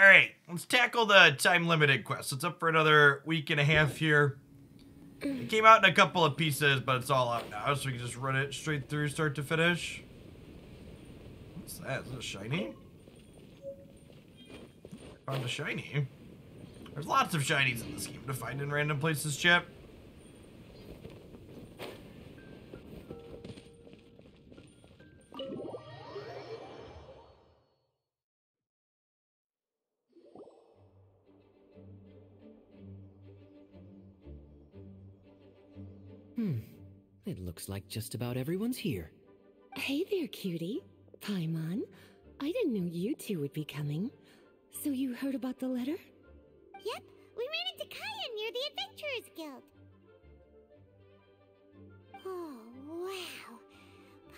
Alright, let's tackle the time-limited quest. It's up for another week and a half here. It came out in a couple of pieces, but it's all out now, so we can just run it straight through start to finish. What's that? Is it shiny? Found a shiny. There's lots of shinies in this game to find in random places, chap. It looks like just about everyone's here. Hey there, cutie. Paimon. I didn't know you two would be coming. So you heard about the letter? Yep, we ran into Kaya near the Adventurers Guild. Oh, wow.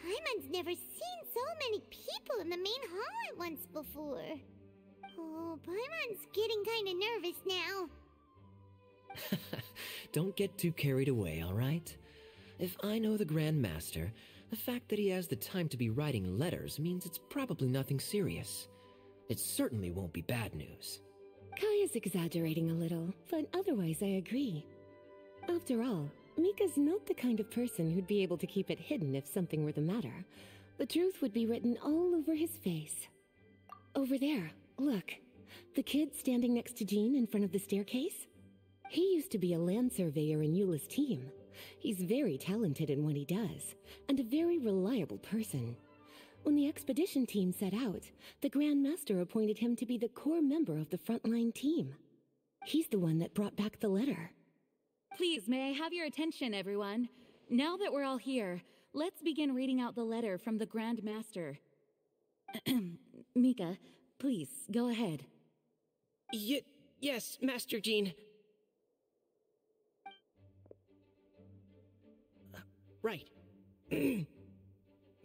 Paimon's never seen so many people in the main hall at once before. Oh, Paimon's getting kinda nervous now. Don't get too carried away, all right? If I know the Grand Master, the fact that he has the time to be writing letters means it's probably nothing serious. It certainly won't be bad news. Kaya's exaggerating a little, but otherwise I agree. After all, Mika's not the kind of person who'd be able to keep it hidden if something were the matter. The truth would be written all over his face. Over there, look. The kid standing next to Jean in front of the staircase? He used to be a land surveyor in Eula's team. He's very talented in what he does, and a very reliable person. When the expedition team set out, the Grand Master appointed him to be the core member of the frontline team. He's the one that brought back the letter. Please, may I have your attention, everyone? Now that we're all here, let's begin reading out the letter from the Grand Master. Mika, please, go ahead. Yes, Master Jean. Right.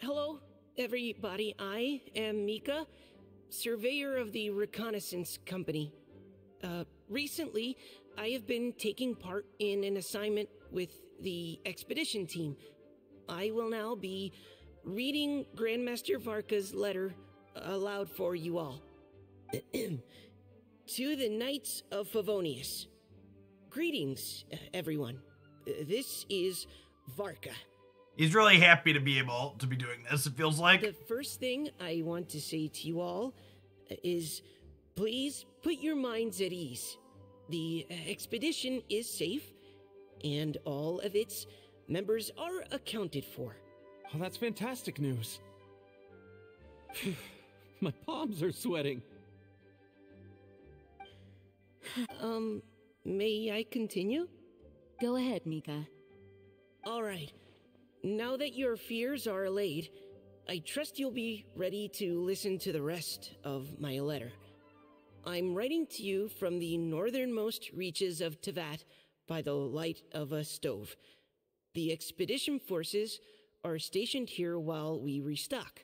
Hello, everybody. I am Mika, surveyor of the Reconnaissance Company. Recently, I have been taking part in an assignment with the expedition team. I will now be reading Grandmaster Varka's letter aloud for you all. To the Knights of Favonius. Greetings, everyone. This is Varka. He's really happy to be able to be doing this, it feels like. The first thing I want to say to you all is, please put your minds at ease. The expedition is safe, and all of its members are accounted for. Oh, that's fantastic news. My palms are sweating. May I continue? Go ahead, Mika. All right. Now that your fears are allayed, I trust you'll be ready to listen to the rest of my letter. I'm writing to you from the northernmost reaches of Tevat by the light of a stove. The expedition forces are stationed here while we restock.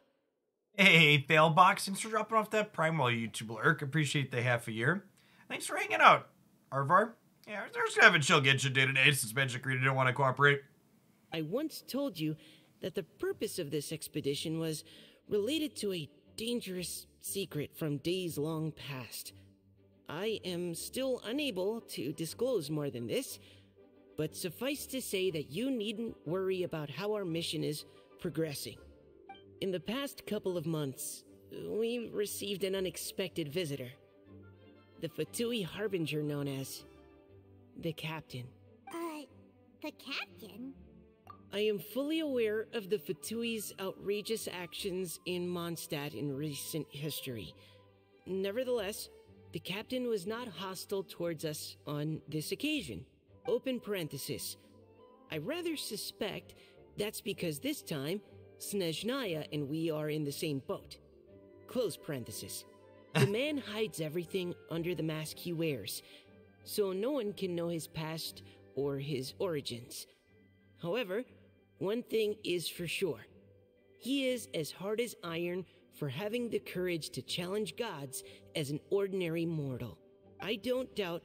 Hey, Failbox, thanks for dropping off that Primal YouTube lurk. Appreciate the half a year. Thanks for hanging out, Arvar. Yeah, we're just gonna have a chill Genshin day today since Magic Reader didn't want to cooperate. I once told you that the purpose of this expedition was related to a dangerous secret from days long past. I am still unable to disclose more than this, but suffice to say that you needn't worry about how our mission is progressing. In the past couple of months, we received an unexpected visitor. The Fatui Harbinger known as the Captain. The Captain? I am fully aware of the Fatui's outrageous actions in Mondstadt in recent history. Nevertheless, the Captain was not hostile towards us on this occasion. Open parenthesis. I rather suspect that's because this time, Snezhnaya and we are in the same boat. Close parenthesis. The man hides everything under the mask he wears, so no one can know his past or his origins. However, one thing is for sure. He is as hard as iron for having the courage to challenge gods as an ordinary mortal. I don't doubt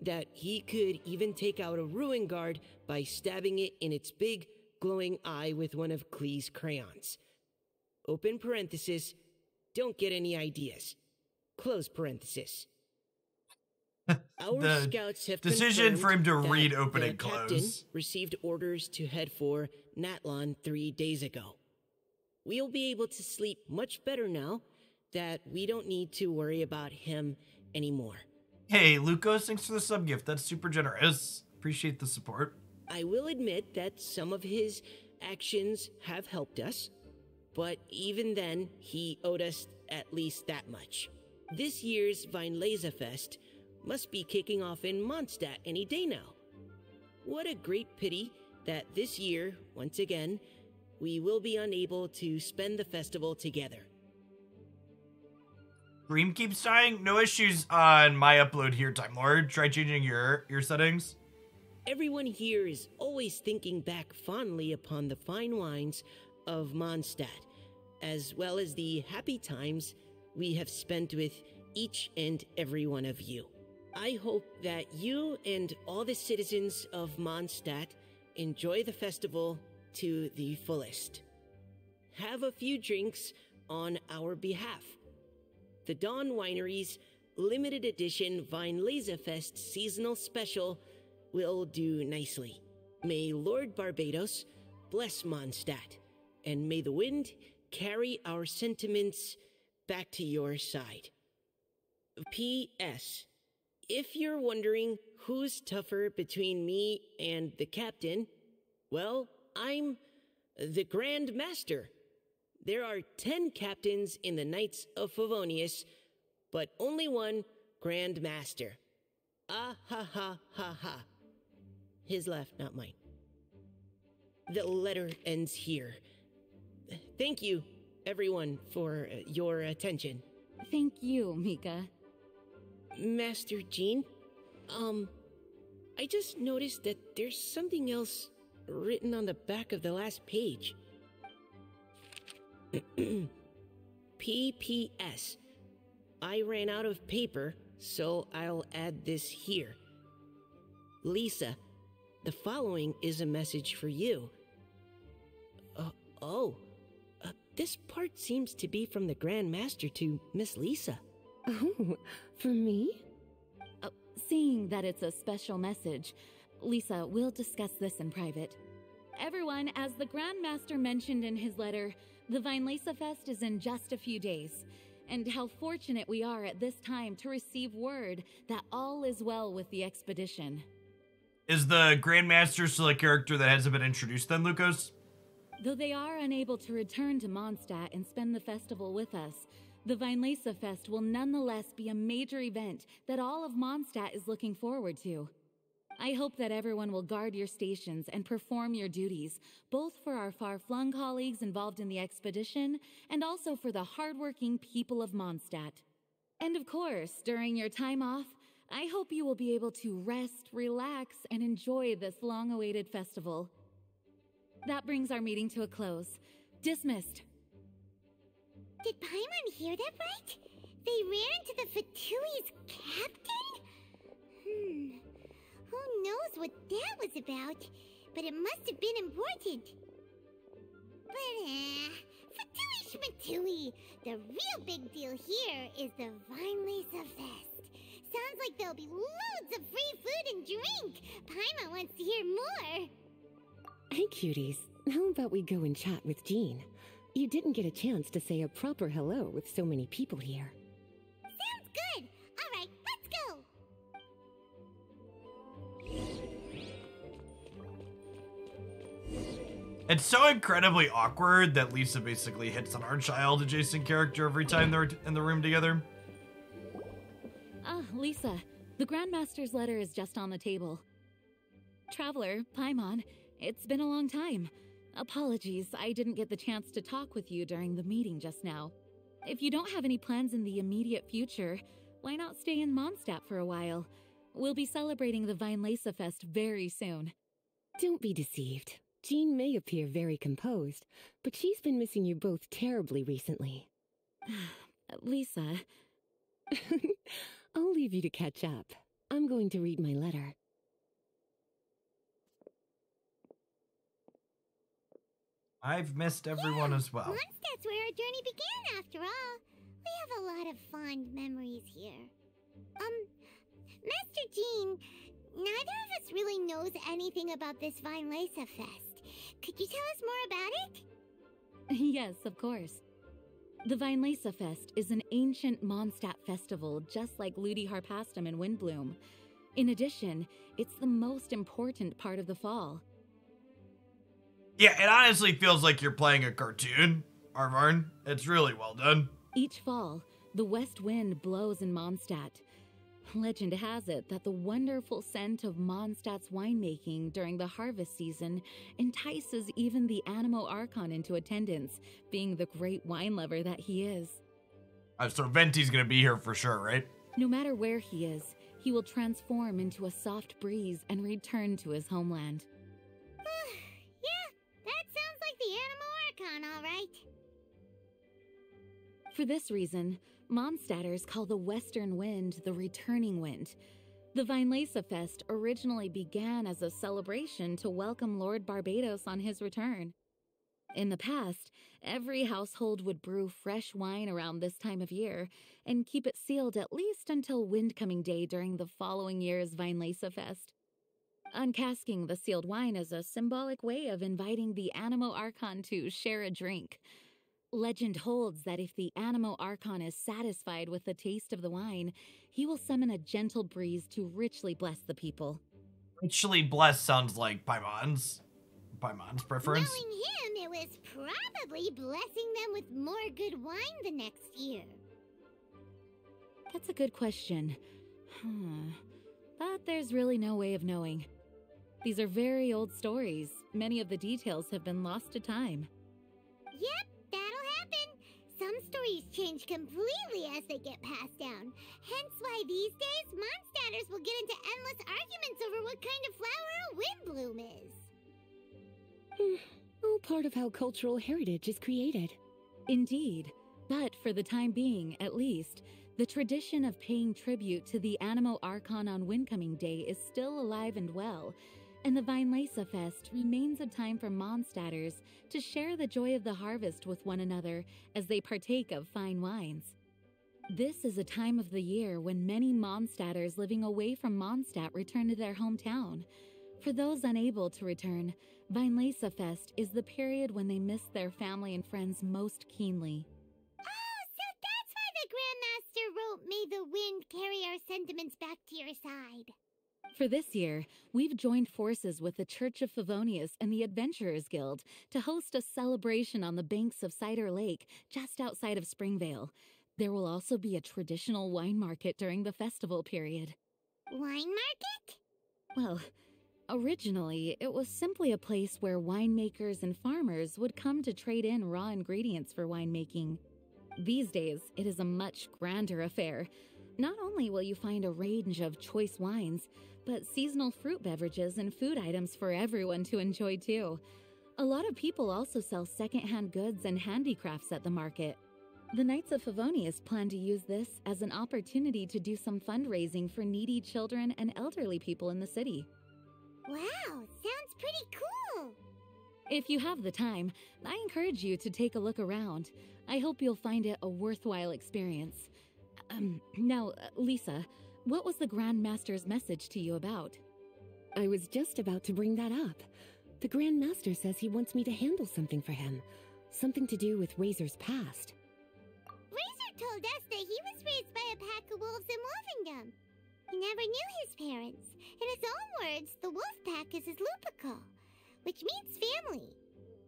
that he could even take out a ruin guard by stabbing it in its big, glowing eye with one of Klee's crayons. Open parenthesis, don't get any ideas. Close parenthesis. Our scouts have decision for him to confirmed read that open the and close. captain received orders to head for Natlon 3 days ago. We'll be able to sleep much better now that we don't need to worry about him anymore. Hey, Lucas, thanks for the sub-gift. That's super generous. Appreciate the support. I will admit that some of his actions have helped us, but even then, he owed us at least that much. This year's Vinelaza Fest must be kicking off in Mondstadt any day now. What a great pity that this year, once again, we will be unable to spend the festival together. Dream keeps dying? No issues on my upload here, Time Lord. Try changing your settings. Everyone here is always thinking back fondly upon the fine wines of Mondstadt, as well as the happy times we have spent with each and every one of you. I hope that you and all the citizens of Mondstadt enjoy the festival to the fullest. Have a few drinks on our behalf. The Dawn Winery's limited edition Vinelaza Fest seasonal special will do nicely. May Lord Barbados bless Mondstadt, and may the wind carry our sentiments back to your side. P.S. If you're wondering who's tougher between me and the captain, well, I'm the Grand Master. There are 10 captains in the Knights of Favonius, but only one Grand Master. Ah ha ha ha ha. His laugh, not mine. The letter ends here. Thank you, everyone, for your attention. Thank you, Mika. Master Jean, I just noticed that there's something else written on the back of the last page. P.P.S. I ran out of paper, so I'll add this here. Lisa, the following is a message for you. This part seems to be from the Grand Master to Miss Lisa. Oh, for me? Seeing that it's a special message, Lisa, we'll discuss this in private. Everyone, as the Grand Master mentioned in his letter, the Vinelaza Fest is in just a few days, and how fortunate we are at this time to receive word that all is well with the expedition. Is the Grand Master still a character that hasn't been introduced then, Lucas? Though they are unable to return to Mondstadt and spend the festival with us, the Vinelaza Fest will nonetheless be a major event that all of Mondstadt is looking forward to. I hope that everyone will guard your stations and perform your duties, both for our far-flung colleagues involved in the expedition and also for the hardworking people of Mondstadt. And of course, during your time off, I hope you will be able to rest, relax, and enjoy this long-awaited festival. That brings our meeting to a close. Dismissed. Did Paimon hear that right? They ran into the Fatui's captain? Who knows what that was about? But it must have been important. But, Fatui Schmatui, the real big deal here is the Vinelaza Fest. Sounds like there'll be loads of free food and drink. Paimon wants to hear more. Hey, cuties. How about we go and chat with Jean? You didn't get a chance to say a proper hello with so many people here. Sounds good. All right, let's go. It's so incredibly awkward that Lisa basically hits on our child adjacent character every time they're in the room together. Lisa, the Grandmaster's letter is just on the table. Traveler, Paimon, it's been a long time. Apologies, I didn't get the chance to talk with you during the meeting just now. If you don't have any plans in the immediate future, why not stay in Mondstadt for a while? We'll be celebrating the Vinelaza Fest very soon. Don't be deceived. Jean may appear very composed, but she's been missing you both terribly recently. Lisa... I'll leave you to catch up. I'm going to read my letter. I've missed everyone as well. Mondstadt's where our journey began, after all. We have a lot of fond memories here. Master Jean, neither of us really knows anything about this Vinelesa Fest. Could you tell us more about it? Yes, of course. The Vinelesa Fest is an ancient Mondstadt festival just like Ludi Harpastum and Windbloom. In addition, it's the most important part of the fall. Yeah, it honestly feels like you're playing a cartoon, Arvarn. It's really well done. Each fall, the west wind blows in Mondstadt. Legend has it that the wonderful scent of Mondstadt's winemaking during the harvest season entices even the Animo Archon into attendance, being the great wine lover that he is. So Venti's gonna be here for sure, right? No matter where he is, he will transform into a soft breeze and return to his homeland. Yeah, that sounds like the Animo Archon, all right. For this reason, Mondstadters call the western wind the returning wind. The Vinelesa Fest originally began as a celebration to welcome Lord Barbados on his return. In the past, every household would brew fresh wine around this time of year and keep it sealed at least until Windcoming Day during the following year's Vinelesa Fest. Uncasking the sealed wine is a symbolic way of inviting the Animo Archon to share a drink. Legend holds that if the Animo Archon is satisfied with the taste of the wine, he will summon a gentle breeze to richly bless the people. Richly blessed sounds like Paimon's preference. Knowing him, it was probably blessing them with more good wine the next year. That's a good question. But there's really no way of knowing. These are very old stories. Many of the details have been lost to time. Yep, that'll happen. Some stories change completely as they get passed down. Hence why these days, Mondstadters will get into endless arguments over what kind of flower a windbloom is. All part of how cultural heritage is created. Indeed. But for the time being, at least, the tradition of paying tribute to the Animo Archon on Windcoming Day is still alive and well, and the Vinelesa Fest remains a time for Mondstadters to share the joy of the harvest with one another as they partake of fine wines. This is a time of the year when many Mondstadters living away from Mondstadt return to their hometown. For those unable to return, Vinelesa Fest is the period when they miss their family and friends most keenly. Oh, so that's why the Grandmaster wrote, "May the wind carry our sentiments back to your side." For this year, we've joined forces with the Church of Favonius and the Adventurers Guild to host a celebration on the banks of Cider Lake, just outside of Springvale. There will also be a traditional wine market during the festival period. Wine market? Well, originally, it was simply a place where winemakers and farmers would come to trade in raw ingredients for winemaking. These days, it is a much grander affair. Not only will you find a range of choice wines, but seasonal fruit beverages and food items for everyone to enjoy too. A lot of people also sell secondhand goods and handicrafts at the market. The Knights of Favonius plan to use this as an opportunity to do some fundraising for needy children and elderly people in the city. Wow, sounds pretty cool! If you have the time, I encourage you to take a look around. I hope you'll find it a worthwhile experience. Now, Lisa, what was the Grand Master's message to you about? I was just about to bring that up. The Grand Master says he wants me to handle something for him. Something to do with Razor's past. Razor told us that he was raised by a pack of wolves in Wolfendom. He never knew his parents. In his own words, the wolf pack is his lupical, which means family.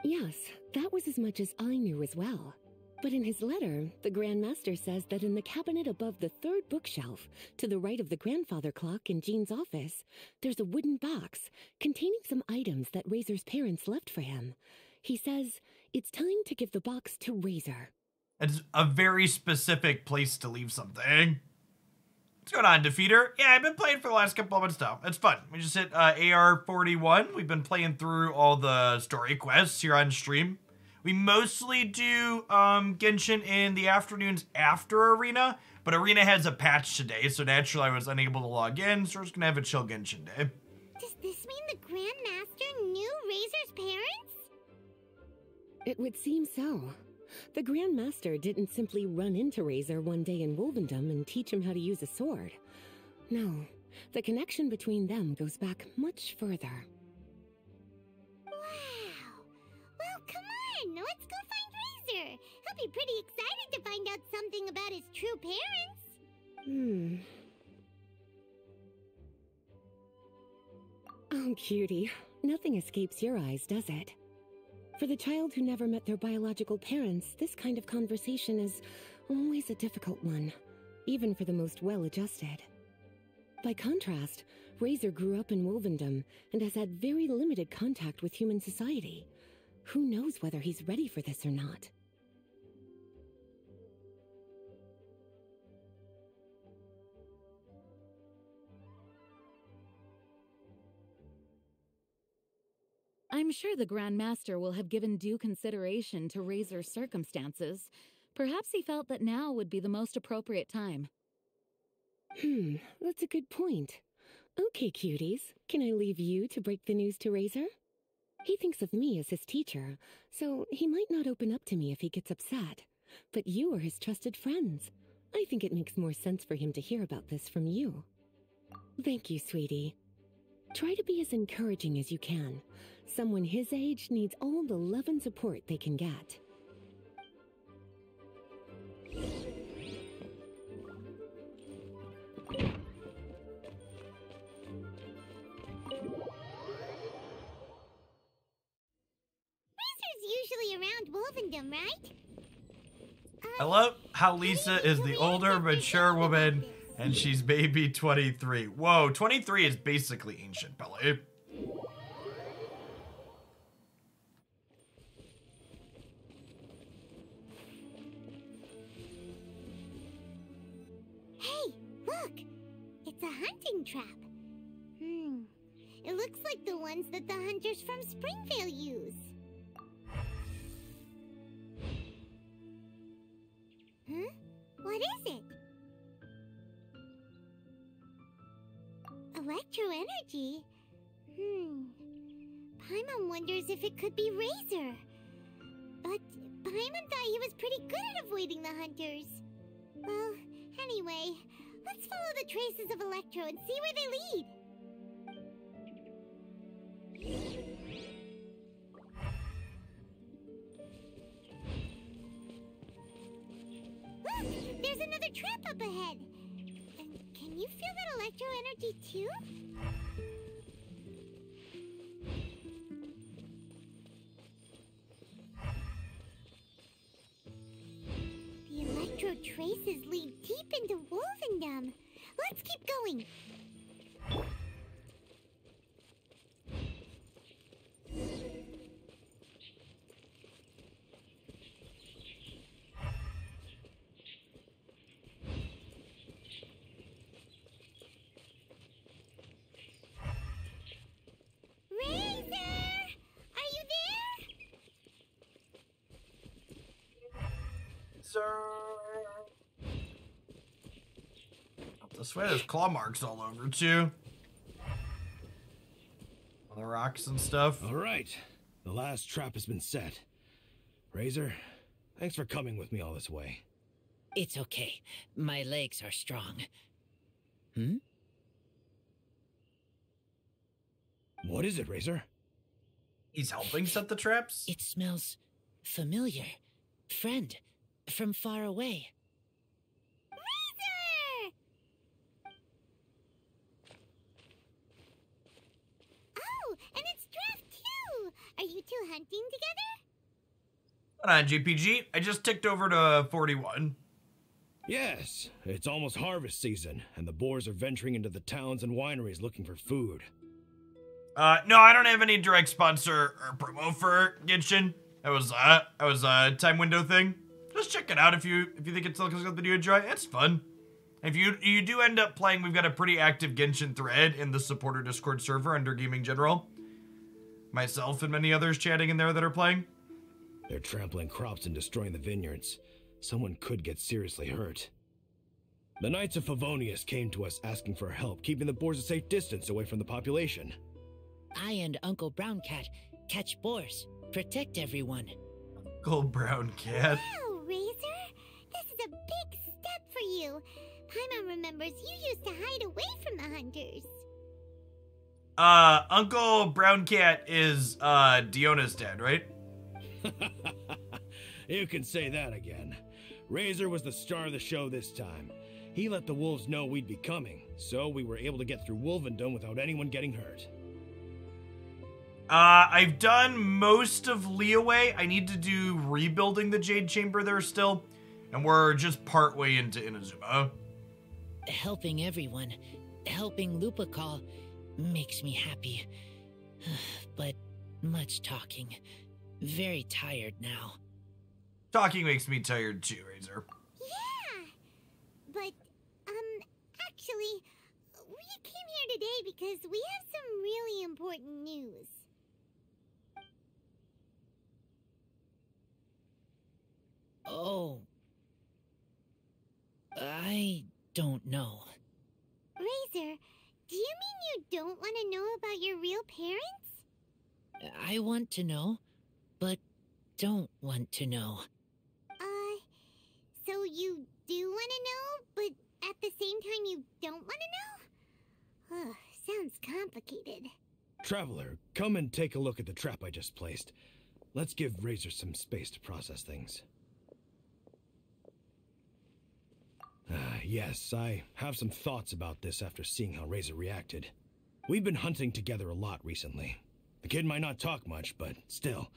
Yes, that was as much as I knew as well. But in his letter, the Grand Master says that in the cabinet above the third bookshelf, to the right of the grandfather clock in Jean's office, there's a wooden box containing some items that Razor's parents left for him. He says it's time to give the box to Razor. It's a very specific place to leave something. What's going on, Defeater? Yeah, I've been playing for the last couple of months now. It's fun. We just hit AR 41. We've been playing through all the story quests here on stream. We mostly do Genshin in the afternoons after Arena, but Arena has a patch today, so naturally I was unable to log in, so we're just gonna have a chill Genshin day. Does this mean the Grand Master knew Razor's parents? It would seem so. The Grand Master didn't simply run into Razor one day in Wolvendom and teach him how to use a sword. No, the connection between them goes back much further. Wow! Well, come on! Let's go find Razor! He'll be pretty excited to find out something about his true parents! Oh, cutie. Nothing escapes your eyes, does it? For the child who never met their biological parents, this kind of conversation is always a difficult one, even for the most well-adjusted. By contrast, Razor grew up in Wolvendom and has had very limited contact with human society. Who knows whether he's ready for this or not? I'm sure the Grand Master will have given due consideration to Razor's circumstances. Perhaps he felt that now would be the most appropriate time. That's a good point. Okay, cuties, can I leave you to break the news to Razor? He thinks of me as his teacher, so he might not open up to me if he gets upset. But you are his trusted friends. I think it makes more sense for him to hear about this from you. Thank you, sweetie. Try to be as encouraging as you can. Someone his age needs all the love and support they can get. Razor's usually around Wolvendom, right? I love how Lisa is the older, mature woman, and she's baby 23. Whoa, 23 is basically ancient, Pele. Hey, look! It's a hunting trap. It looks like the ones that the hunters from Springvale use. What is it? Electro energy? Paimon wonders if it could be Razor. But Paimon thought he was pretty good at avoiding the hunters. Well, anyway, let's follow the traces of Electro and see where they lead. Look! There's another trap up ahead! And can you feel that electro energy too? The electro traces lead deep into Wolvendom. Let's keep going! This way, there's claw marks all over too. On the rocks and stuff. All right, the last trap has been set. Razor, thanks for coming with me all this way. It's okay. My legs are strong. What is it, Razor? He's helping set the traps? It smells familiar. Friend, from far away. Razor! Oh, and it's Draft too! Are you two hunting together? Hold on, GPG. I just ticked over to 41. Yes, it's almost harvest season, and the boars are venturing into the towns and wineries looking for food. No, I don't have any direct sponsor or promo for Genshin. That was a time window thing. Just check it out if you think it's something you enjoy. It's fun. If you do end up playing, we've got a pretty active Genshin thread in the supporter Discord server under Gaming General. Myself and many others chatting in there that are playing. They're trampling crops and destroying the vineyards. Someone could get seriously hurt. The Knights of Favonius came to us asking for help, keeping the boars a safe distance away from the population. I and Uncle Brown Cat catch boars, protect everyone. Uncle Brown Cat. Wow, Razor! This is a big step for you. Paimon remembers you used to hide away from the hunters. Uncle Brown Cat is, Diona's dad, right? You can say that again. Razor was the star of the show this time. He let the wolves know we'd be coming, so we were able to get through Wolvendom without anyone getting hurt. I've done most of Leeway. I need to do rebuilding the Jade Chamber there still, and we're just partway into Inazuma. Helping everyone, helping Lupercal, makes me happy. But much talking. Very tired now. Talking makes me tired too, Razor. Yeah! But, actually, we came here today because we have some really important news. Oh. I don't know. Razor, do you mean you don't want to know about your real parents? I want to know, but don't want to know. So you do want to know, but at the same time you don't want to know? Ugh, sounds complicated. Traveler, come and take a look at the trap I just placed. Let's give Razor some space to process things. Yes, I have some thoughts about this after seeing how Razor reacted. We've been hunting together a lot recently. The kid might not talk much, but still,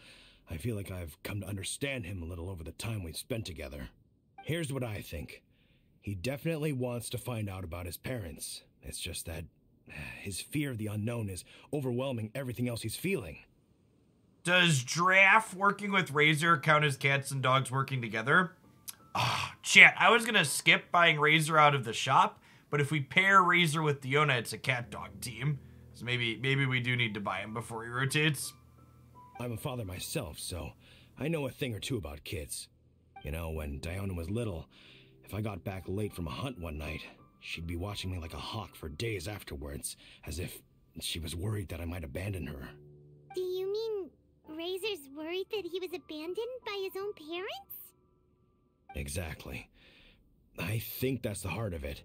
I feel like I've come to understand him a little over the time we've spent together. Here's what I think. He definitely wants to find out about his parents. It's just that his fear of the unknown is overwhelming everything else he's feeling. Does Giraffe working with Razor count as cats and dogs working together? Ah, chat, I was gonna skip buying Razor out of the shop, but if we pair Razor with Diona, it's a cat-dog team. So maybe we do need to buy him before he rotates. I'm a father myself, so I know a thing or two about kids. You know, when Diona was little, if I got back late from a hunt one night, she'd be watching me like a hawk for days afterwards, as if she was worried that I might abandon her. Do you mean Razor's worried that he was abandoned by his own parents? Exactly. I think that's the heart of it.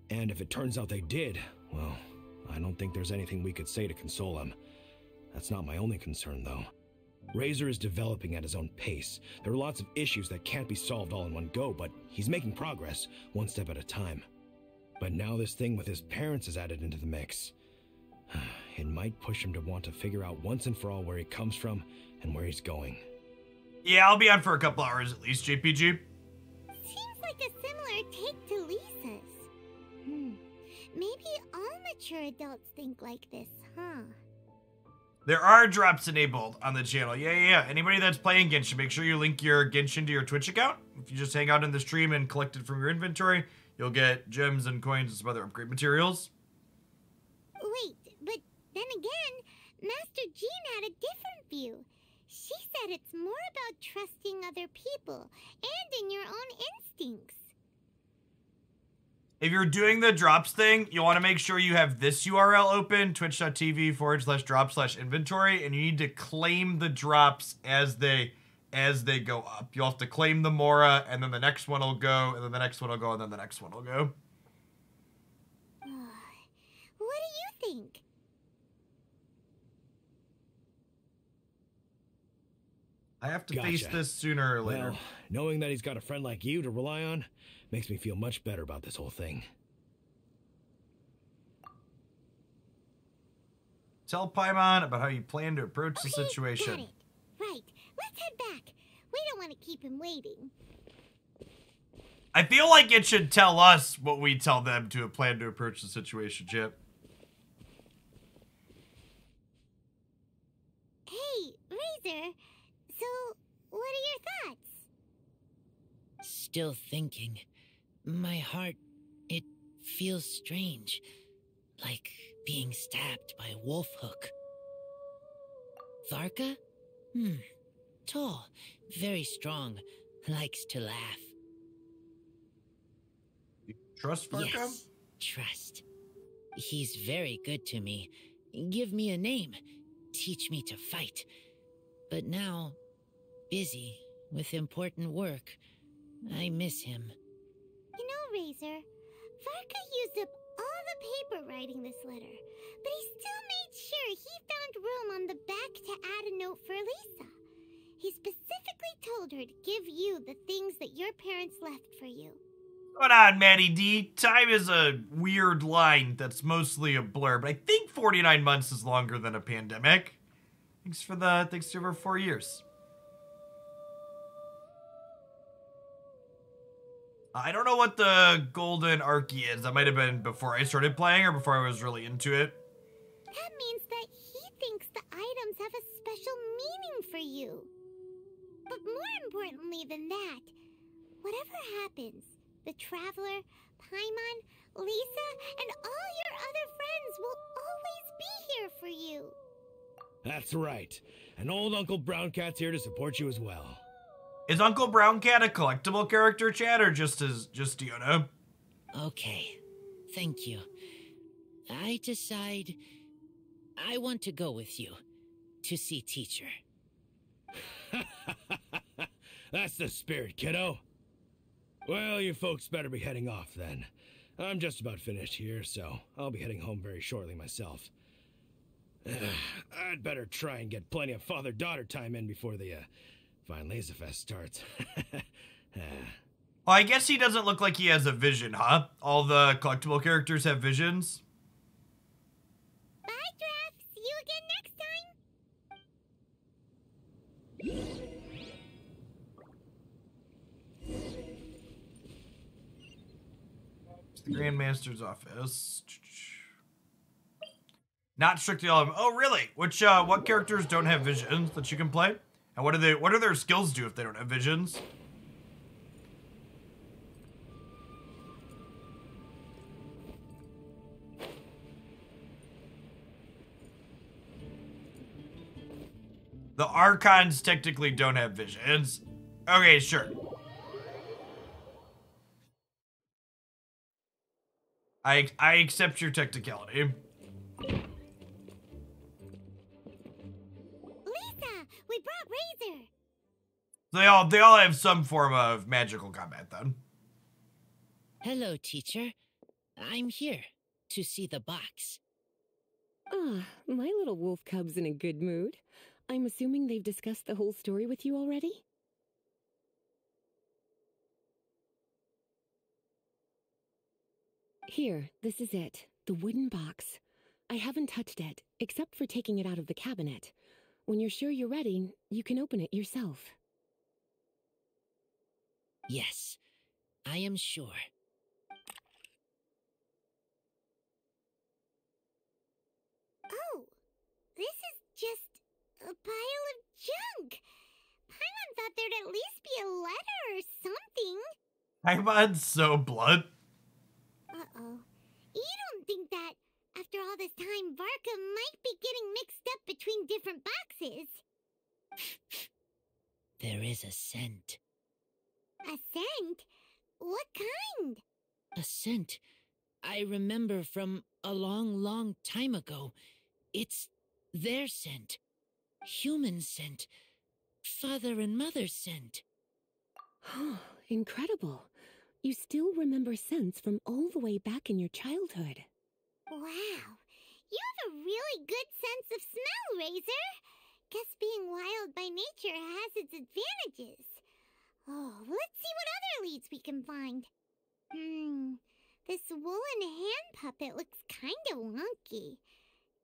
And if it turns out they did, well, I don't think there's anything we could say to console him. That's not my only concern, though. Razor is developing at his own pace. There are lots of issues that can't be solved all in one go, but he's making progress, one step at a time. But now this thing with his parents is added into the mix. It might push him to want to figure out once and for all where he comes from and where he's going. Yeah, I'll be on for a couple hours at least, JPG. Seems like a similar take to Lisa's. Maybe all mature adults think like this, huh? There are drops enabled on the channel. Yeah. Anybody that's playing Genshin, make sure you link your Genshin to your Twitch account. If you just hang out in the stream and collect it from your inventory, you'll get gems and coins and some other upgrade materials. Wait, but then again, Master Jean had a different view. She said it's more about trusting other people and in your own instincts. If you're doing the drops thing, you want to make sure you have this URL open, twitch.tv/drop/inventory, and you need to claim the drops as they go up. You'll have to claim the Mora, and then the next one will go, and then the next one will go, and then the next one will go. What do you think? I have to face this sooner or later. Well, knowing that he's got a friend like you to rely on makes me feel much better about this whole thing. Tell Paimon about how you plan to approach the Okay, situation. got it. Right, let's head back. We don't want to keep him waiting. I feel like it should tell us what we tell them to plan to approach the situation, Chip. Hey, Razor. So, what are your thoughts? Still thinking. My heart, it feels strange. Like being stabbed by a wolf hook. Varka? Tall, very strong, likes to laugh. You trust Varka? Yes, trust. He's very good to me. Give me a name. Teach me to fight. But now, busy with important work. I miss him. You know, Razor, Varka used up all the paper writing this letter, but he still made sure he found room on the back to add a note for Lisa. He specifically told her to give you the things that your parents left for you. Hold on, Maddie D. Time is a weird line that's mostly a blur, but I think 49 months is longer than a pandemic. Thanks to over 4 years. I don't know what the golden Archie is. That might have been before I started playing or before I was really into it. That means that he thinks the items have a special meaning for you. But more importantly than that, whatever happens, the Traveler, Paimon, Lisa, and all your other friends will always be here for you. That's right. And old Uncle Brown Cat's here to support you as well. Is Uncle Brown Cat a collectible character, Chad, or just Diona? Okay, thank you. I decide I want to go with you to see teacher. That's the spirit, kiddo. Well, you folks better be heading off then. I'm just about finished here, so I'll be heading home very shortly myself. I'd better try and get plenty of father-daughter time in before the Vine Fest starts. Well, I guess he doesn't look like he has a vision, huh? All the collectible characters have visions. Bye, Draf. See you again next time. It's the Grandmaster's office. Not strictly all of them. Oh, really? What characters don't have visions that you can play? And what do their skills do if they don't have visions? The Archons technically don't have visions. Okay, sure. I accept your technicality. We brought Razor. They all have some form of magical combat then. Hello, teacher. I'm here to see the box. Ah, my little wolf cub's in a good mood. I'm assuming they've discussed the whole story with you already? Here, this is it. The wooden box. I haven't touched it, except for taking it out of the cabinet. When you're sure you're ready, you can open it yourself. Yes, I am sure. Oh, this is just a pile of junk. Paimon thought there'd at least be a letter or something. Paimon's so blunt. Uh-oh. You don't think that, after all this time, Varka might be getting mixed up between different boxes? There is a scent. A scent? What kind? A scent I remember from a long, long time ago. It's their scent. Human scent. Father and mother scent. Oh, incredible. You still remember scents from all the way back in your childhood. Wow. You have a really good sense of smell, Razor. Guess being wild by nature has its advantages. Oh, let's see what other leads we can find. This woolen hand puppet looks kinda wonky.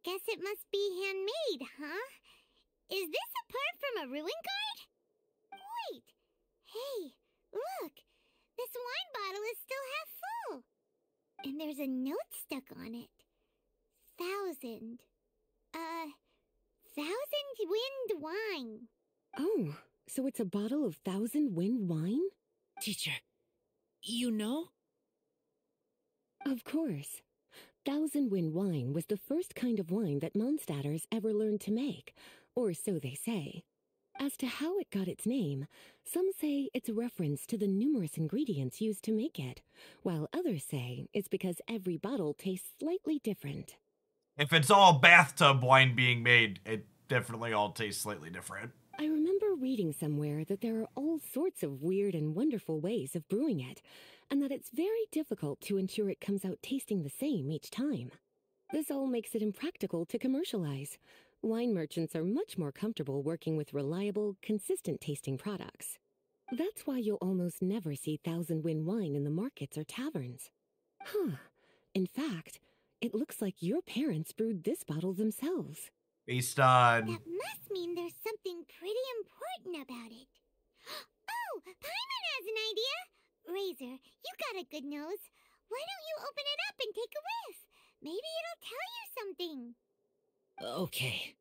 Guess it must be handmade, huh? Is this a part from a ruin guard? Wait! Hey, look! This wine bottle is still half full. And there's a note stuck on it. 1,000 wind wine. Oh, so it's a bottle of 1,000 wind wine? Teacher, you know? Of course. 1,000 wind wine was the first kind of wine that Mondstadters ever learned to make, or so they say. As to how it got its name, some say it's a reference to the numerous ingredients used to make it, while others say it's because every bottle tastes slightly different. If it's all bathtub wine being made, it definitely all tastes slightly different. I remember remember reading somewhere that there are all sorts of weird and wonderful ways of brewing it, and that it's very difficult to ensure it comes out tasting the same each time. This all makes it impractical to commercialize. Wine merchants are much more comfortable working with reliable, consistent tasting products. That's why you'll almost never see Thousand Wind wine in the markets or taverns. Huh. In fact, it looks like your parents brewed this bottle themselves. Based on... That must mean there's something pretty important about it. Oh, Paimon has an idea! Razor, you got a good nose. Why don't you open it up and take a whiff? Maybe it'll tell you something. Okay.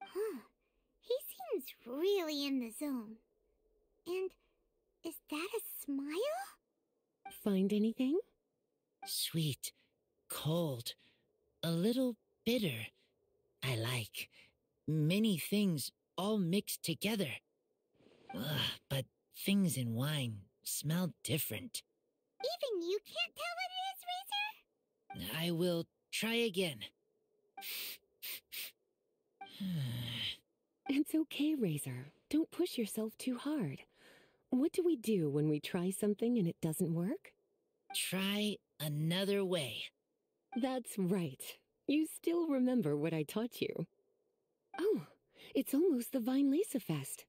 Huh. He seems really in the zone. And is that a smile? Find anything? Sweet, cold, a little bitter. I like many things all mixed together. But things in wine smell different. Even you can't tell what it is, Razor? I will try again. It's okay, Razor. Don't push yourself too hard. What do we do when we try something and it doesn't work? Try another way. That's right. You still remember what I taught you. Oh, it's almost the Weinlese Fest.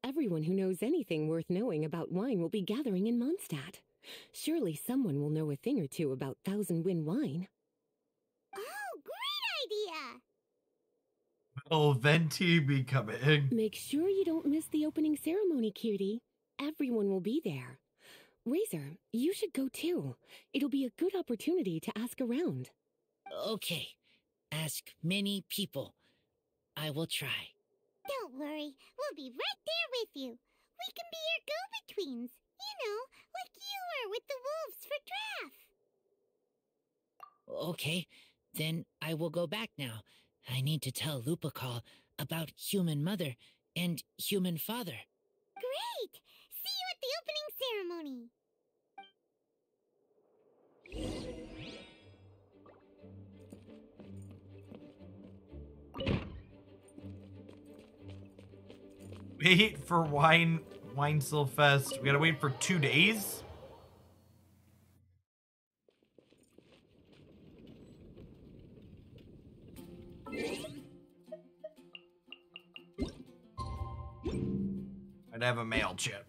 Everyone who knows anything worth knowing about wine will be gathering in Mondstadt. Surely someone will know a thing or two about Thousand Wind wine. Oh, great idea! Will Venti be coming? Make sure you don't miss the opening ceremony, cutie. Everyone will be there. Razor, you should go too. It'll be a good opportunity to ask around. Okay. Ask many people. I will try. Don't worry, we'll be right there with you. We can be your go-betweens. You know, like you were with the wolves for Draff. Okay, then I will go back now. I need to tell Lupacol about Human Mother and Human Father. Great! See you at the opening ceremony. Wait for Weinzel Fest. We gotta wait for 2 days? I'd have a mail chip.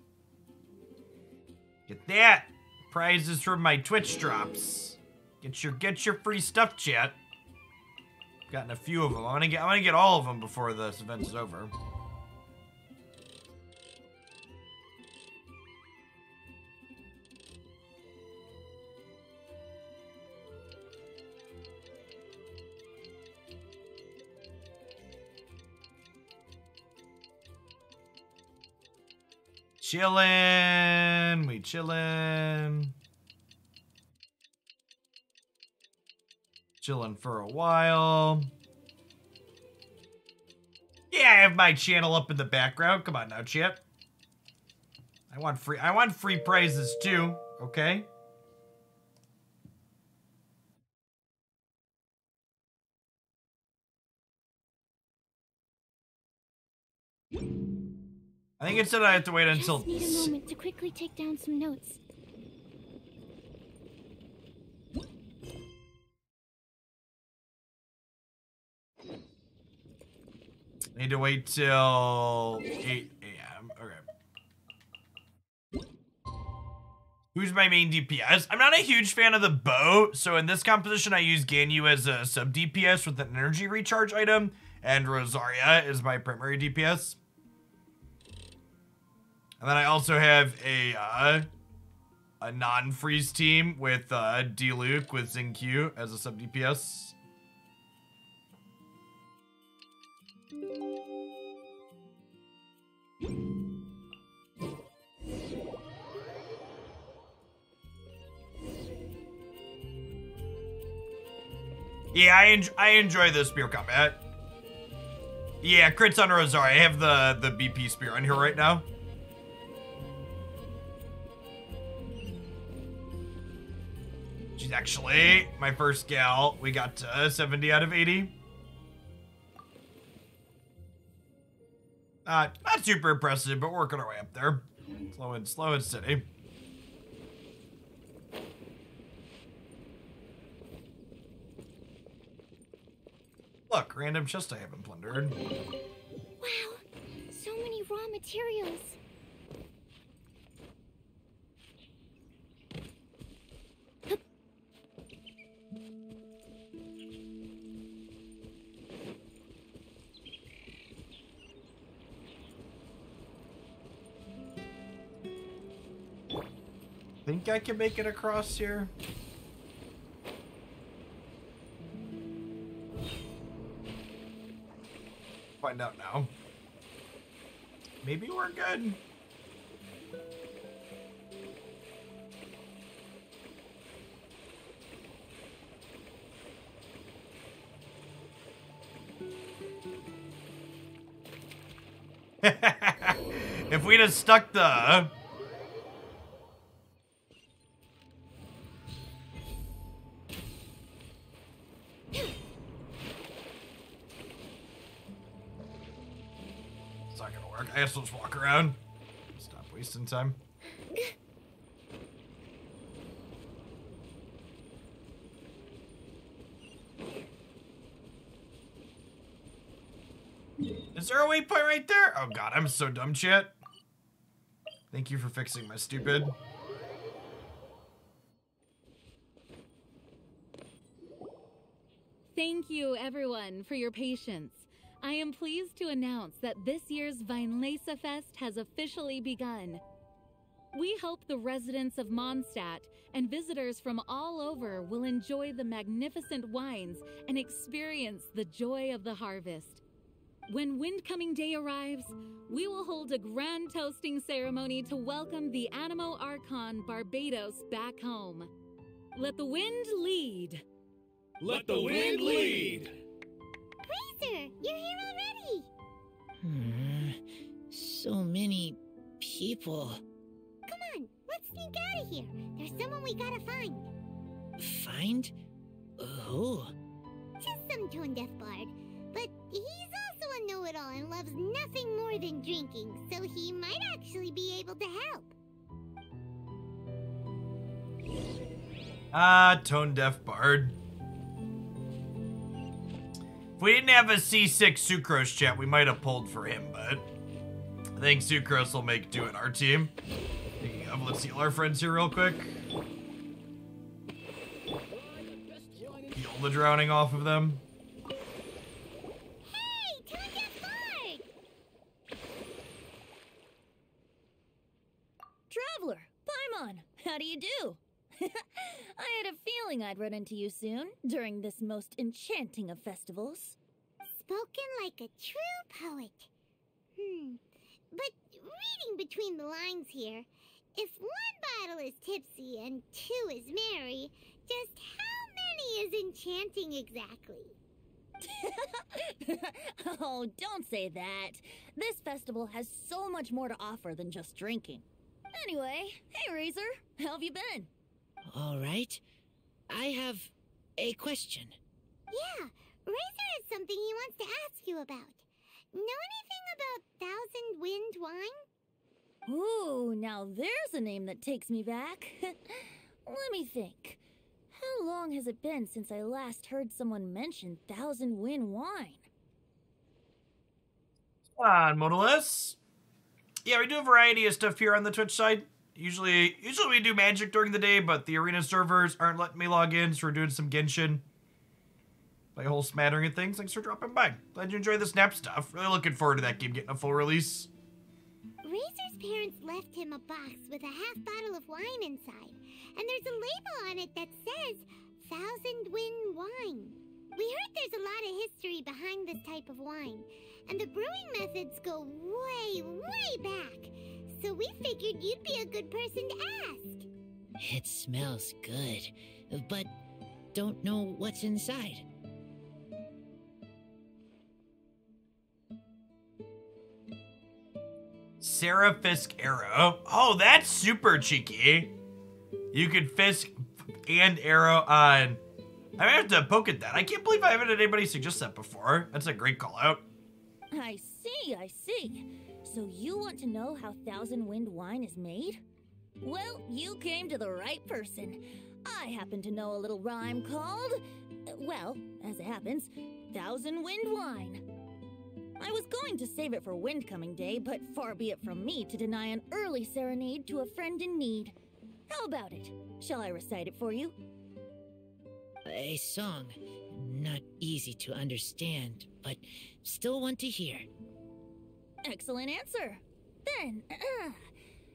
Get that! Prizes from my Twitch drops. Get your free stuff, chat. Gotten a few of them. I'm gonna get all of them before this event is over. Chillin', we chillin'. Chillin' for a while. Yeah, I have my channel up in the background. Come on now, chat. I want free prizes too, okay? I think it said I have to wait until... Just need a moment to quickly take down some notes. Need to wait till 8 a.m. Okay. Who's my main DPS? I'm not a huge fan of the bow, so in this composition I use Ganyu as a sub DPS with an energy recharge item, and Rosaria is my primary DPS. And then I also have a non-freeze team with Diluc with Xingqiu as a sub DPS. Yeah, I enjoy the spear combat. Yeah, crits on Rosaria. I have the BP spear on here right now. She's actually my first gal. We got 70 out of 80. Not super impressive, but working our way up there. Slow and steady. Look, random chest I haven't plundered. Wow, so many raw materials. Think I can make it across here? Find out now. Maybe we're good. If we'd have stuck the... It's not gonna work. I guess we'll just walk around. Stop wasting time. Is there a waypoint right there? Oh god, I'm so dumb, chat. Thank you for fixing my stupid. Thank you, everyone, for your patience. I am pleased to announce that this year's Weinlese Fest has officially begun. We hope the residents of Mondstadt and visitors from all over will enjoy the magnificent wines and experience the joy of the harvest. When Windcoming Day arrives, we will hold a grand toasting ceremony to welcome the Animo Archon Barbados back home. Let the wind lead. Let the wind lead! Razor, you're here already! So many people. Come on, let's sneak out of here. There's someone we gotta find. Find? Who? Just some tone-deaf bard. But he's also a know-it-all and loves nothing more than drinking, so he might actually be able to help. Tone-deaf bard. If we didn't have a C6 Sucrose chat, we might have pulled for him, but I think Sucrose will make do in our team. Speaking of, let's heal our friends here real quick. Heal the drowning off of them. Traveler, Paimon, how do you do? I had a feeling I'd run into you soon, during this most enchanting of festivals. Spoken like a true poet. But reading between the lines here, if one bottle is tipsy and two is merry, just how many is enchanting exactly? Oh, don't say that. This festival has so much more to offer than just drinking. Anyway, hey Razor, how have you been? All right. I have a question. Yeah, Razor has something he wants to ask you about. Know anything about Thousand Wind wine? Ooh, now there's a name that takes me back. Let me think. How long has it been since I last heard someone mention Thousand Wind wine? Come on, Modalus. Yeah, we do a variety of stuff here on the Twitch side. Usually we do magic during the day, but the arena servers aren't letting me log in, so we're doing some Genshin. Play a whole smattering of things. Thanks for dropping by. Glad you enjoy the Snap stuff. Really looking forward to that game getting a full release. Razor's parents left him a box with a half bottle of wine inside, and there's a label on it that says Thousand Wind wine. We heard there's a lot of history behind this type of wine, and the brewing methods go way, way back. So we figured you'd be a good person to ask. It smells good, but don't know what's inside. Seraphisk Arrow. Oh, that's super cheeky. You could fisk and arrow on... I might have to poke at that. I can't believe I haven't had anybody suggest that before. That's a great call out. I see. So you want to know how Thousand Wind wine is made? Well, you came to the right person. I happen to know a little rhyme called, well, as it happens, Thousand Wind wine. I was going to save it for Windcoming Day, but far be it from me to deny an early serenade to a friend in need. How about it? Shall I recite it for you? A song. Not easy to understand, but still one to hear. Excellent answer. Then,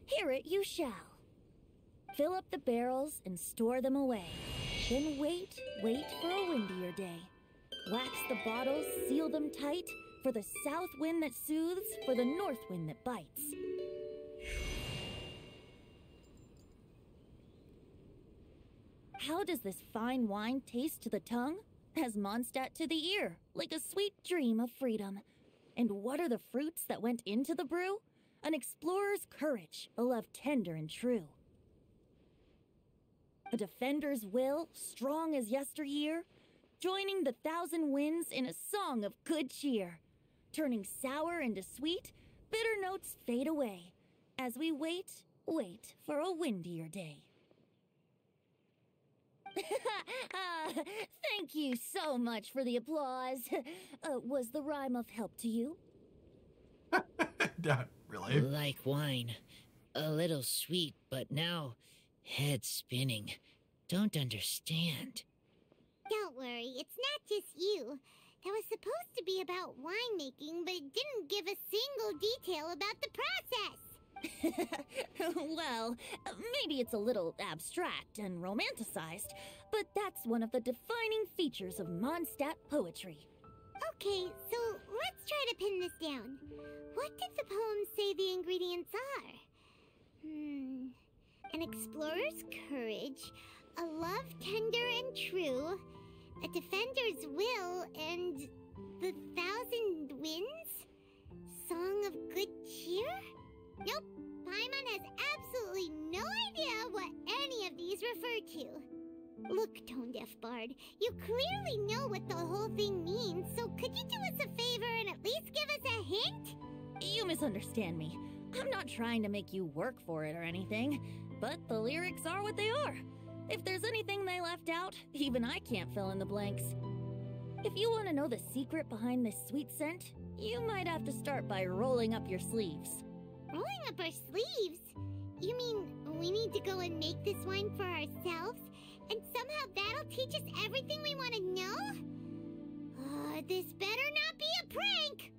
hear it you shall. Fill up the barrels and store them away. Then wait for a windier day. Wax the bottles, seal them tight, for the south wind that soothes, for the north wind that bites. How does this fine wine taste to the tongue? As Mondstadt to the ear, like a sweet dream of freedom. And what are the fruits that went into the brew? An explorer's courage, a love tender and true. A defender's will, strong as yesteryear, joining the thousand winds in a song of good cheer. Turning sour into sweet, bitter notes fade away, as we wait for a windier day. Thank you so much for the applause. Was the rhyme of help to you? Not really. Like wine. A little sweet, but now head spinning. Don't understand. Don't worry, it's not just you. That was supposed to be about winemaking, but it didn't give a single detail about the process. Well, maybe it's a little abstract and romanticized, but that's one of the defining features of Mondstadt poetry. Okay, so let's try to pin this down. What did the poem say the ingredients are? An explorer's courage, a love tender and true, a defender's will, and the thousand winds? Song of good cheer? Nope, Paimon has absolutely no idea what any of these refer to. Look, Tone-Deaf Bard, you clearly know what the whole thing means, so could you do us a favor and at least give us a hint? You misunderstand me. I'm not trying to make you work for it or anything, but the lyrics are what they are. If there's anything they left out, even I can't fill in the blanks. If you want to know the secret behind this sweet scent, you might have to start by rolling up your sleeves. Rolling up our sleeves? You mean we need to go and make this wine for ourselves? And somehow that'll teach us everything we want to know? This better not be a prank!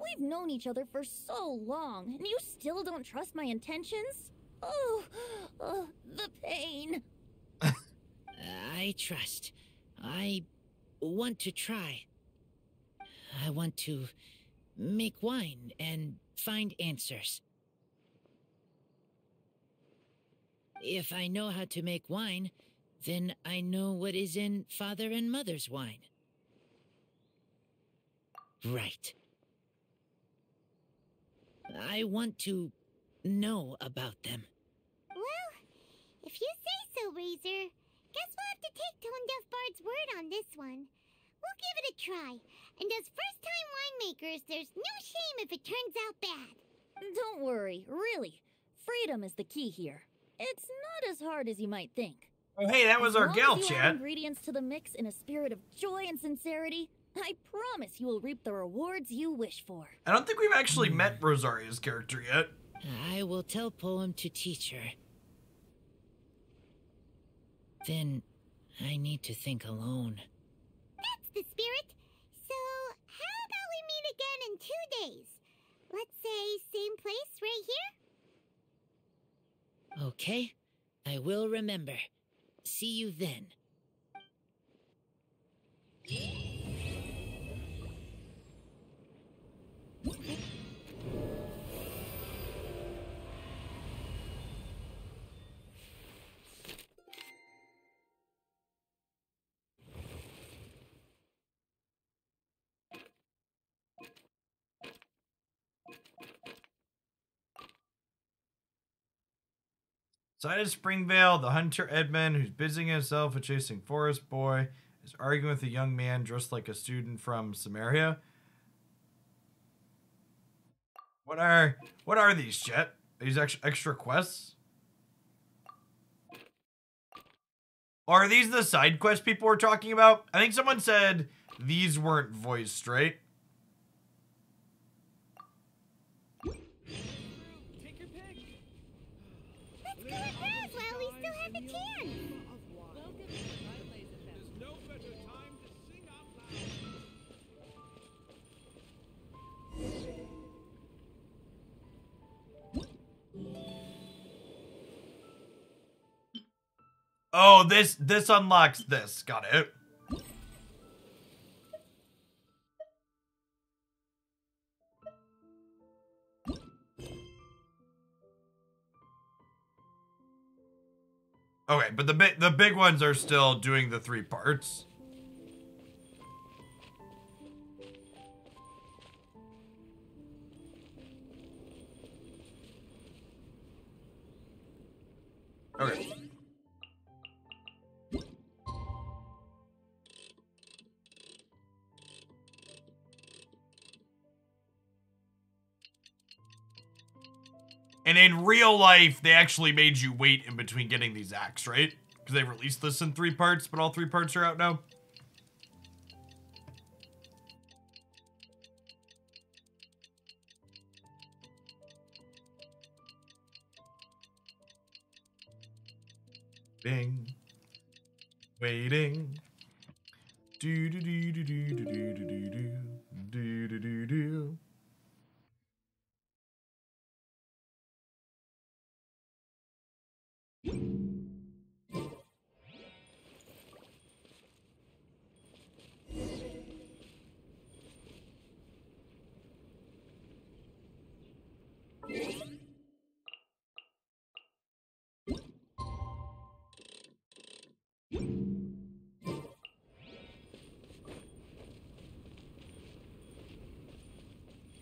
We've known each other for so long, and you still don't trust my intentions? Oh, the pain. I trust. I want to try. I want to make wine and find answers. If I know how to make wine, then I know what is in Father and Mother's wine. Right. I want to know about them. Well, if you say so, Razor, guess we'll have to take Tone-Deaf Bard's word on this one. We'll give it a try, and as first-time winemakers, there's no shame if it turns out bad. Don't worry, really. Freedom is the key here. It's not as hard as you might think. Oh, hey, that was our gal As long as you add chat. ingredients to the mix in a spirit of joy and sincerity, I promise you will reap the rewards you wish for. I don't think we've actually met Rosaria's character yet. I will tell Poem to teach her. Then I need to think alone. That's the spirit. So, how about we meet again in 2 days? Let's say same place right here? Okay, I will remember. See you then. Side of Springvale, the hunter Edmund, who's busying himself with chasing Forest Boy, is arguing with a young man dressed like a student from Samaria. What are these, Chet? These extra quests? Or are these the side quest people were talking about? I think someone said these weren't voiced, right? Take your pick. Let's go at Raz while we still have the chance. There's no better time to sing out loud. Oh, this unlocks this. Got it. Okay, but the big ones are still doing the 3 parts. Okay. And in real life, they actually made you wait in between getting these acts, right? Because they released this in 3 parts, but all 3 parts are out now. Bing. Waiting. Do do do do do do do do do do do do.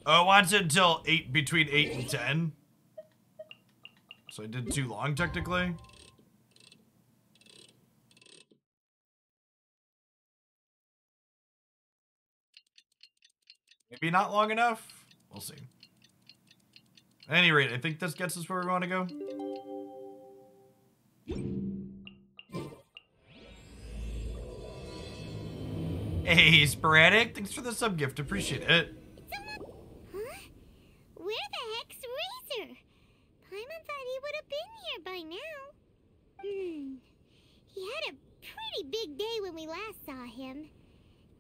Oh, it wants it until between 8 and 10. So I did too long, technically. Maybe not long enough. We'll see. At any rate, I think this gets us where we want to go. Hey, Sporadic. Thanks for the sub gift. Appreciate it. Huh? Where the heck's Razor? Paimon thought he would have been here by now. He had a pretty big day when we last saw him.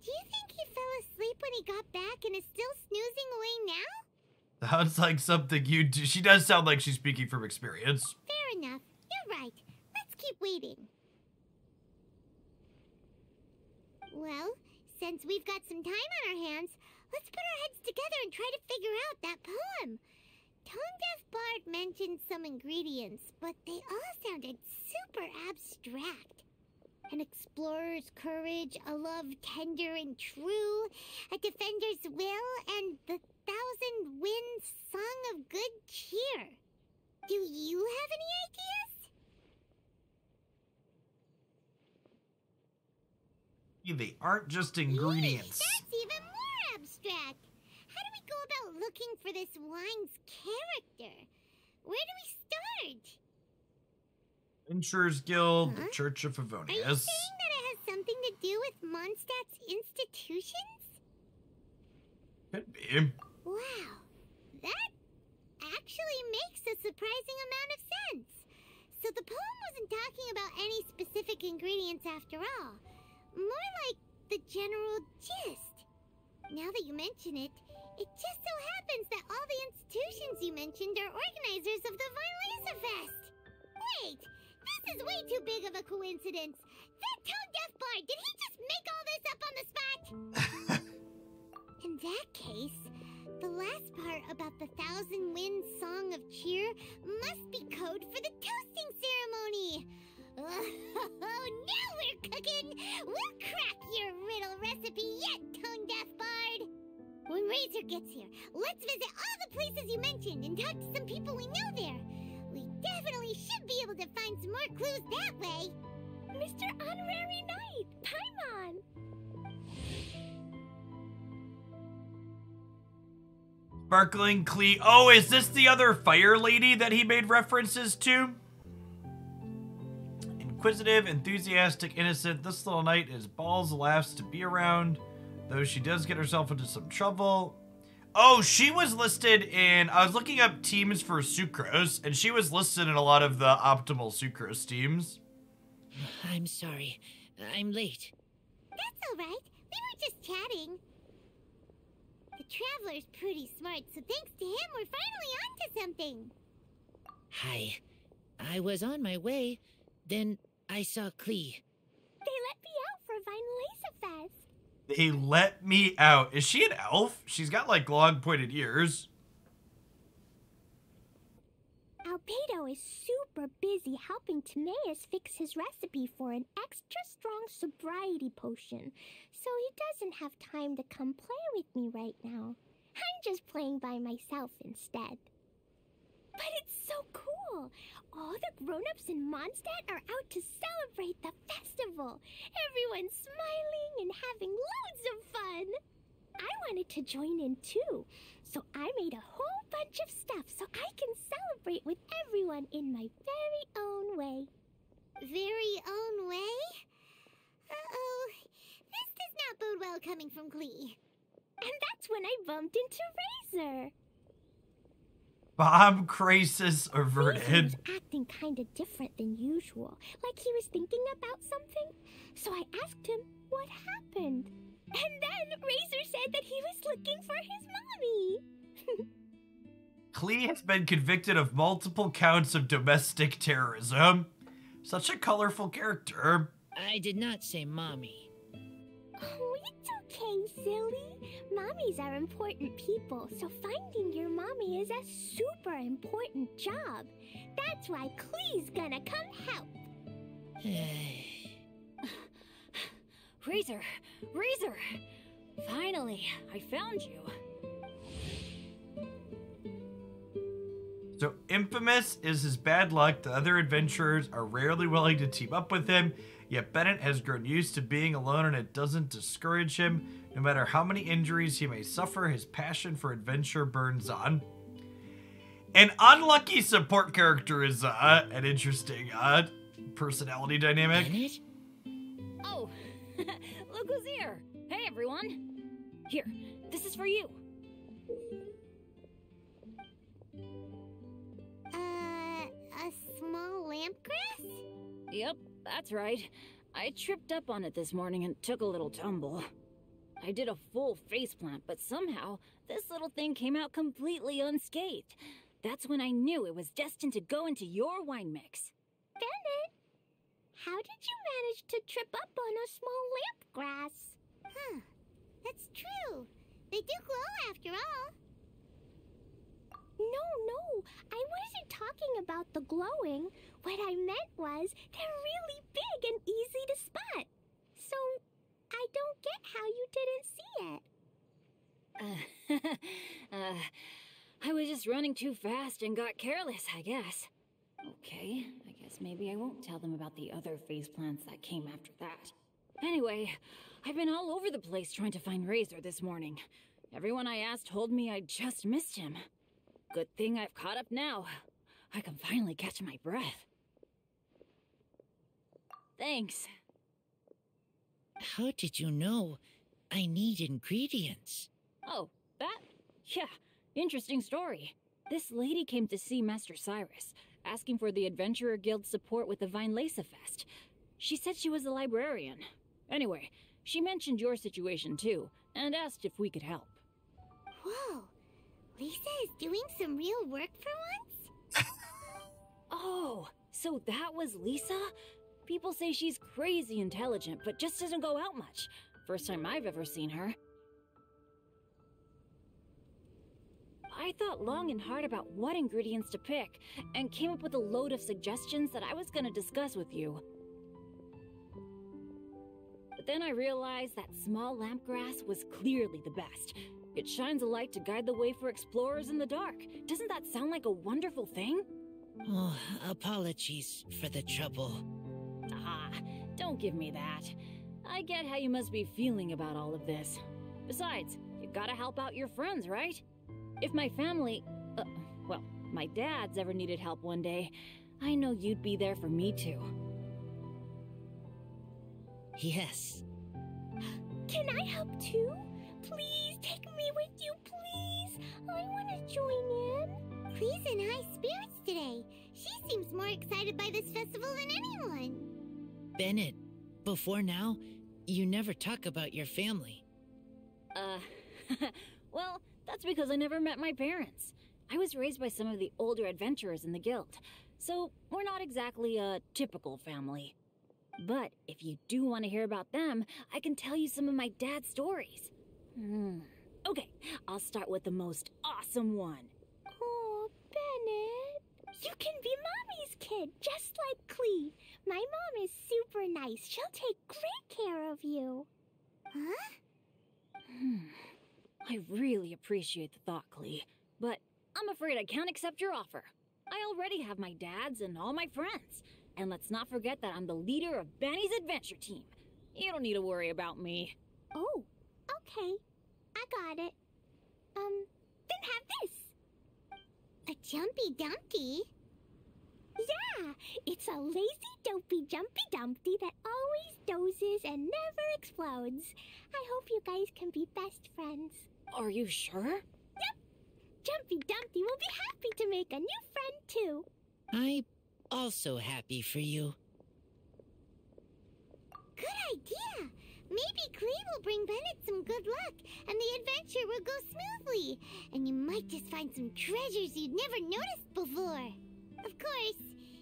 Do you think he fell asleep when he got back and is still snoozing away now? Sounds like something you do. She does sound like she's speaking from experience. Fair enough. You're right. Let's keep waiting. Well, since we've got some time on our hands, let's put our heads together and try to figure out that poem. Tone Deaf Bard mentioned some ingredients, but they all sounded super abstract. An explorer's courage, a love tender and true, a defender's will, and the 1,000 winds song of good cheer. Do you have any ideas? They aren't just ingredients. That's even more abstract. How do we go about looking for this wine's character? Where do we start? Adventurers Guild, the Church of Are you Favonius. saying that it has something to do with Mondstadt's institutions? Could be. Wow, that actually makes a surprising amount of sense. So the poem wasn't talking about any specific ingredients after all. More like the general gist. Now that you mention it, it just so happens that all the institutions you mentioned are organizers of the Vermilionite Fest. Wait, this is way too big of a coincidence. That Tone Deaf Bard, did he just make all this up on the spot? In that case, the last part about the 1,000 winds song of cheer must be code for the toasting ceremony. Oh, now we're cooking! We'll crack your riddle recipe yet, Tone Deaf Bard! When Razor gets here, let's visit all the places you mentioned and talk to some people we know there. We definitely definitely should be able to find some more clues that way. Mr. Honorary Knight, Paimon! Sparkling Klee. Oh, is this the other fire lady that he made references to? Inquisitive, enthusiastic, innocent, this little knight is balls of laughs to be around, though she does get herself into some trouble. Oh, she was listed in... I was looking up teams for Sucrose, and she was listed in a lot of the optimal Sucrose teams. I'm sorry. I'm late. That's alright. We were just chatting. The Traveler's pretty smart, so thanks to him, we're finally onto something. Hi. I was on my way, then I saw Klee. They let me out for Vine Laser Fest. They let me out. Is she an elf? She's got, like, long pointed ears. Albedo is super busy helping Timaeus fix his recipe for an extra strong sobriety potion, so he doesn't have time to come play with me right now. I'm just playing by myself instead. But it's so cool! All the grown-ups in Mondstadt are out to celebrate the festival! Everyone's smiling and having loads of fun! I wanted to join in too, so I made a whole bunch of stuff so I can celebrate with everyone in my very own way. Very own way? Uh-oh. This does not bode well coming from Klee. And that's when I bumped into Razor. Bomb crisis Razor averted. was acting kind of different than usual, like he was thinking about something. So I asked him what happened. And then Razor said that he was looking for his mommy. Klee has been convicted of multiple counts of domestic terrorism. Such a colorful character. I did not say mommy. Oh, it's okay, silly. Mommies are important people, so finding your mommy is a super important job. That's why Klee's gonna come help. Razor! Razor! Finally, I found you. So infamous is his bad luck. The other adventurers are rarely willing to team up with him, yet Bennett has grown used to being alone and it doesn't discourage him. No matter how many injuries he may suffer, his passion for adventure burns on. An unlucky support character is an interesting personality dynamic. Bennett? Oh, look who's here. Hey, everyone. Here, this is for you. A small lampgrass? Yep, that's right. I tripped up on it this morning and took a little tumble. I did a full faceplant, but somehow this little thing came out completely unscathed. That's when I knew it was destined to go into your wine mix. Bennett, how did you manage to trip up on a small lampgrass? Huh. That's true. They do glow after all. No, I wasn't talking about the glowing. What I meant was they're really big and easy to spot. So, I don't get how you didn't see it. I was just running too fast and got careless, I guess. Okay, I guess maybe I won't tell them about the other faceplants that came after that. Anyway, I've been all over the place trying to find Razor this morning. Everyone I asked told me I just missed him. Good thing I've caught up now. I can finally catch my breath. Thanks. How did you know I need ingredients? Oh, that? Yeah, interesting story. This lady came to see Master Cyrus, asking for the Adventurer Guild's support with the Vine Laser Fest. She said she was a librarian. Anyway, she mentioned your situation too, and asked if we could help. Whoa. Lisa is doing some real work for once? Oh, so that was Lisa? People say she's crazy intelligent, but just doesn't go out much. First time I've ever seen her. I thought long and hard about what ingredients to pick, and came up with a load of suggestions that I was gonna discuss with you. But then I realized that small lampgrass was clearly the best. It shines a light to guide the way for explorers in the dark. Doesn't that sound like a wonderful thing? Oh, apologies for the trouble. Ah, don't give me that. I get how you must be feeling about all of this. Besides, you gotta help out your friends, right? If my family, well, my dad's ever needed help one day, I know you'd be there for me too. Yes. Can I help too? Please take me with you, please. I want to join in. Klee's in high spirits today. She seems more excited by this festival than anyone. Bennett, before now, you never talk about your family. Well, that's because I never met my parents. I was raised by some of the older adventurers in the guild, so we're not exactly a typical family. But if you do want to hear about them, I can tell you some of my dad's stories. Okay, I'll start with the most awesome one. Oh, Bennett. You can be Mommy's kid, just like Klee. My mom is super nice. She'll take great care of you. Huh? I really appreciate the thought, Klee, but I'm afraid I can't accept your offer. I already have my dad's and all my friends. And let's not forget that I'm the leader of Benny's adventure team. You don't need to worry about me. Oh, okay. I got it. Then have this. A jumpy dumpty? Yeah, it's a lazy, dopey, jumpy dumpty that always dozes and never explodes. I hope you guys can be best friends. Are you sure? Yep. Jumpy Dumpty will be happy to make a new friend too. I'm also happy for you. Good idea. Maybe Klee will bring Bennett some good luck, and the adventure will go smoothly. And you might just find some treasures you'd never noticed before. Of course,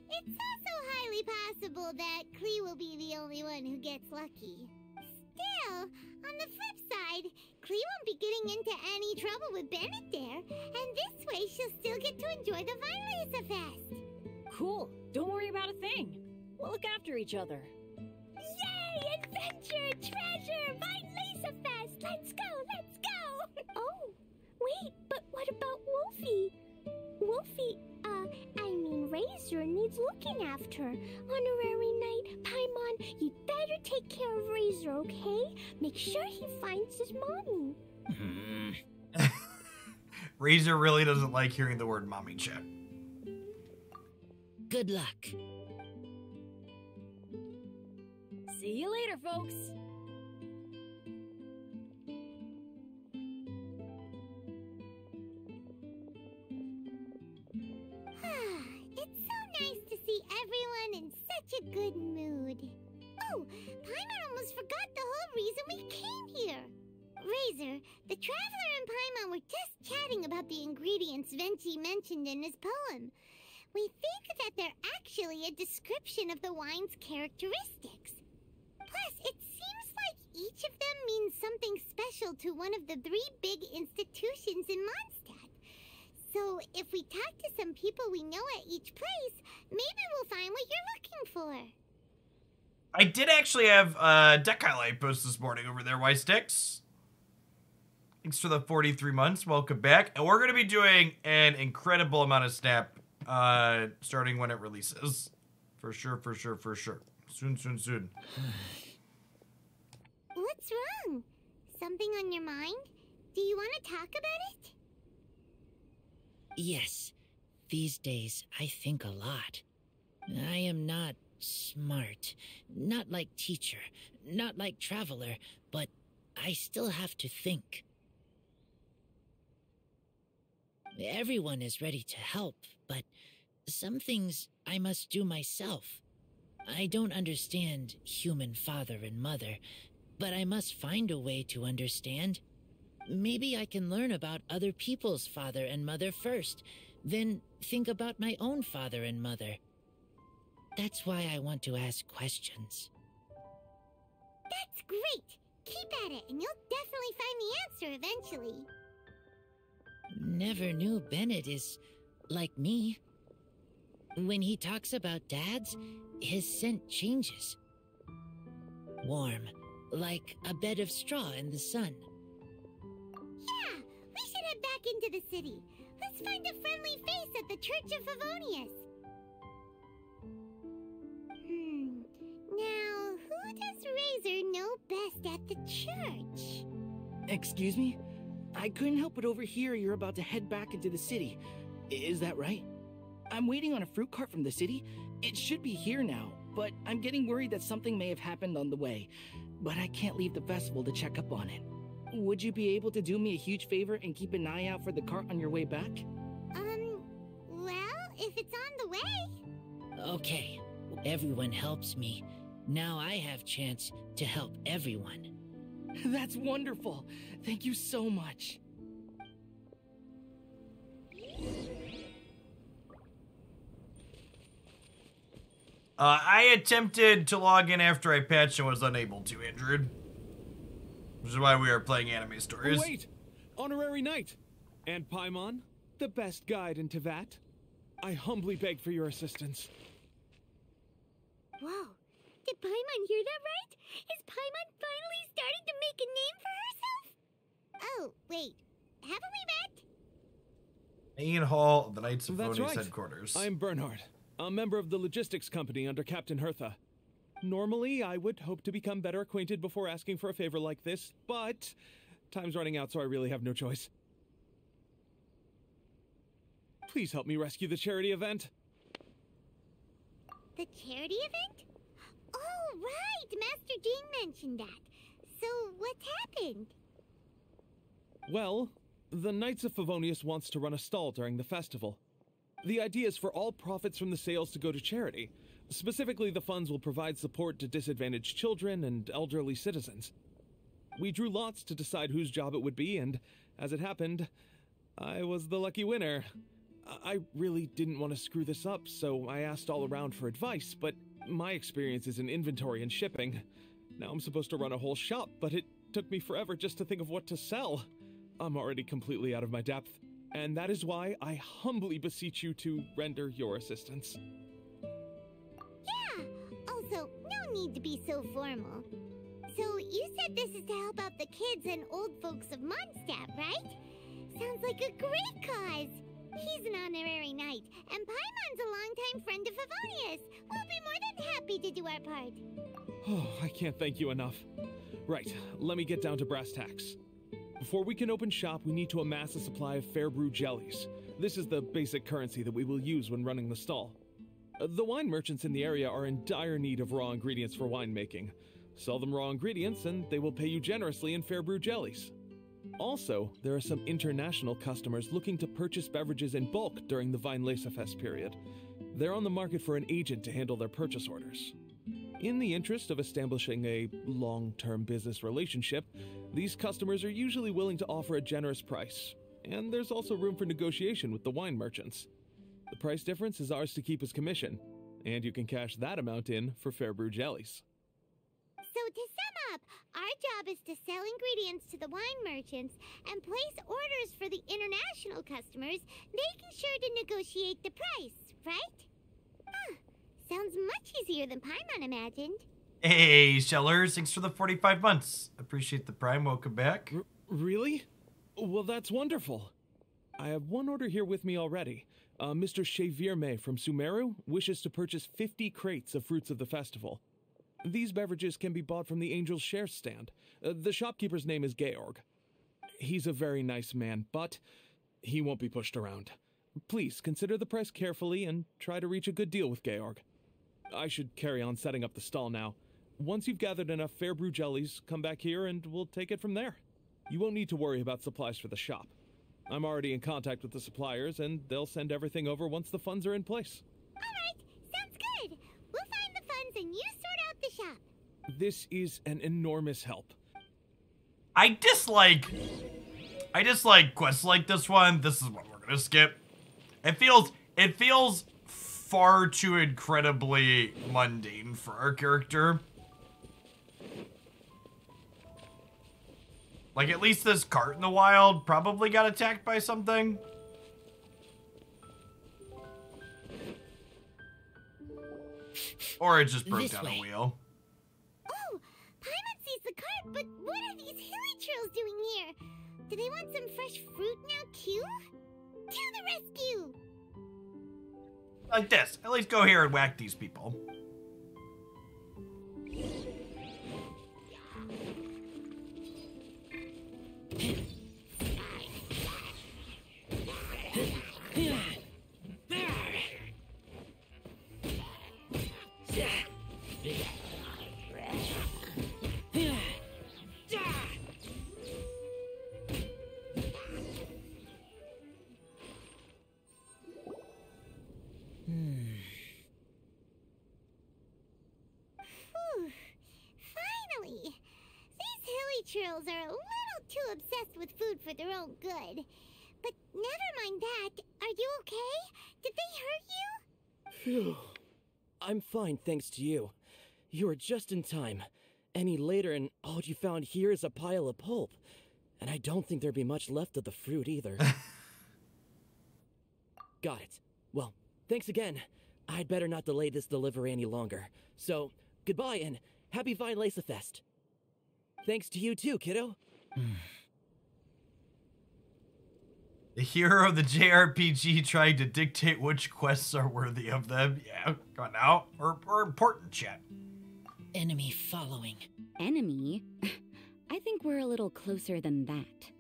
it's also highly possible that Klee will be the only one who gets lucky. Still, on the flip side, Klee won't be getting into any trouble with Bennett there, and this way she'll still get to enjoy the Vine Fest. Cool. Don't worry about a thing. We'll look after each other. Yay! Adventure! Treasure! Vine Fest! Let's go! Let's go! Oh, wait, but what about Wolfie? Wolfie, Razor needs looking after. Honorary Knight, Paimon, you'd better take care of Razor, okay? Make sure he finds his mommy. Razor really doesn't like hearing the word mommy, chat. Good luck. See you later, folks. It's so nice to see everyone in such a good mood. Oh, Paimon almost forgot the whole reason we came here. Razor, the Traveler and Paimon were just chatting about the ingredients Venti mentioned in his poem. We think that they're actually a description of the wine's characteristics. Plus, it seems like each of them means something special to one of the 3 big institutions in Mondstadt. So, if we talk to some people we know at each place, maybe we'll find what you're looking for. I did actually have deck highlight post this morning over there, Y-Sticks. Thanks for the 43 months. Welcome back. And we're going to be doing an incredible amount of Snap starting when it releases. For sure, for sure, for sure. Soon, soon, soon. What's wrong? Something on your mind? Do you want to talk about it? Yes. These days, I think a lot. I am not smart. Not like teacher. Not like traveler. But I still have to think. Everyone is ready to help, but some things I must do myself. I don't understand human father and mother, but I must find a way to understand. Maybe I can learn about other people's father and mother first, then think about my own father and mother. That's why I want to ask questions. That's great! Keep at it, and you'll definitely find the answer eventually. Never knew Bennett is like me. When he talks about dads, his scent changes. Warm, like a bed of straw in the sun. Yeah, we should head back into the city. Let's find a friendly face at the Church of Favonius. does Razor know best at the church? Excuse me? I couldn't help but overhear you're about to head back into the city. Is that right? I'm waiting on a fruit cart from the city. It should be here now, but I'm getting worried that something may have happened on the way. But I can't leave the festival to check up on it. Would you be able to do me a huge favor and keep an eye out for the cart on your way back? Well, if it's on the way. Okay, everyone helps me. Now I have chance to help everyone. That's wonderful. Thank you so much. I attempted to log in after I patched and was unable to, Andrew. Which is why we are playing anime stories. Oh, wait! Honorary Knight! And Paimon, the best guide in Tevat. I humbly beg for your assistance. Whoa, did Paimon hear that right? Is Paimon finally starting to make a name for herself? Oh, wait, haven't we met? Main hall of the Knights of That's Voni's right. headquarters. I'm Bernhard, a member of the logistics company under Captain Hertha. Normally, I would hope to become better acquainted before asking for a favor like this, but time's running out, so I really have no choice. Please help me rescue the charity event. The charity event? Oh, right! Master Jean mentioned that. So, what's happened? Well, the Knights of Favonius wants to run a stall during the festival. The idea is for all profits from the sales to go to charity. Specifically, the funds will provide support to disadvantaged children and elderly citizens. We drew lots to decide whose job it would be, and as it happened, I was the lucky winner. I really didn't want to screw this up, so I asked all around for advice, but my experience is in inventory and shipping. Now I'm supposed to run a whole shop, but it took me forever just to think of what to sell. I'm already completely out of my depth, and that is why I humbly beseech you to render your assistance. Yeah, also, no need to be so formal. So, you said this is to help out the kids and old folks of Mondstadt, right? Sounds like a great cause! He's an honorary knight, and Paimon's a longtime friend of Favonius. We'll be more than happy to do our part. Oh, I can't thank you enough. Right, let me get down to brass tacks. Before we can open shop, we need to amass a supply of fair brew jellies. This is the basic currency that we will use when running the stall. The wine merchants in the area are in dire need of raw ingredients for winemaking. Sell them raw ingredients, and they will pay you generously in fair brew jellies. Also, there are some international customers looking to purchase beverages in bulk during the Weinlesefest period. They're on the market for an agent to handle their purchase orders. In the interest of establishing a long-term business relationship, these customers are usually willing to offer a generous price, and there's also room for negotiation with the wine merchants. The price difference is ours to keep as commission, and you can cash that amount in for fair brew jellies. So to sum up, our job is to sell ingredients to the wine merchants and place orders for the international customers, making sure to negotiate the price, right? Huh. Sounds much easier than Paimon imagined. Hey, Shellers, thanks for the 45 months. Appreciate the prime. Welcome back. Really? Well, that's wonderful. I have one order here with me already. Mr. Chevirme from Sumeru wishes to purchase 50 crates of fruits of the festival. These beverages can be bought from the Angel's Share stand. The shopkeeper's name is Georg. He's a very nice man, but he won't be pushed around. Please consider the price carefully and try to reach a good deal with Georg. I should carry on setting up the stall now. Once you've gathered enough fair brew jellies, come back here and we'll take it from there. You won't need to worry about supplies for the shop. I'm already in contact with the suppliers, and they'll send everything over once the funds are in place. Alright, sounds good. We'll find the funds and you sort out the shop. This is an enormous help. I dislike quests like this one. This is what we're gonna skip. It feels far too incredibly mundane for our character. Like, at least this cart in the wild probably got attacked by something. Or it just broke down a wheel. Oh, Paimon sees the cart, but what are these hilly trails doing here? Do they want some fresh fruit now too? To the rescue! Like this. At least go here and whack these people. girls are a little too obsessed with food for their own good. But never mind that. Are you okay? Did they hurt you? Phew. I'm fine, thanks to you. You were just in time. Any later and all you found here is a pile of pulp. And I don't think there'd be much left of the fruit either. Got it. Well, thanks again. I'd better not delay this delivery any longer. So, goodbye and happy Vine Lace Fest. Thanks to you too, kiddo. The hero of the JRPG trying to dictate which quests are worthy of them. Yeah, come on now. We're important, chat. Enemy following. Enemy? I think we're a little closer than that.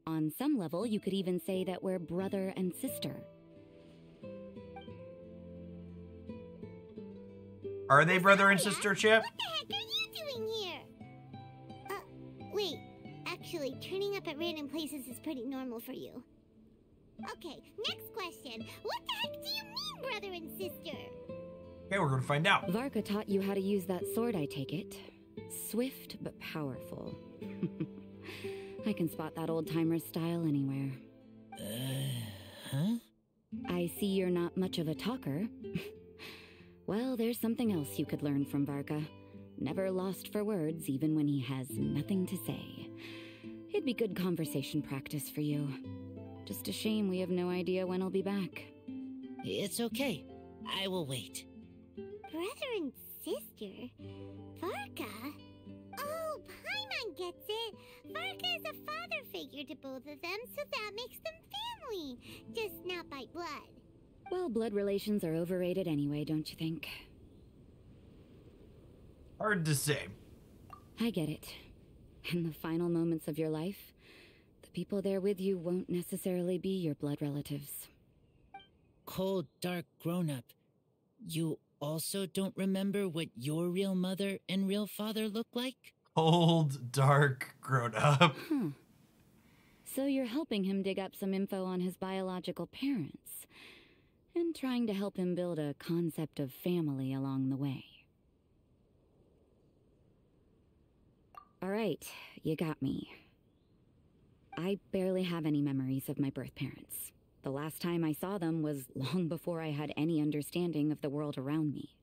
On some level, you could even say that we're brother and sister. Are they brother and sister, Chip? What the heck are you doing here? Wait. Actually, turning up at random places is pretty normal for you. Okay, next question. What the heck do you mean, brother and sister? Okay, we're gonna find out. Varka taught you how to use that sword, I take it. Swift but powerful. I can spot that old-timer's style anywhere. Huh? I see you're not much of a talker. Well, there's something else you could learn from Varka. Never lost for words, even when he has nothing to say. It'd be good conversation practice for you. Just a shame we have no idea when he'll be back. It's okay. I will wait. Brother and sister? Varka? Oh, Paimon gets it. Varka is a father figure to both of them, so that makes them family. Just not by blood. Well, blood relations are overrated anyway, don't you think? Hard to say. I get it. In the final moments of your life, the people there with you won't necessarily be your blood relatives. Cold, dark grown-up. You also don't remember what your real mother and real father look like? Cold, dark, grown up. So you're helping him dig up some info on his biological parents, and trying to help him build a concept of family along the way. All right, you got me. I barely have any memories of my birth parents. The last time I saw them was long before I had any understanding of the world around me.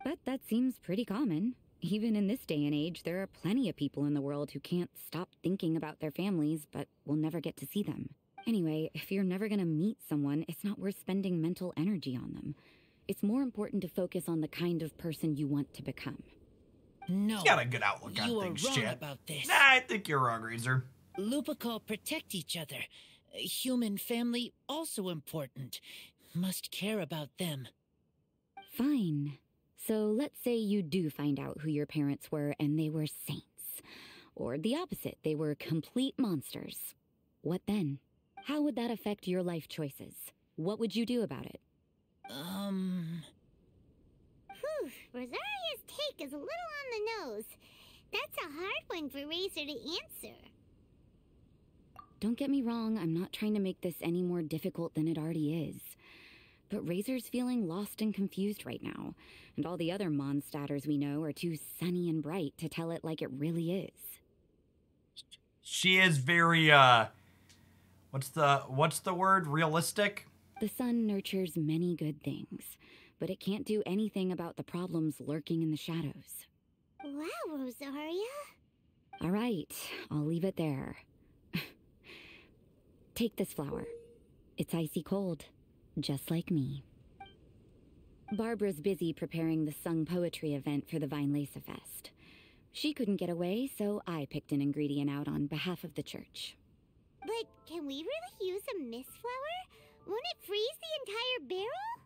But that seems pretty common. Even in this day and age, there are plenty of people in the world who can't stop thinking about their families, but will never get to see them. Anyway, if you're never gonna meet someone, it's not worth spending mental energy on them. It's more important to focus on the kind of person you want to become. No. You got a good outlook on you things, are wrong chat. about this. Nah, I think you're wrong, Razor. Lupical protect each other. Human family also important. Must care about them. Fine. So let's say you do find out who your parents were and they were saints. Or the opposite, they were complete monsters. What then? How would that affect your life choices? What would you do about it? Rosaria's take is a little on the nose. That's a hard one for Razor to answer. Don't get me wrong, I'm not trying to make this any more difficult than it already is. But Razor's feeling lost and confused right now, and all the other Mondstadters we know are too sunny and bright to tell it like it really is. She is very, what's the word? Realistic? The sun nurtures many good things, but it can't do anything about the problems lurking in the shadows. Wow, Rosaria. All right, I'll leave it there. Take this flower. It's icy cold, just like me. Barbara's busy preparing the sung poetry event for the Vine Lace Fest. She couldn't get away, so I picked an ingredient out on behalf of the church. But can we really use a mist flower? Won't it freeze the entire barrel?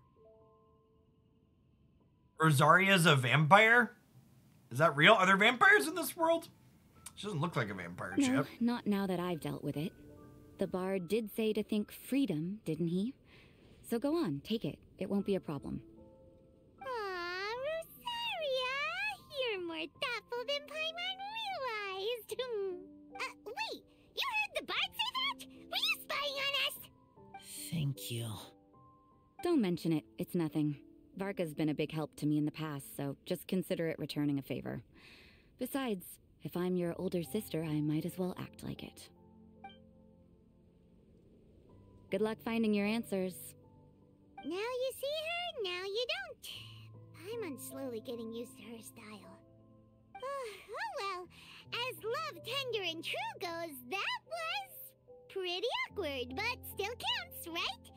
Rosaria's a vampire? Is that real? Are there vampires in this world? She doesn't look like a vampire, No, Chip. not now that I've dealt with it. The bard did say to think freedom, didn't he? So go on, take it. It won't be a problem. Aw, Rosaria! You're more thoughtful than Paimon realized. Wait! You heard the bard say that? Were you spying on us? Thank you. Don't mention it. It's nothing. Varka's been a big help to me in the past, so just consider it returning a favor. Besides, if I'm your older sister, I might as well act like it. Good luck finding your answers. Now you see her, now you don't. Paimon's slowly getting used to her style. Oh well, as love, tender, and true goes, that was pretty awkward, but still counts, right?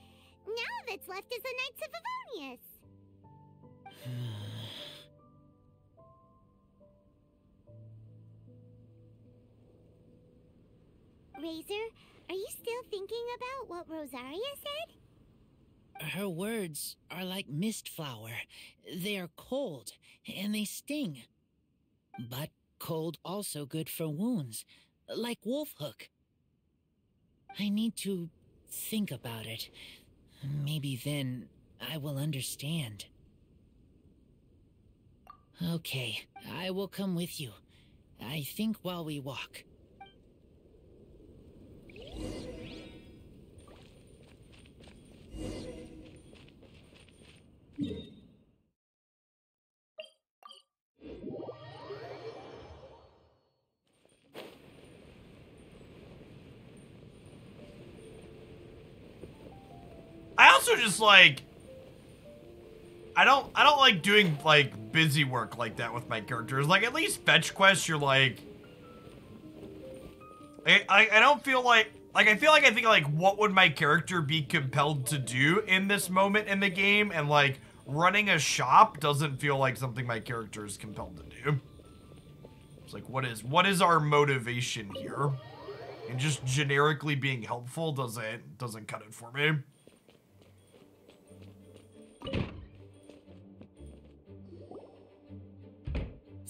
Now all that's left is the Knights of Favonius. Razor, are you still thinking about what Rosaria said? Her words are like mist flower. They are cold, and they sting. But cold also good for wounds, like wolf hook. I need to think about it. Maybe then I will understand. Okay, I will come with you. I think while we walk. I also just like I don't like doing like busy work like that with my characters. Like at least fetch quests you're like I don't feel like I feel like I think like what would my character be compelled to do in this moment in the game, and like running a shop doesn't feel like something my character is compelled to do. It's like what is our motivation here? And just generically being helpful doesn't cut it for me.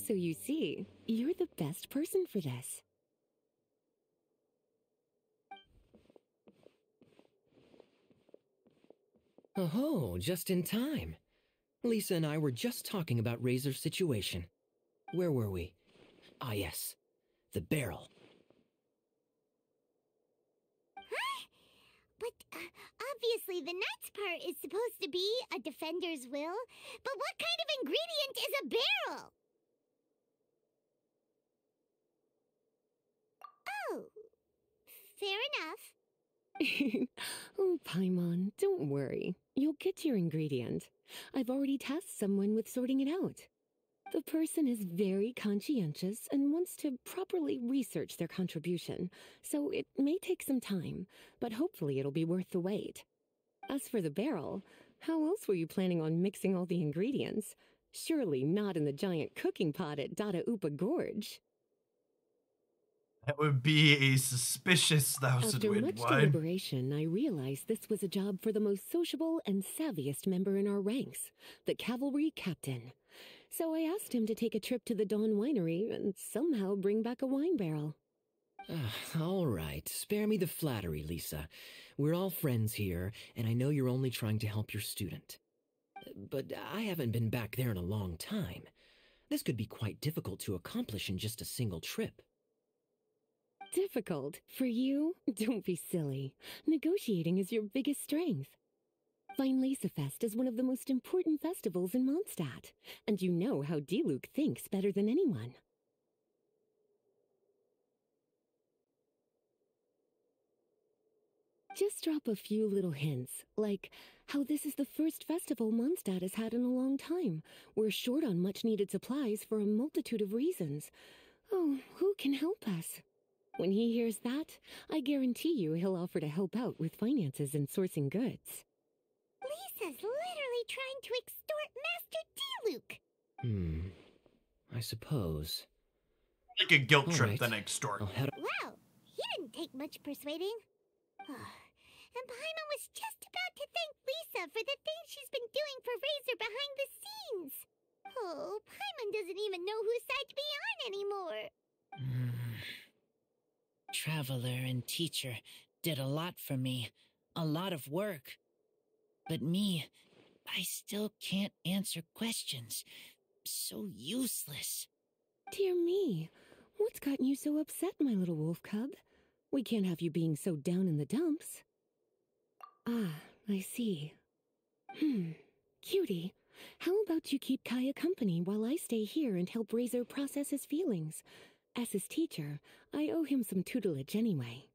So you see, you're the best person for this. Oh, just in time. Lisa and I were just talking about Razor's situation. Where were we? Ah, yes. The barrel. Huh? But obviously the Knight's part is supposed to be a defender's will. But what kind of ingredient is a barrel? Oh, fair enough. Oh, Paimon, don't worry. You'll get your ingredient. I've already tasked someone with sorting it out. The person is very conscientious and wants to properly research their contribution, so it may take some time, but hopefully it'll be worth the wait. As for the barrel, how else were you planning on mixing all the ingredients? Surely not in the giant cooking pot at Dada Upa Gorge. That would be a suspicious After much deliberation, I realized this was a job for the most sociable and savviest member in our ranks, the cavalry captain. So I asked him to take a trip to the Dawn Winery and somehow bring back a wine barrel. All right, spare me the flattery, Lisa. We're all friends here, and I know you're only trying to help your student. But I haven't been back there in a long time. This could be quite difficult to accomplish in just a single trip. Difficult? For you? Don't be silly. Negotiating is your biggest strength. Fest is one of the most important festivals in Mondstadt, and you know how Diluc thinks better than anyone. Just drop a few little hints, like how this is the first festival Mondstadt has had in a long time. We're short on much-needed supplies for a multitude of reasons. Oh, who can help us? When he hears that, I guarantee you he'll offer to help out with finances and sourcing goods. Lisa's literally trying to extort Master Diluc. I suppose. Like a guilt trip than extort. Wow, he didn't take much persuading. And Paimon was just about to thank Lisa for the things she's been doing for Razor behind the scenes. Oh, Paimon doesn't even know whose side to be on anymore. Traveler and teacher did a lot for me, a lot of work. But me, I still can't answer questions. So useless. Dear me, what's gotten you so upset, my little wolf cub? We can't have you being so down in the dumps. Ah, I see. Cutie, How about you keep Kaya company while I stay here and help Razor process his feelings? As his teacher, I owe him some tutelage anyway.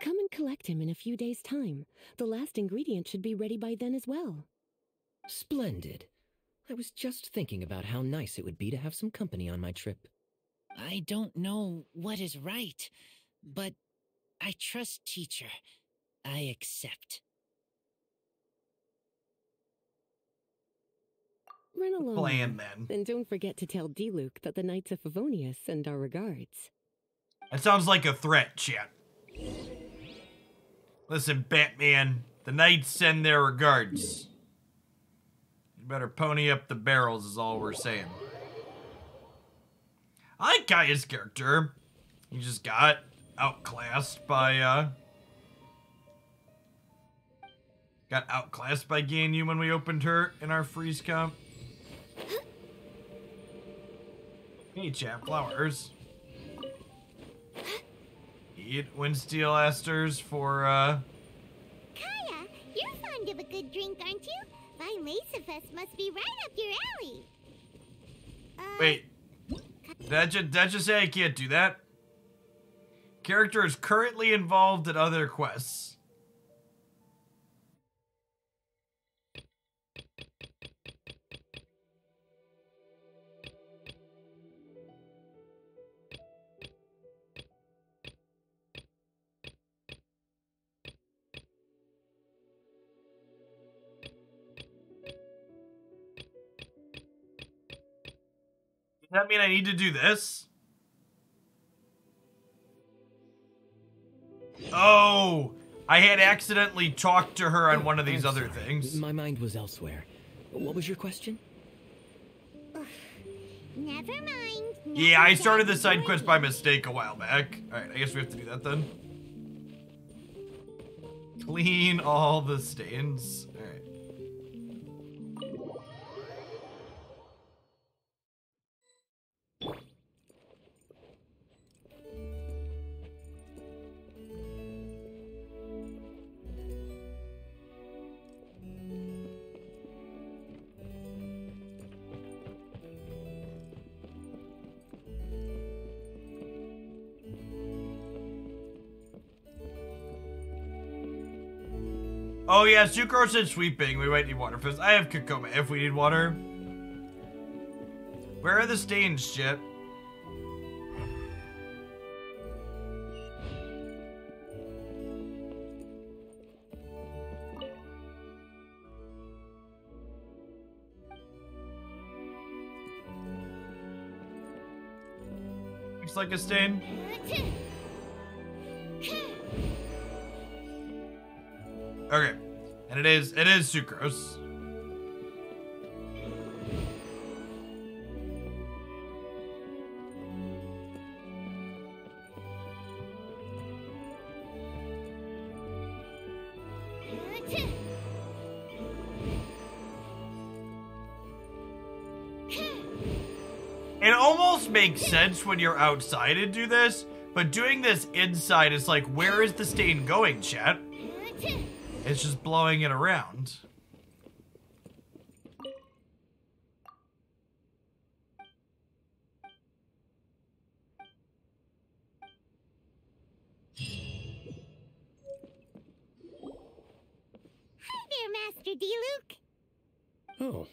Come and collect him in a few days' time. The last ingredient should be ready by then as well. Splendid. I was just thinking about how nice it would be to have some company on my trip. I don't know what is right, but I trust teacher. I accept. Run along. Plan then. And don't forget to tell Diluc that the Knights of Favonius send our regards. That sounds like a threat, chat. Listen, Batman, the Knights send their regards. You better pony up the barrels is all we're saying. I like Kaya's character. He just got outclassed by, got outclassed by Ganyu when we opened her in our freeze comp. Hey, chat, flowers. Eat Windsteel Asters for, Kaya, you're fond of a good drink, aren't you? Vine Fest must be right up your alley. Wait. Did that just say I can't do that? Character is currently involved in other quests. Does that mean I need to do this? Oh, I had accidentally talked to her on one of these other things. My mind was elsewhere. What was your question? Never mind. Yeah, I started the side quest by mistake a while back. Alright, I guess we have to do that then. Clean all the stains. Alright. Oh yeah, Sucrose and sweeping. We might need water first. I have Kokoma if we need water. Where are the stains, shit? Looks like a stain. Okay, and it is Sucrose. It almost makes sense when you're outside and do this, but doing this inside is like, where is the stain going, chat? It's just blowing it around. Hi there, Master Diluc. Oh,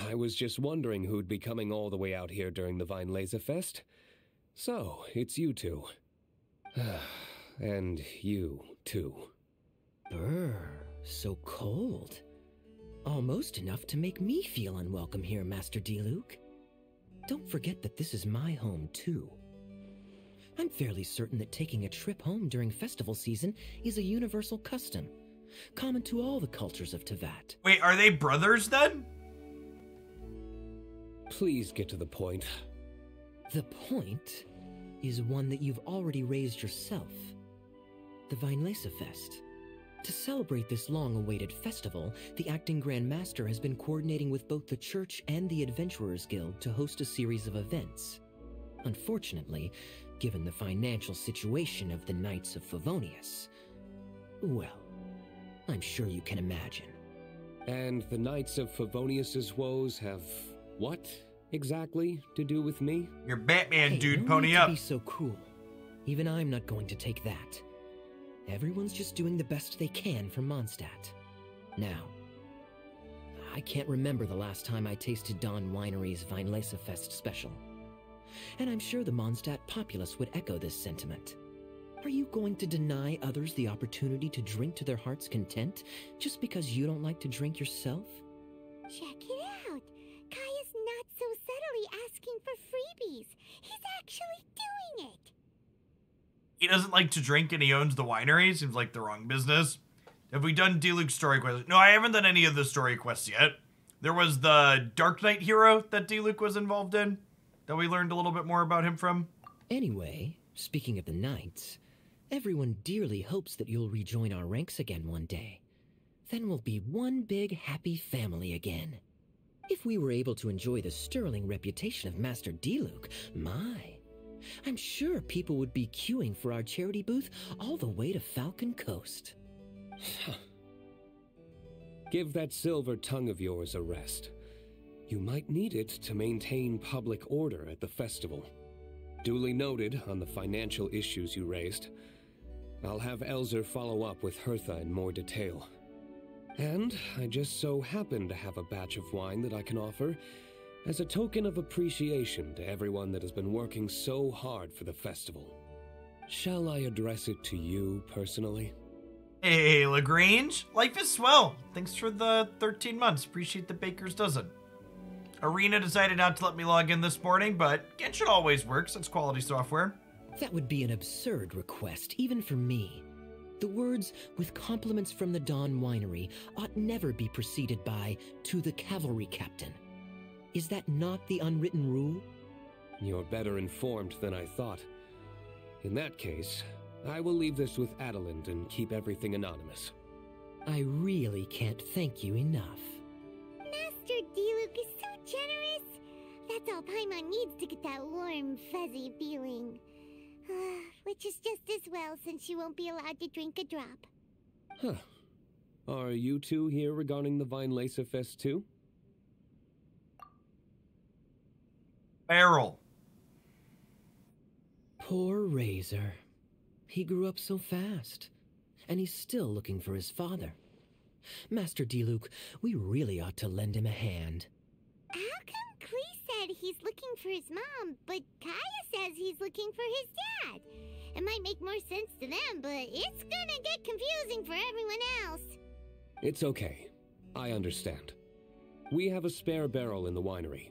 I was just wondering who'd be coming all the way out here during the Vine Laser Fest. So, it's you two. And you, too. Brr, so cold. Almost enough to make me feel unwelcome here, Master Diluc. Don't forget that this is my home, too. I'm fairly certain that taking a trip home during festival season is a universal custom, common to all the cultures of Teyvat. Wait, are they brothers then? Please get to the point. The point is one that you've already raised yourself. The Vine Fest. To celebrate this long-awaited festival, the Acting Grand Master has been coordinating with both the Church and the Adventurers Guild to host a series of events. Unfortunately, given the financial situation of the Knights of Favonius, well, I'm sure you can imagine. And the Knights of Favonius's woes have what exactly to do with me? You're Batman, Hey, dude. no Pony need up. to be so cruel. Even I'm not going to take that. Everyone's just doing the best they can for Mondstadt. Now, I can't remember the last time I tasted Don Winery's Weinlesefest special. And I'm sure the Mondstadt populace would echo this sentiment. Are you going to deny others the opportunity to drink to their heart's content just because you don't like to drink yourself? Check it out. Kaya's not so subtly asking for freebies. He's actually doing it. He doesn't like to drink and he owns the winery. Seems like the wrong business. Have we done Diluc's story quests? No, I haven't done any of the story quests yet. There was the Dark Knight hero that Diluc was involved in, that we learned a little bit more about him from. Anyway, speaking of the Knights, everyone dearly hopes that you'll rejoin our ranks again one day. Then we'll be one big happy family again. If we were able to enjoy the sterling reputation of Master Diluc, I'm sure people would be queuing for our charity booth all the way to Falcon Coast. Give that silver tongue of yours a rest. You might need it to maintain public order at the festival. Duly noted on the financial issues you raised. I'll have Elzer follow up with Hertha in more detail. And I just so happen to have a batch of wine that I can offer as a token of appreciation to everyone that has been working so hard for the festival. Shall I address it to you personally? Hey, Lagrange. Life is swell. Thanks for the 13 months. Appreciate the baker's dozen. Arena decided not to let me log in this morning, but Genshin always works. It's quality software. That would be an absurd request, even for me. The words, with compliments from the Dawn Winery, ought never be preceded by, to the cavalry captain. Is that not the unwritten rule? You're better informed than I thought. In that case, I will leave this with Adeline and keep everything anonymous. I really can't thank you enough. Master Diluc is so generous. That's all Paimon needs to get that warm, fuzzy feeling. Which is just as well since you won't be allowed to drink a drop. Huh. Are you two here regarding the Weinlesefest too? Barrel. Poor Razor. He grew up so fast, and he's still looking for his father. Master Diluc, we really ought to lend him a hand. How come Klee said he's looking for his mom, but Kaya says he's looking for his dad? It might make more sense to them, but it's gonna get confusing for everyone else. It's okay. I understand. We have a spare barrel in the winery.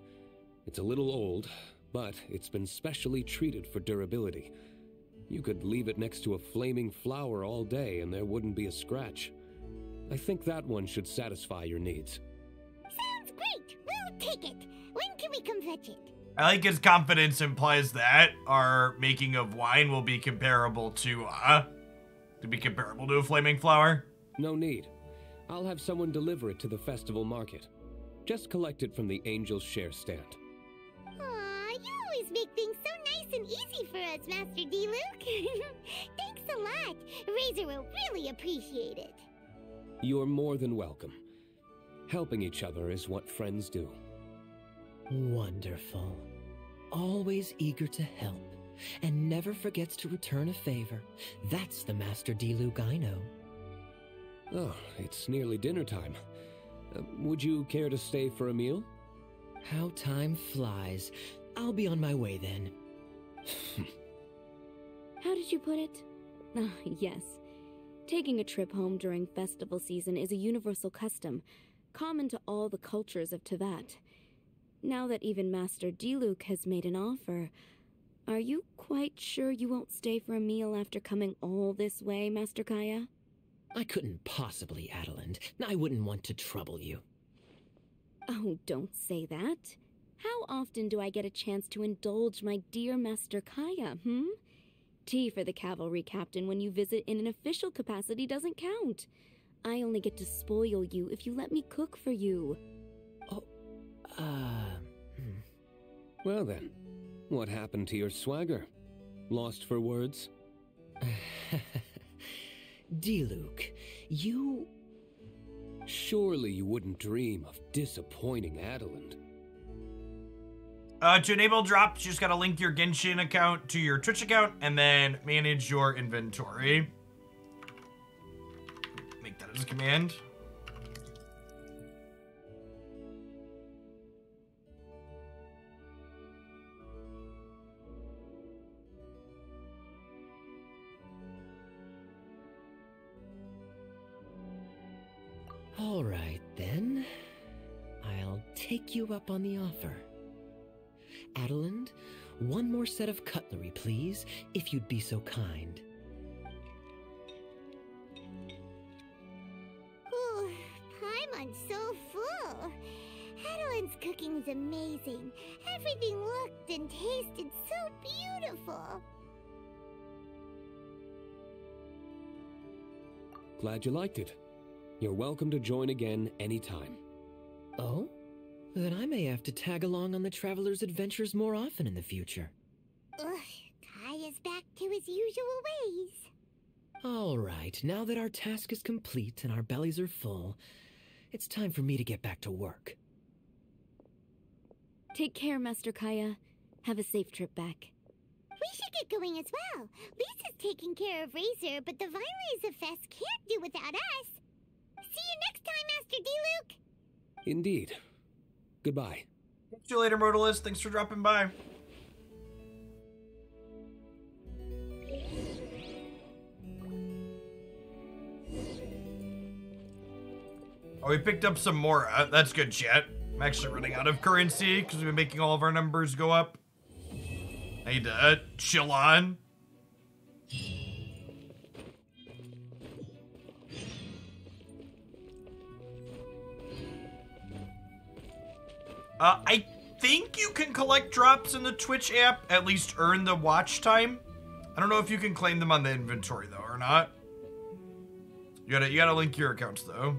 It's a little old, but it's been specially treated for durability. You could leave it next to a flaming flower all day and there wouldn't be a scratch. I think that one should satisfy your needs. Sounds great! We'll take it! When can we come fetch it? I like his confidence implies that our making of wine will be comparable to a flaming flower. No need. I'll have someone deliver it to the festival market. Just collect it from the Angel's Share stand. Aw, you always make things so nice and easy for us, Master Diluc. Thanks a lot. Razor will really appreciate it. You're more than welcome. Helping each other is what friends do. Wonderful. Always eager to help, and never forgets to return a favor. That's the Master Diluc I know. Oh, it's nearly dinner time. Would you care to stay for a meal? How time flies. I'll be on my way then. How did you put it? Yes. Taking a trip home during festival season is a universal custom, common to all the cultures of Teyvat. Now that even Master Diluc has made an offer, are you quite sure you won't stay for a meal after coming all this way, Master Kaya? I couldn't possibly, Adeline. I wouldn't want to trouble you. Oh, don't say that. How often do I get a chance to indulge my dear Master Kaya, Tea for the cavalry captain when you visit in an official capacity doesn't count. I only get to spoil you if you let me cook for you. Well then, what happened to your swagger? Lost for words? Diluc, you... Surely you wouldn't dream of disappointing Adeline. To enable drops, you just gotta link your Genshin account to your Twitch account and then manage your inventory. Make that as a command. All right, then. I'll take you up on the offer. Adeline, one more set of cutlery, please, if you'd be so kind. Ooh, Paimon's so full. Adeline's cooking is amazing. Everything looked and tasted so beautiful. Glad you liked it. You're welcome to join again anytime. Oh? Then I may have to tag along on the Traveler's adventures more often in the future. Ugh, Kaya's back to his usual ways. All right, now that our task is complete and our bellies are full, it's time for me to get back to work. Take care, Master Kaya. Have a safe trip back. We should get going as well. Lisa's taking care of Razor, but the Vinelaser Fest can't do without us. See you next time, Master Diluc! Indeed. Goodbye. See you later, Modalist. Thanks for dropping by. Oh, we picked up some more. That's good, chat. I'm actually running out of currency because we've been making all of our numbers go up. I need to chill on. I think you can collect drops in the Twitch app, at least earn the watch time. I don't know if you can claim them on the inventory though or not. You gotta link your accounts though.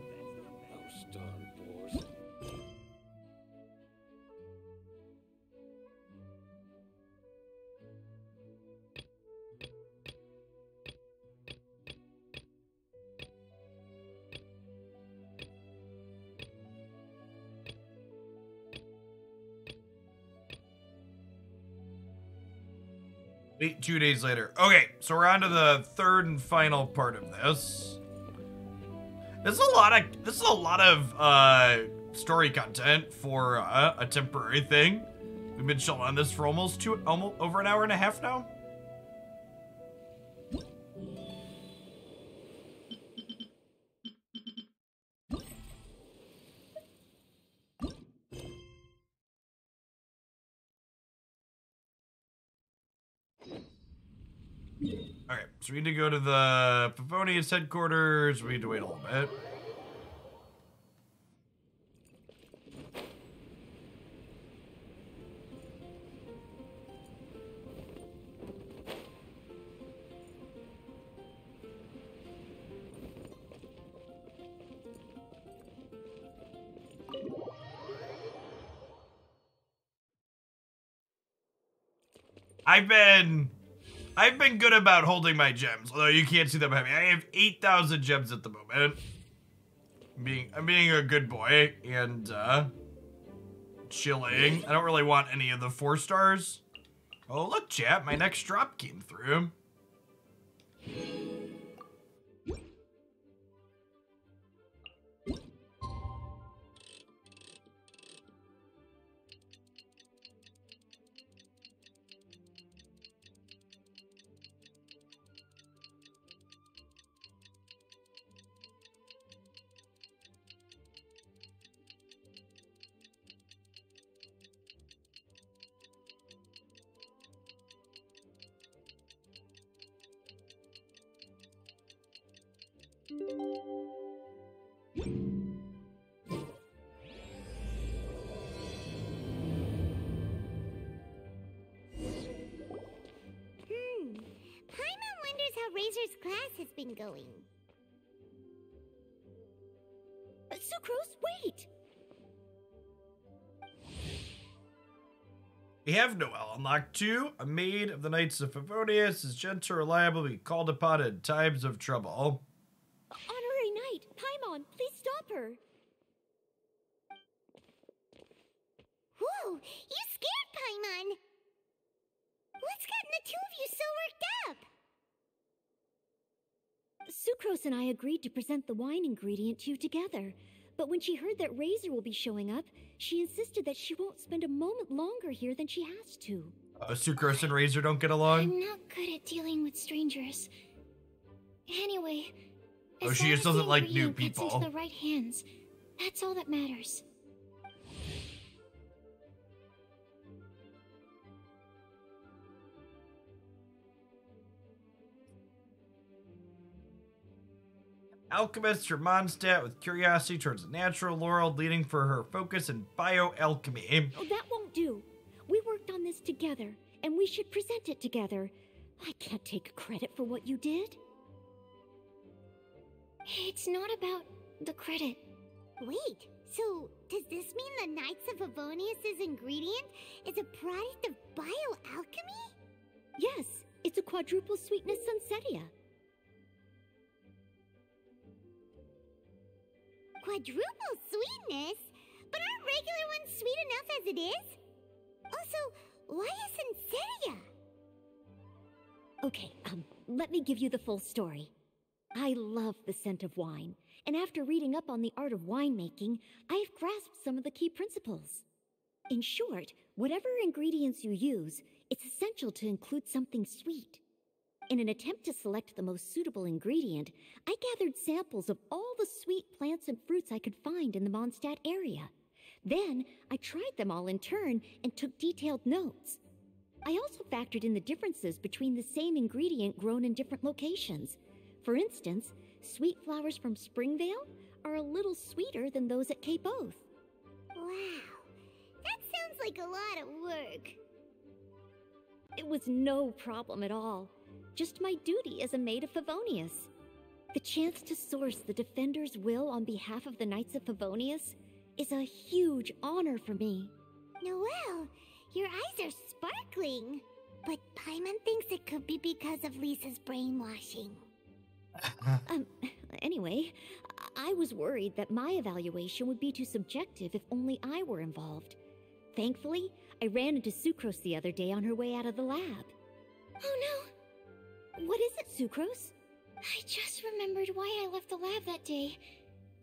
Wait, 2 days later. Okay, so we're on to the third and final part of this. This is a lot of story content for a temporary thing. We've been chilling on this for almost over an hour and a half now. Okay, so we need to go to the Favonius headquarters. We need to wait a little bit. I've been good about holding my gems, although you can't see them heavy. I have 8,000 gems at the moment. I'm being a good boy and chilling. I don't really want any of the 4 stars. Oh look, chat, my next drop came through. Paimon wonders how Razor's class has been going. Sucrose, wait! We have Noelle unlocked 2. A maid of the Knights of Favonius is gentle, reliable, be called upon in times of trouble. Honorary Knight, Jade! Paimon, please stop her! Whoa! You scared Paimon! What's gotten the two of you so worked up? Sucrose and I agreed to present the wine ingredient to you together. But when she heard that Razor will be showing up, she insisted that she won't spend a moment longer here than she has to. Sucrose and Razor don't get along? I'm not good at dealing with strangers. Anyway, she just doesn't like new people. Gets into the right hands. That's all that matters. Alchemist from Mondstadt with curiosity towards the natural world, leading for her focus in bioalchemy. Oh, that won't do. We worked on this together, and we should present it together. I can't take credit for what you did. It's not about the credit. Wait, so does this mean the Knights of Favonius' ingredient is a product of bioalchemy? Yes, it's a quadruple sweetness sunsetia. Quadruple sweetness? But aren't regular ones sweet enough as it is? Also, why a sunsetia? Okay, let me give you the full story. I love the scent of wine, and after reading up on the art of winemaking, I've grasped some of the key principles. In short, whatever ingredients you use, it's essential to include something sweet. In an attempt to select the most suitable ingredient, I gathered samples of all the sweet plants and fruits I could find in the Mondstadt area. Then, I tried them all in turn and took detailed notes. I also factored in the differences between the same ingredient grown in different locations. For instance, sweet flowers from Springvale are a little sweeter than those at Cape Oath. Wow, that sounds like a lot of work. It was no problem at all. Just my duty as a maid of Favonius. The chance to source the Defender's will on behalf of the Knights of Favonius is a huge honor for me. Noelle, your eyes are sparkling. But Paimon thinks it could be because of Lisa's brainwashing. Anyway, I was worried that my evaluation would be too subjective if only I were involved. Thankfully, I ran into Sucrose the other day on her way out of the lab. Oh no! What is it, Sucrose? I just remembered why I left the lab that day.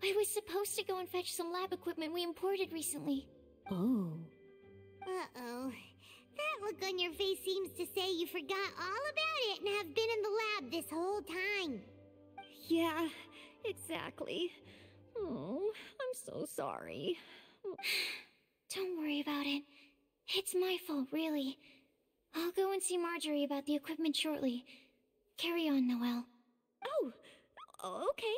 I was supposed to go and fetch some lab equipment we imported recently. Oh. Uh-oh. That look on your face seems to say you forgot all about it and have been in the lab this whole time. Yeah, exactly. Oh, I'm so sorry. Don't worry about it. It's my fault, really. I'll go and see Marjorie about the equipment shortly. Carry on, Noelle. Oh, okay.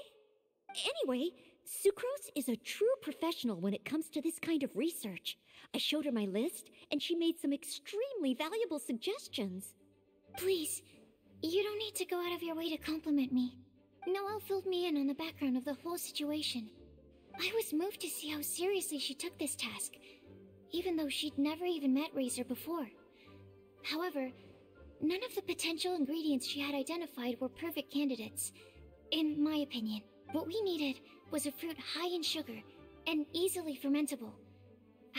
Anyway, Sucrose is a true professional when it comes to this kind of research. I showed her my list, and she made some extremely valuable suggestions. Please, you don't need to go out of your way to compliment me. Noelle filled me in on the background of the whole situation. I was moved to see how seriously she took this task, even though she'd never even met Razor before. However, none of the potential ingredients she had identified were perfect candidates. In my opinion, what we needed was a fruit high in sugar and easily fermentable.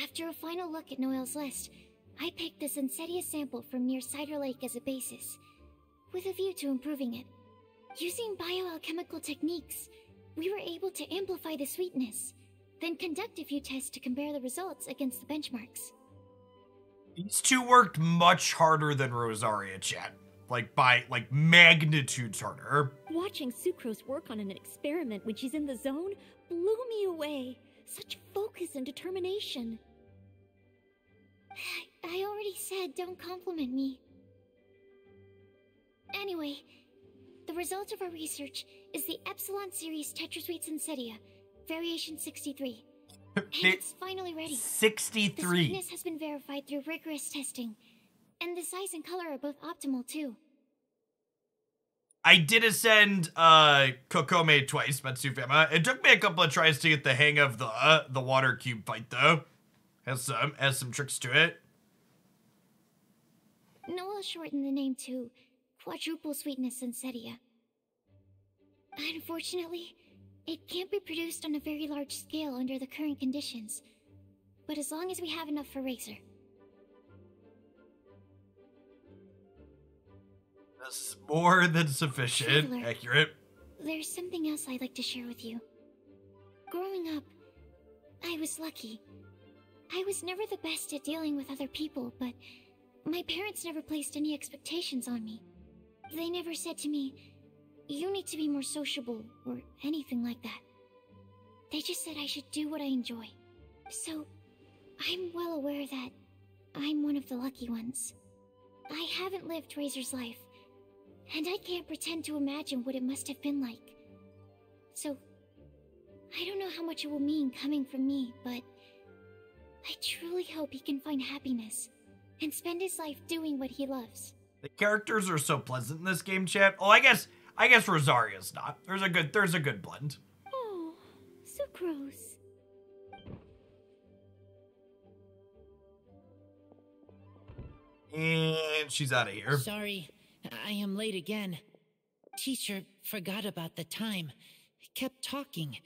After a final look at Noelle's list, I picked the Sunsetia sample from near Cider Lake as a basis, with a view to improving it. Using bioalchemical techniques, we were able to amplify the sweetness, then conduct a few tests to compare the results against the benchmarks. These two worked much harder than Rosaria, chat. By magnitudes harder. Watching Sucrose work on an experiment when she's in the zone blew me away. Such focus and determination. I already said don't compliment me. Anyway, the result of our research is the Epsilon Series Tetrasweet Sunsetia, variation 63. And it's finally ready. 63. The sweetness has been verified through rigorous testing, and the size and color are both optimal too. I did ascend Kokome twice, Matsufema. It took me a couple of tries to get the hang of the water cube fight though. Has some tricks to it. Noelle shortened the name to Quadruple Sweetness Sunsetia. Unfortunately, It can't be produced on a very large scale under the current conditions. But as long as we have enough for Razor. That's more than sufficient. Traveler, Accurate. There's something else I'd like to share with you. Growing up, I was lucky. I was never the best at dealing with other people, but my parents never placed any expectations on me. They never said to me, "You need to be more sociable," or anything like that. They just said I should do what I enjoy. So, I'm well aware that I'm one of the lucky ones. I haven't lived Razor's life, and I can't pretend to imagine what it must have been like. So, I don't know how much it will mean coming from me, but I truly hope he can find happiness and spend his life doing what he loves. The characters are so pleasant in this game, chat. Oh, I guess Rosaria's not. There's a good blend. Oh, Sucrose. And she's out of here. Sorry, I am late again. Teacher forgot about the time. Kept talking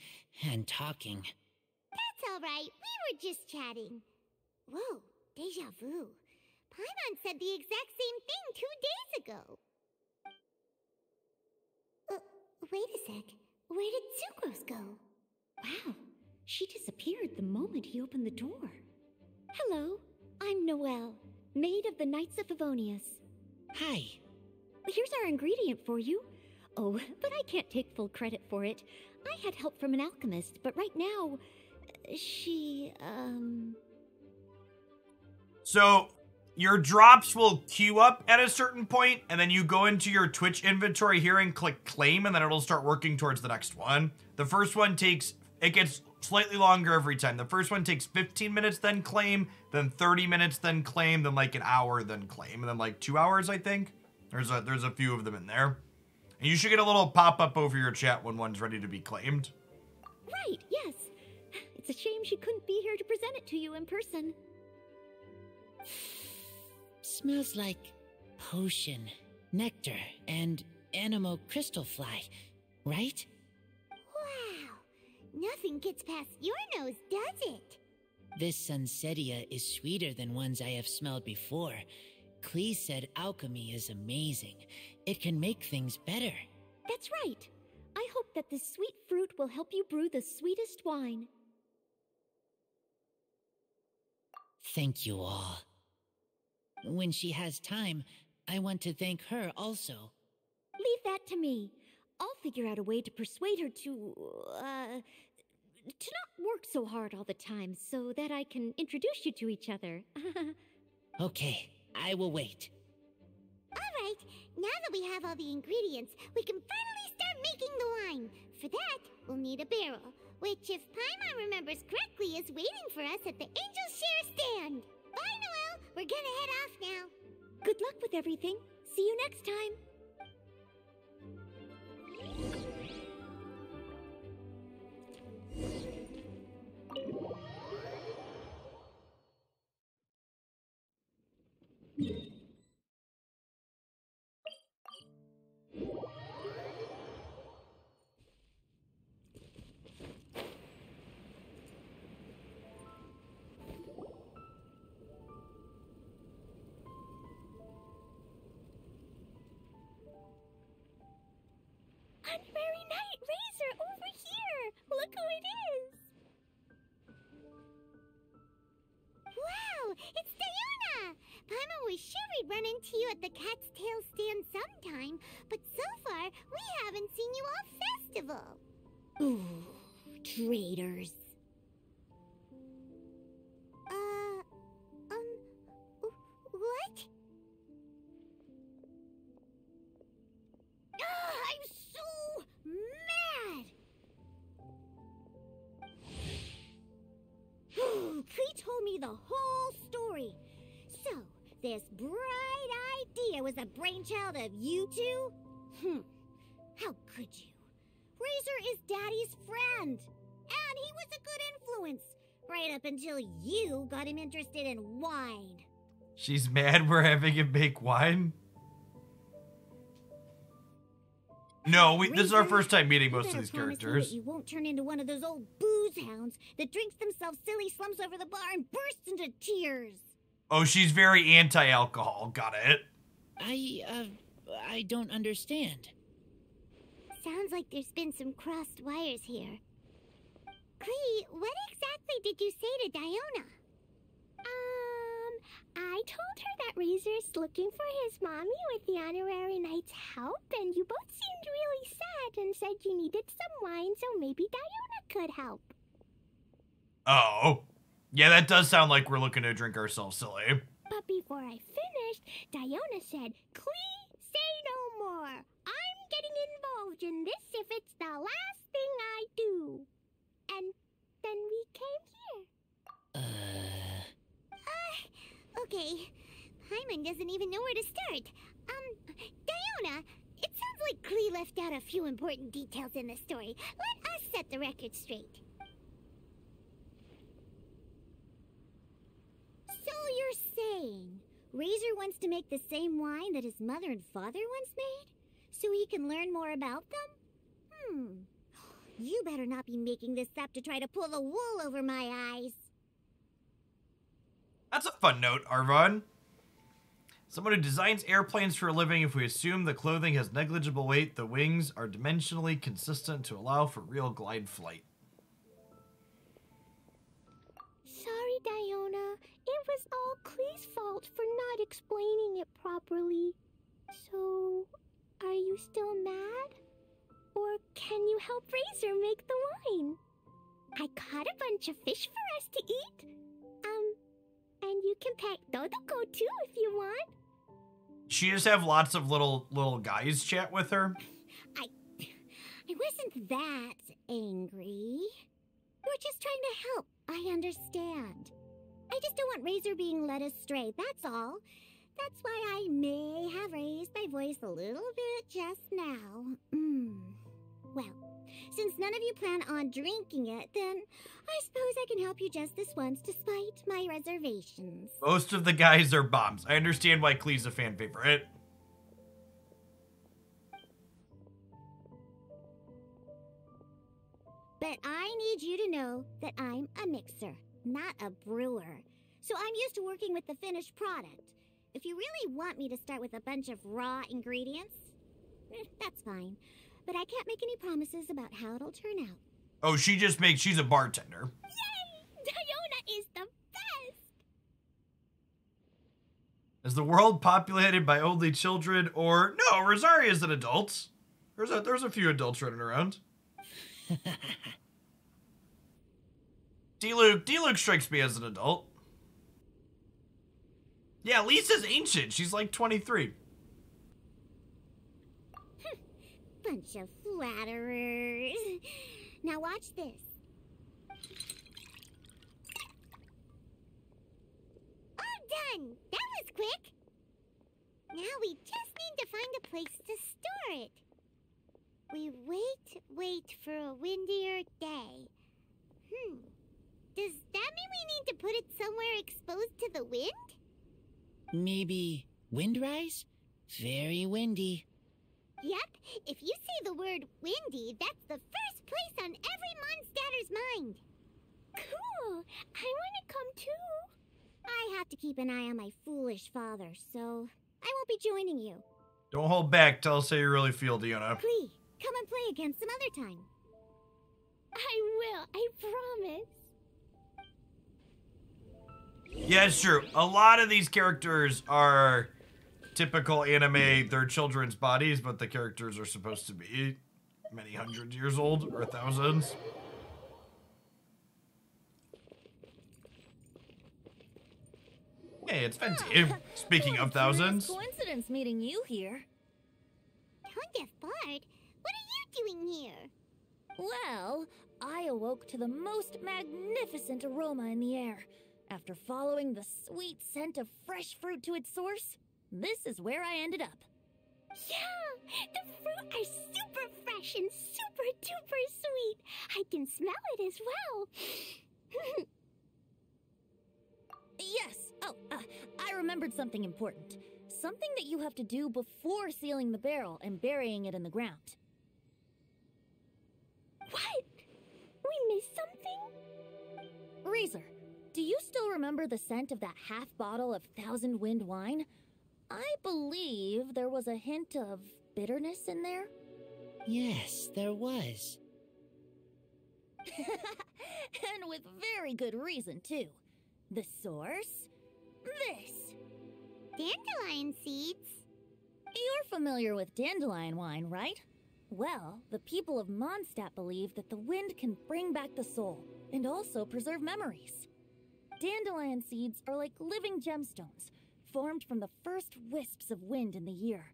and talking. That's alright, we were just chatting. Whoa, deja vu. Paimon said the exact same thing 2 days ago. Wait a sec. Where did Sucrose go? Wow, she disappeared the moment he opened the door. Hello, I'm Noelle, maid of the Knights of Favonius. Hi. Here's our ingredient for you. Oh, but I can't take full credit for it. I had help from an alchemist, but right now, she, So, your drops will queue up at a certain point, and then you go into your Twitch inventory here and click claim, and then it'll start working towards the next one. The first one it gets slightly longer every time. The first one takes 15 minutes, then claim, then 30 minutes, then claim, then like an hour, then claim, and then like 2 hours, I think. There's a few of them in there. And you should get a little pop-up over your chat when one's ready to be claimed. Right, yes. It's a shame she couldn't be here to present it to you in person. Smells like potion, nectar, and anemo crystal fly, right? Wow, nothing gets past your nose, does it? This Sunsetia is sweeter than ones I have smelled before. Clee said alchemy is amazing. It can make things better. That's right. I hope that this sweet fruit will help you brew the sweetest wine. Thank you all. When she has time, I want to thank her also. Leave that to me. I'll figure out a way to persuade her to not work so hard all the time so that I can introduce you to each other. Okay, I will wait. Alright, now that we have all the ingredients, we can finally start making the wine. For that, we'll need a barrel, which, if Paimon remembers correctly, is waiting for us at the Angel Share stand. Bye, Noelle! We're gonna head off now. Good luck with everything. See you next time. Vermilionite razor over here! Look who it is! Wow, it's Diona! Paimon was sure we'd run into you at the Cat's Tail stand sometime, but so far, we haven't seen you all festival. Ooh, traitors. What? I'm so mad! Cree told me the whole story. So, this bright idea was the brainchild of you two? How could you? Razor is Daddy's friend, and he was a good influence, right up until you got him interested in wine. She's mad we're having him make wine? No, this is our first time meeting most of better these promise me characters. that you won't turn into one of those old booze hounds that drinks themselves silly, slumps over the bar, and bursts into tears. Oh, she's very anti-alcohol. Got it. I don't understand. Sounds like there's been some crossed wires here. Klee, what exactly did you say to Diona? I told her that Razor's looking for his mommy with the honorary knight's help, and you both seemed really sad and said you needed some wine, so maybe Diona could help. Oh. Yeah, that does sound like we're looking to drink ourselves silly. But before I finished, Diona said, Klee, say no more. I'm getting involved in this if it's the last thing I do. And then we came here. Okay. Paimon doesn't even know where to start. Diona, it sounds like Klee left out a few important details in the story. Let us set the record straight. So you're saying Razor wants to make the same wine that his mother and father once made? So he can learn more about them? You better not be making this up to try to pull the wool over my eyes. That's a fun note, Arvon. Someone who designs airplanes for a living. If we assume the clothing has negligible weight, the wings are dimensionally consistent to allow for real glide flight. Sorry, Diona. It was all Klee's fault for not explaining it properly. So, are you still mad? Or can you help Razor make the wine? I caught a bunch of fish for us to eat. And you can pet Dodoko too if you want. She just have lots of little guys chat with her. I wasn't that angry. We're just trying to help. I understand. I just don't want Razor being led astray, that's all. That's why I may have raised my voice a little bit just now. Well, since none of you plan on drinking it, then I suppose I can help you just this once despite my reservations. Most of the guys are bombs. I understand why Klee's a fan favorite. But I need you to know that I'm a mixer, not a brewer. So I'm used to working with the finished product. If you really want me to start with a bunch of raw ingredients, that's fine. But I can't make any promises about how it'll turn out. Oh, she's a bartender. Yay! Diona is the best! Is the world populated by only children or... No, Rosaria is an adult. There's a few adults running around. Diluc strikes me as an adult. Yeah, Lisa's ancient. She's like 23. Bunch of flatterers. Now watch this. All done! That was quick! Now we just need to find a place to store it. We wait for a windier day. Does that mean we need to put it somewhere exposed to the wind? Maybe windrise? Very windy. Yep, if you say the word windy, that's the first place on every Mondstatter's mind. Cool! I want to come too. I have to keep an eye on my foolish father, so I won't be joining you. Don't hold back. Tell us how you really feel, Diona. Please, come and play again some other time. I will, I promise. Yeah, it's true. A lot of these characters are typical anime, they're children's bodies, but the characters are supposed to be many hundred years old, or thousands. Hey, it's Venti. Speaking of thousands. Coincidence meeting you here. Tongue Bard, what are you doing here? Well, I awoke to the most magnificent aroma in the air. After following the sweet scent of fresh fruit to its source, this is where I ended up. Yeah, the fruit are super fresh and super duper sweet. I can smell it as well. Yes. Oh, I remembered something important. Something that you have to do before sealing the barrel and burying it in the ground. What? We missed something? Razor, do you still remember the scent of that half bottle of Thousand Wind wine? I believe there was a hint of bitterness in there. Yes, there was. And with very good reason, too. The source? This. Dandelion seeds? You're familiar with dandelion wine, right? Well, the people of Mondstadt believe that the wind can bring back the soul and also preserve memories. Dandelion seeds are like living gemstones, formed from the first wisps of wind in the year.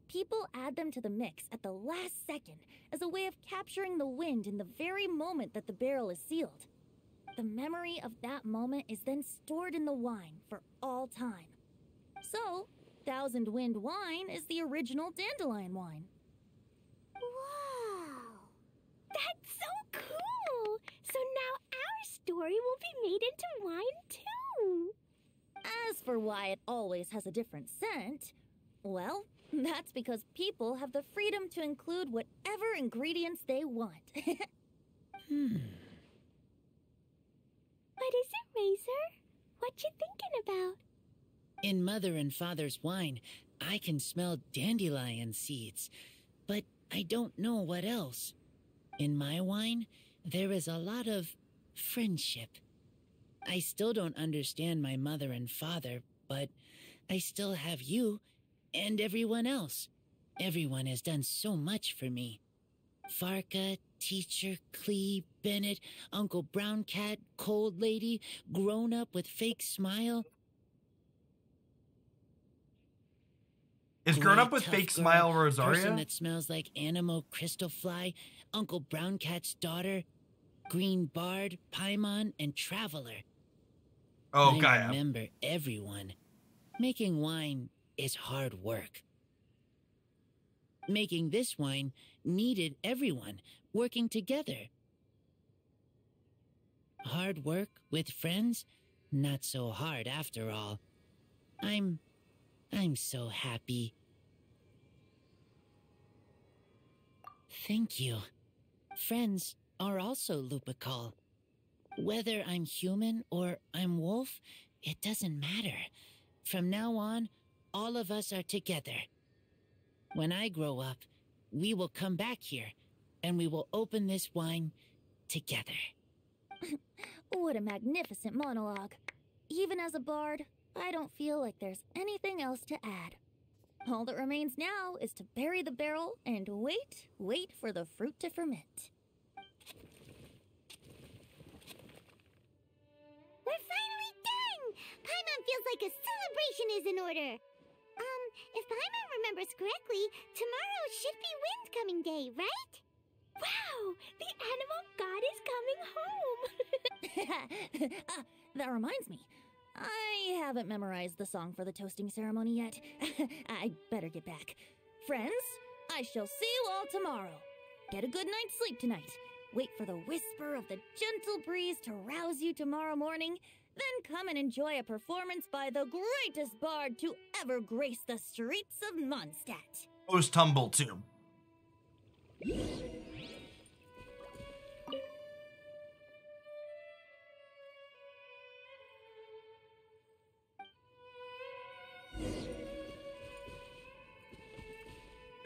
People add them to the mix at the last second as a way of capturing the wind in the very moment that the barrel is sealed. The memory of that moment is then stored in the wine for all time. So, Thousand Wind wine is the original dandelion wine. Wow! That's so cool! So now our story will be made into wine too! As for why it always has a different scent, well, that's because people have the freedom to include whatever ingredients they want. What is it, Razor? What you thinking about? In Mother and Father's wine, I can smell dandelion seeds, but I don't know what else. In my wine, there is a lot of friendship. I still don't understand my mother and father, but I still have you and everyone else. Everyone has done so much for me. Farka, Teacher, Clee, Bennett, Uncle Brown Cat, Cold Lady, Grown Up with Fake Smile. Is Grown Up with Tough Fake Girl, Smile Person Rosaria? that smells like Animo Crystal Fly, Uncle Brown Cat's daughter, Green Bard, Paimon, and Traveler. Oh, I Gaia. remember everyone. Making wine is hard work. Making this wine needed everyone working together. Hard work with friends? Not so hard after all. I'm so happy. Thank you. Friends are also Lupical. Whether I'm human or I'm wolf, it doesn't matter. From now on, all of us are together. When I grow up, we will come back here, and we will open this wine together. What a magnificent monologue. Even as a bard, I don't feel like there's anything else to add. All that remains now is to bury the barrel and wait for the fruit to ferment. We're finally done! Paimon feels like a celebration is in order. If Paimon remembers correctly, tomorrow should be Wind Coming Day, right? Wow! The animal god is coming home! That reminds me. I haven't memorized the song for the toasting ceremony yet. I'd better get back. Friends, I shall see you all tomorrow. Get a good night's sleep tonight. Wait for the whisper of the gentle breeze to rouse you tomorrow morning. Then come and enjoy a performance by the greatest bard to ever grace the streets of Mondstadt. Post tumble too.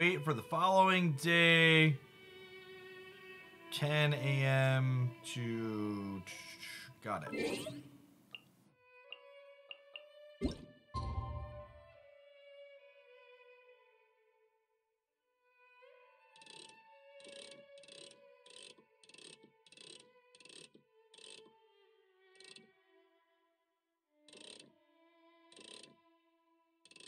Wait for the following day. 10 a.m. to... Got it.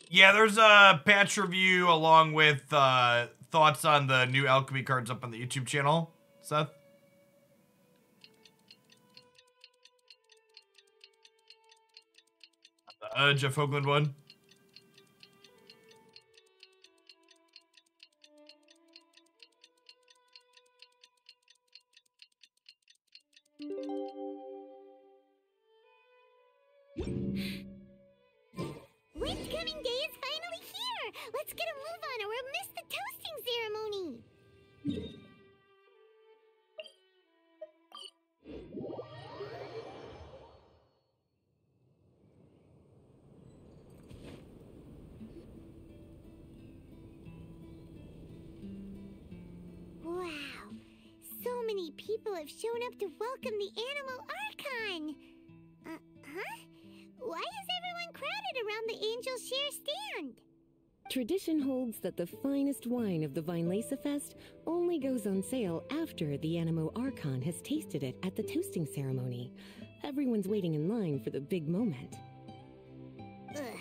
Yeah, there's a patch review along with thoughts on the new alchemy cards up on the YouTube channel, Seth. Jeff Hoagland one. Wind Coming Day is finally here! Let's get a move on or we'll miss the toasting ceremony! people have shown up to welcome the Animal Archon. Huh? Why is everyone crowded around the Angel Share stand? Tradition holds that the finest wine of the Vinelesa Fest only goes on sale after the Animo Archon has tasted it at the toasting ceremony. Everyone's waiting in line for the big moment. Ugh.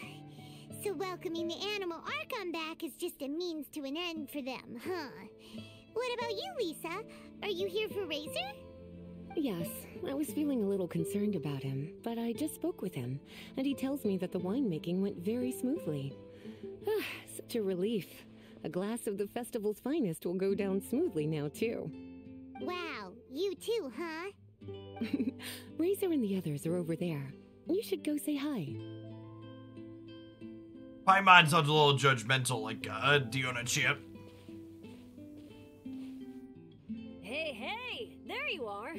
So welcoming the Animal Archon back is just a means to an end for them, huh? What about you, Lisa? Are you here for Razor? Yes, I was feeling a little concerned about him, but I just spoke with him, and he tells me that the winemaking went very smoothly. Such a relief. A glass of the festival's finest will go down smoothly now, too. Wow, you too, huh? Razor and the others are over there. You should go say hi. Paimon sounds a little judgmental, like Diona champ. Hey, there you are.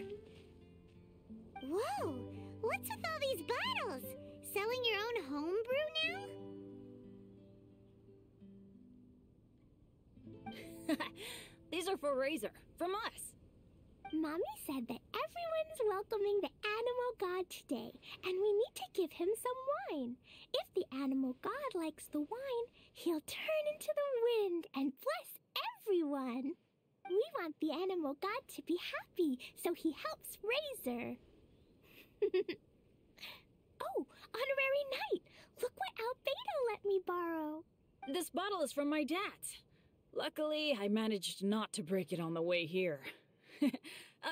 Whoa, what's with all these bottles? Selling your own homebrew now? These are for Razor, from us. Mommy said that everyone's welcoming the Animal God today, and we need to give him some wine. If the Animal God likes the wine, he'll turn into the wind and bless everyone. We want the Animal God to be happy, so he helps Razor. Oh, Honorary Knight! Look what Albedo let me borrow. This bottle is from my dad. Luckily, I managed not to break it on the way here.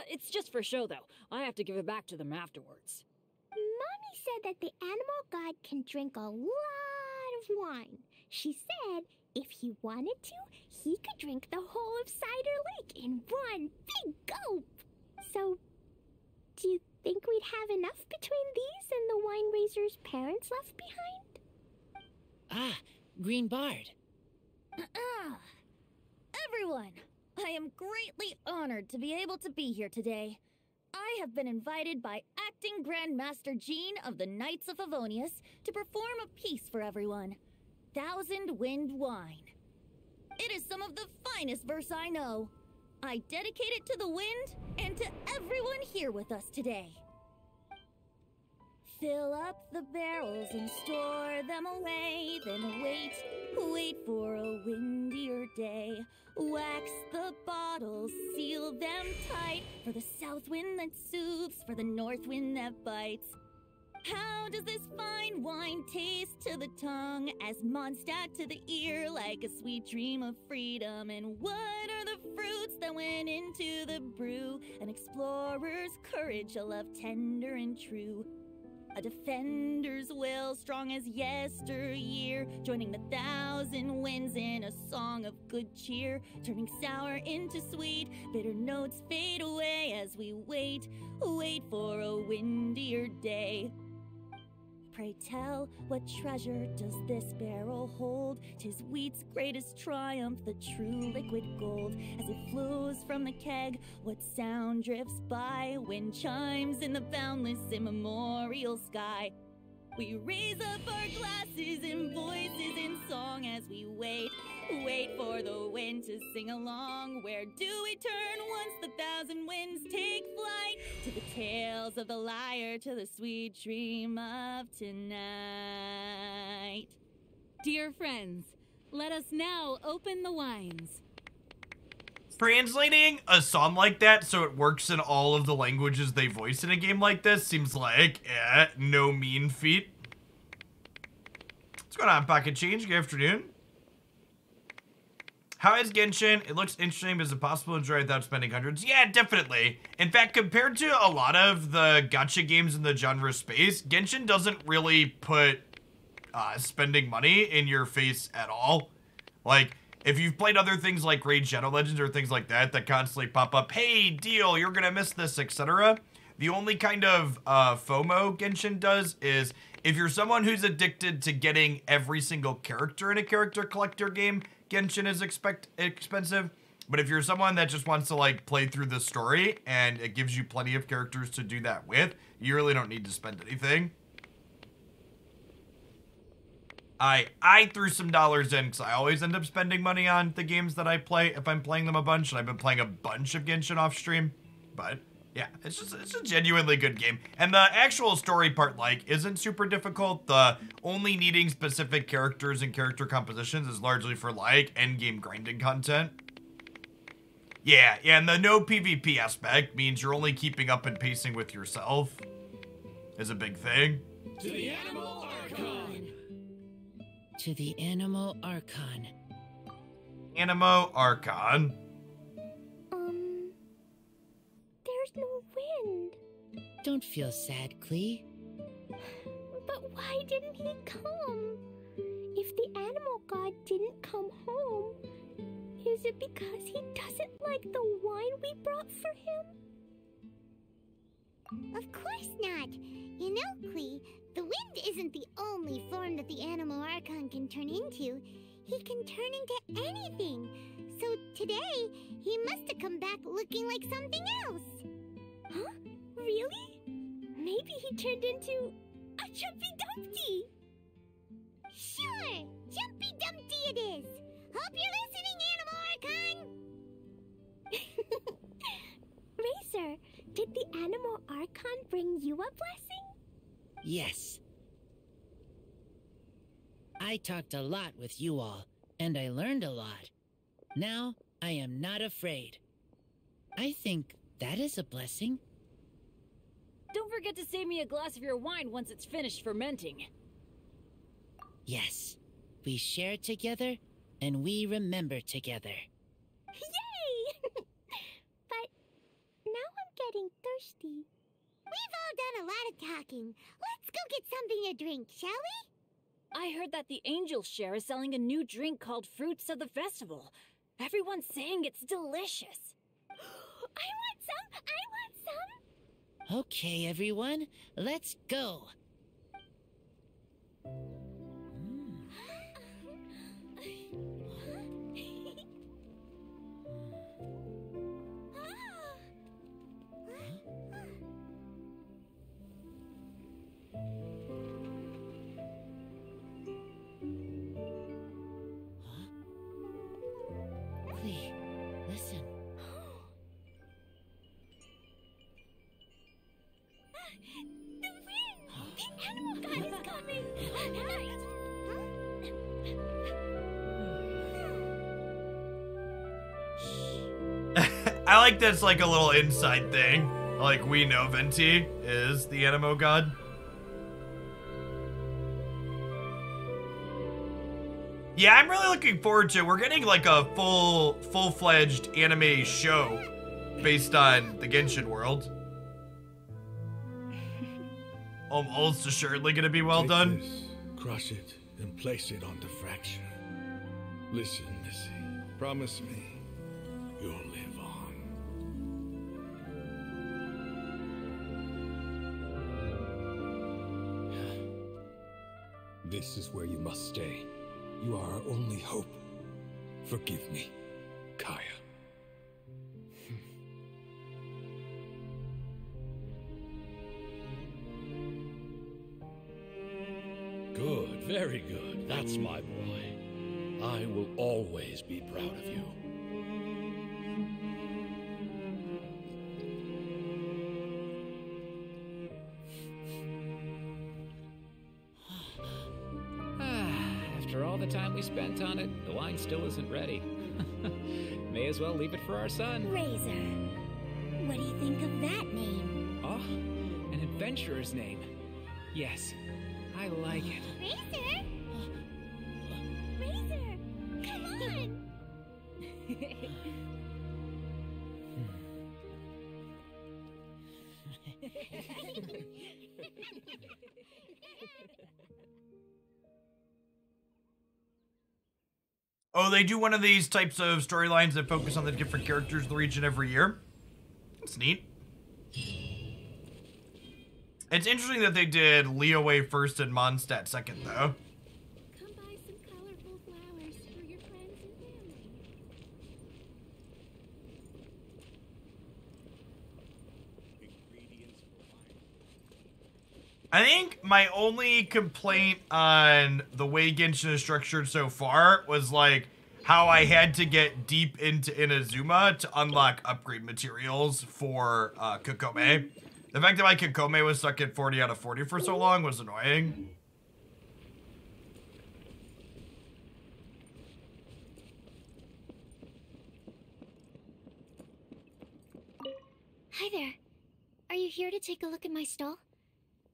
It's just for show, though. I have to give it back to them afterwards. Mommy said that the Animal God can drink a lot of wine. She said if he wanted to, he could drink the whole of Cider Lake in one big gulp. So, do you think we'd have enough between these and the wine raiser's parents left behind? Ah, Green Bard. Everyone, I am greatly honored to be able to be here today. I have been invited by Acting Grandmaster Jean of the Knights of Favonius to perform a piece for everyone. Thousand Wind Wine. It is some of the finest verse I know. I dedicate it to the wind and to everyone here with us today. Fill up the barrels and store them away, then wait for a windier day. Wax the bottles, seal them tight, for the south wind that soothes, for the north wind that bites. How does this fine wine taste to the tongue, as Mondstadt to the ear, like a sweet dream of freedom? And what are the fruits that went into the brew? An explorer's courage, a love tender and true. A defender's will, strong as yesteryear, joining the thousand winds in a song of good cheer, turning sour into sweet, bitter notes fade away as we wait for a windier day. Pray tell, what treasure does this barrel hold? 'Tis wheat's greatest triumph, the true liquid gold. As it flows from the keg, what sound drifts by? Wind chimes in the boundless immemorial sky. We raise up our glasses and voices in song as we wait for the wind to sing along. Where do we turn once the thousand winds take flight? To the tales of the lyre, to the sweet dream of tonight. Dear friends, let us now open the wines. Translating a song like that so it works in all of the languages they voice in a game like this seems like no mean feat. What's going on, Pocket Change? Good afternoon. How is Genshin? It looks interesting, but is it possible to enjoy without spending hundreds? Yeah, definitely. In fact, compared to a lot of the gacha games in the genre space, Genshin doesn't really put spending money in your face at all. Like, if you've played other things like Raid Shadow Legends or things like that constantly pop up, hey, deal, you're gonna miss this, etc. The only kind of FOMO Genshin does is, if you're someone who's addicted to getting every single character in a character collector game, Genshin is expensive. But if you're someone that just wants to like play through the story and it gives you plenty of characters to do that with, you really don't need to spend anything. I threw some dollars in because I always end up spending money on the games that I play if I'm playing them a bunch, and I've been playing a bunch of Genshin off stream. But yeah, it's a genuinely good game. And the actual story part, like, isn't super difficult. The only needing specific characters and character compositions is largely for, like, endgame grinding content. Yeah, and the no PvP aspect means you're only keeping up and pacing with yourself. Is a big thing. To the Animal Archon! To the Animal Archon. Animo Archon. There's no wind. Don't feel sad, Klee. But why didn't he come? If the animal god didn't come home, is it because he doesn't like the wine we brought for him? Of course not. You know, Klee, the wind isn't the only form that the Animal Archon can turn into. He can turn into anything. So today, he must have come back looking like something else. Huh? Really? Maybe he turned into a Jumpy Dumpty. Sure, Jumpy Dumpty it is. Hope you're listening, Animal Archon. Razor, did the Animal Archon bring you a blessing? Yes. I talked a lot with you all, and I learned a lot. Now, I am not afraid. I think that is a blessing. Don't forget to save me a glass of your wine once it's finished fermenting. Yes. We share together, and we remember together. Yay! But now I'm getting thirsty. We've all done a lot of talking. Let's go get something to drink, shall we? I heard that the Angel Share is selling a new drink called Fruits of the Festival. Everyone's saying it's delicious. I want some! I want some! Okay, everyone, let's go. Listen. The wind! The animal god is coming! I like this, like, a little inside thing. Like, we know Venti is the Animo god. Yeah, I'm really looking forward to it. We're getting, like, a full-fledged anime show based on the Genshin world. Almost assuredly gonna be well Take done. This, crush it, and place it on diffraction. Listen, Missy. Promise me you'll live on. This is where you must stay. You are our only hope. Forgive me, Kaya. Good, very good. That's my boy. I will always be proud of you. After all the time we spent on it, the wine still isn't ready. May as well leave it for our son. Razor. What do you think of that name? Oh, an adventurer's name. Yes, I like it. Razor? Razor! Come on! Oh, they do one of these types of storylines that focus on the different characters of the region every year. That's neat. It's interesting that they did Liyue first and Mondstadt second, though. Come buy some colorful flowers for your friends and family. I think my only complaint on the way Genshin is structured so far was, like, how I had to get deep into Inazuma to unlock upgrade materials for Kokome. The fact that my Kokome was stuck at 40 out of 40 for so long was annoying. Hi there. Are you here to take a look at my stall?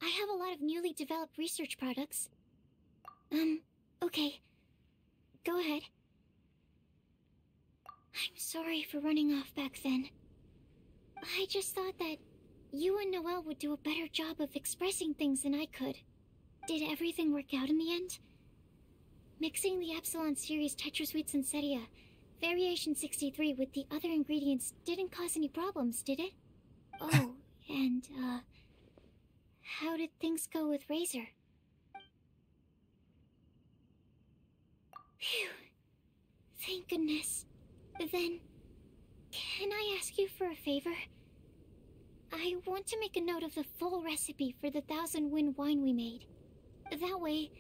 I have a lot of newly developed research products. Okay. Go ahead. I'm sorry for running off back then. I just thought that you and Noelle would do a better job of expressing things than I could. Did everything work out in the end? Mixing the Epsilon series Tetrasweet Sensetia, variation 63 with the other ingredients didn't cause any problems, did it? Oh, and, how did things go with Razor? Phew. Thank goodness. Then, can I ask you for a favor? I want to make a note of the full recipe for the 1000 Wind wine we made. That way,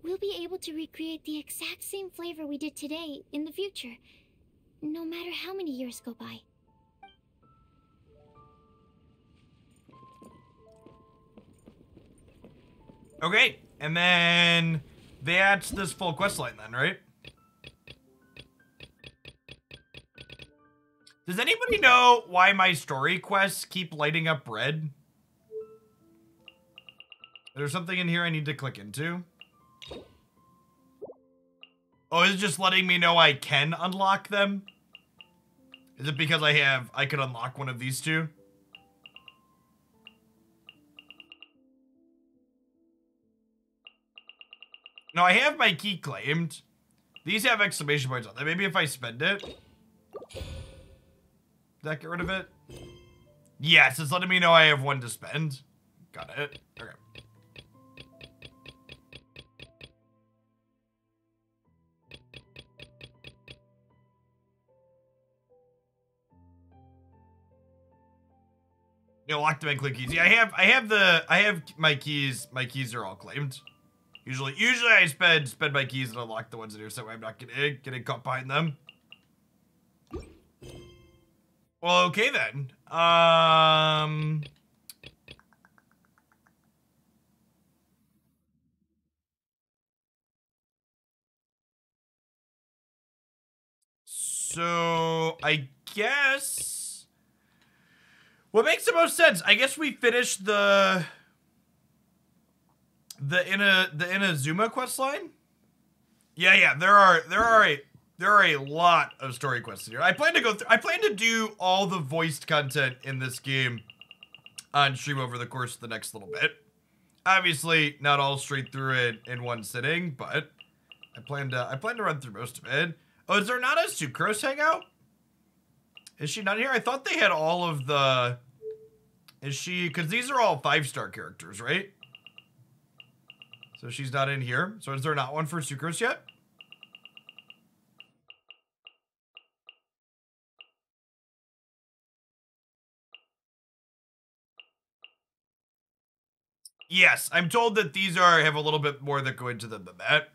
we'll be able to recreate the exact same flavor we did today in the future, no matter how many years go by. Okay, and then that's this full quest line then, right? Does anybody know why my story quests keep lighting up red? There's something in here I need to click into. Oh, is it just letting me know I can unlock them? Is it because I could unlock one of these two? No, I have my key claimed. These have exclamation points on them. Maybe if I spend it. Did that get rid of it? Yes, it's letting me know I have one to spend. Got it. Okay. You know, lock them and click keys. Yeah, I have my keys. My keys are all claimed. Usually I spend my keys and unlock the ones in here so I'm not getting caught behind them. Well, okay then. So I guess what makes the most sense? I guess we finished the Inazuma quest line. Yeah. There are a lot of story quests in here. I plan to do all the voiced content in this game on stream over the course of the next little bit. Obviously, not all straight through it in one sitting, but I plan to run through most of it. Oh, is there not a Sucrose hangout? Is she not here? I thought they had all of the... Is she... Because these are all 5-star characters, right? So she's not in here. So is there not one for Sucrose yet? Yes, I'm told that these have a little bit more that go into them than that.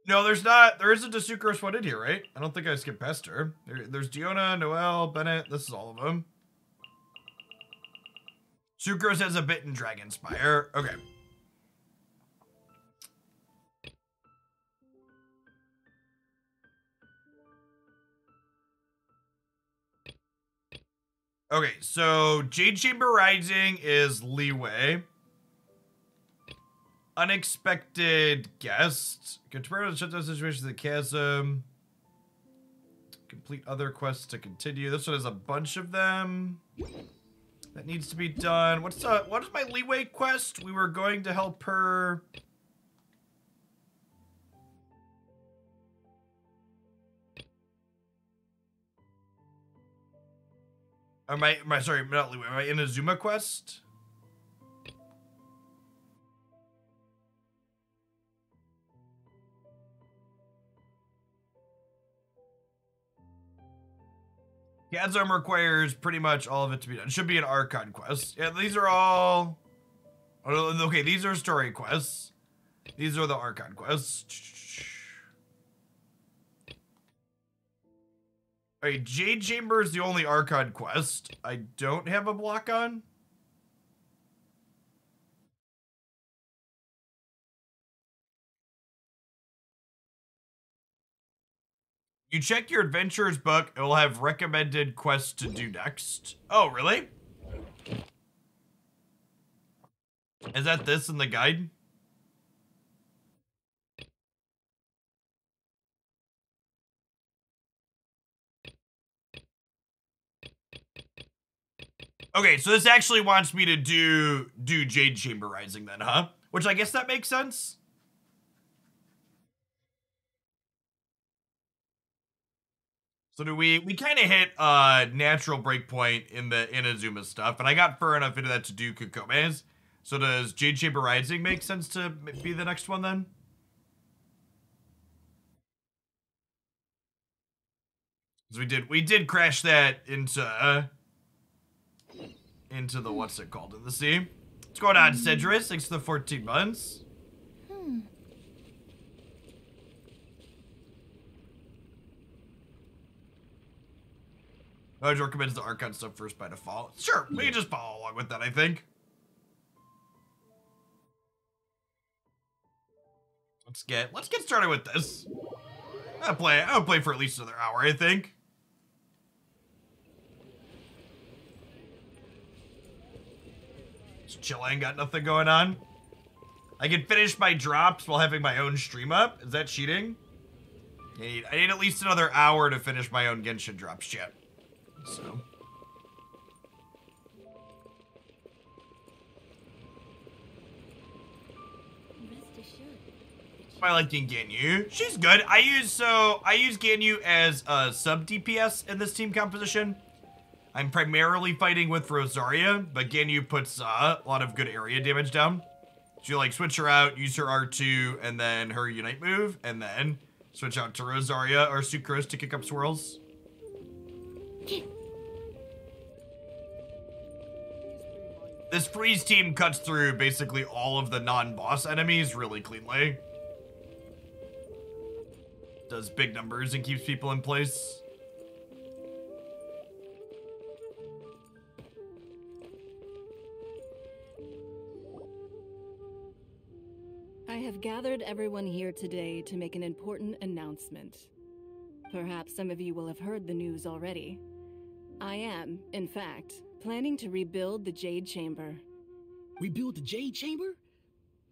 No, there's not. There isn't a Sucrose one in here, right? I don't think I skipped past her. There's Diona, Noelle, Bennett. This is all of them. Sucrose has a bit in Dragonspire. Okay. Okay, so Jade Chamber Rising is Leeway. Unexpected Guest. Control the shutdown situation of the chasm. Complete other quests to continue. This one has a bunch of them. That needs to be done. What is my Leeway quest? We were going to help her. Sorry, not Leeway. Am I in Inazuma quest? Gad's Arm requires pretty much all of it to be done. It should be an Archon quest. Yeah, these are all... Oh, okay, these are story quests. These are the Archon quests. Alright, Jade Chamber is the only Archon quest I don't have a block on. You check your adventurer's book, it will have recommended quests to do next. Oh, really? Is that this in the guide? Okay, so this actually wants me to do Jade Chamber Rising then, huh? Which I guess that makes sense. So do we kind of hit natural breakpoint in the Inazuma stuff, and I got far enough into that to do Kokome's. So does Jade Chamber Rising make sense to be the next one then? Because we did crash that into the what's it called in the sea. What's going on, Cedrus? Thanks for the 14 months. I always recommend the Archon stuff first by default. Sure, we can just follow along with that, I think. Let's get started with this. I'll play for at least another hour, I think. Just chilling, got nothing going on. I can finish my drops while having my own stream up. Is that cheating? I need at least another hour to finish my own Genshin drops yet. So. I like Ganyu. She's good. I use Ganyu as a sub DPS in this team composition. I'm primarily fighting with Rosaria, but Ganyu puts a lot of good area damage down. So you like switch her out, use her R2, and then her Unite move, and then switch out to Rosaria or Sucrose to kick up swirls. This freeze team cuts through basically all of the non-boss enemies really cleanly. Does big numbers and keeps people in place. I have gathered everyone here today to make an important announcement. Perhaps some of you will have heard the news already. I am, in fact, planning to rebuild the Jade Chamber. Rebuild the Jade Chamber?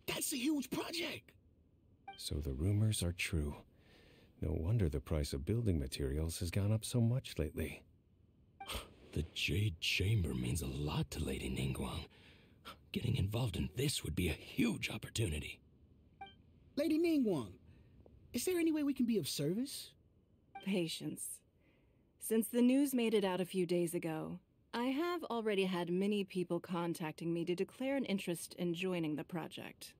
That's a huge project! So the rumors are true. No wonder the price of building materials has gone up so much lately. The Jade Chamber means a lot to Lady Ninguang. Getting involved in this would be a huge opportunity. Lady Ninguang, is there any way we can be of service? Patience. Since the news made it out a few days ago, I have already had many people contacting me to declare an interest in joining the project.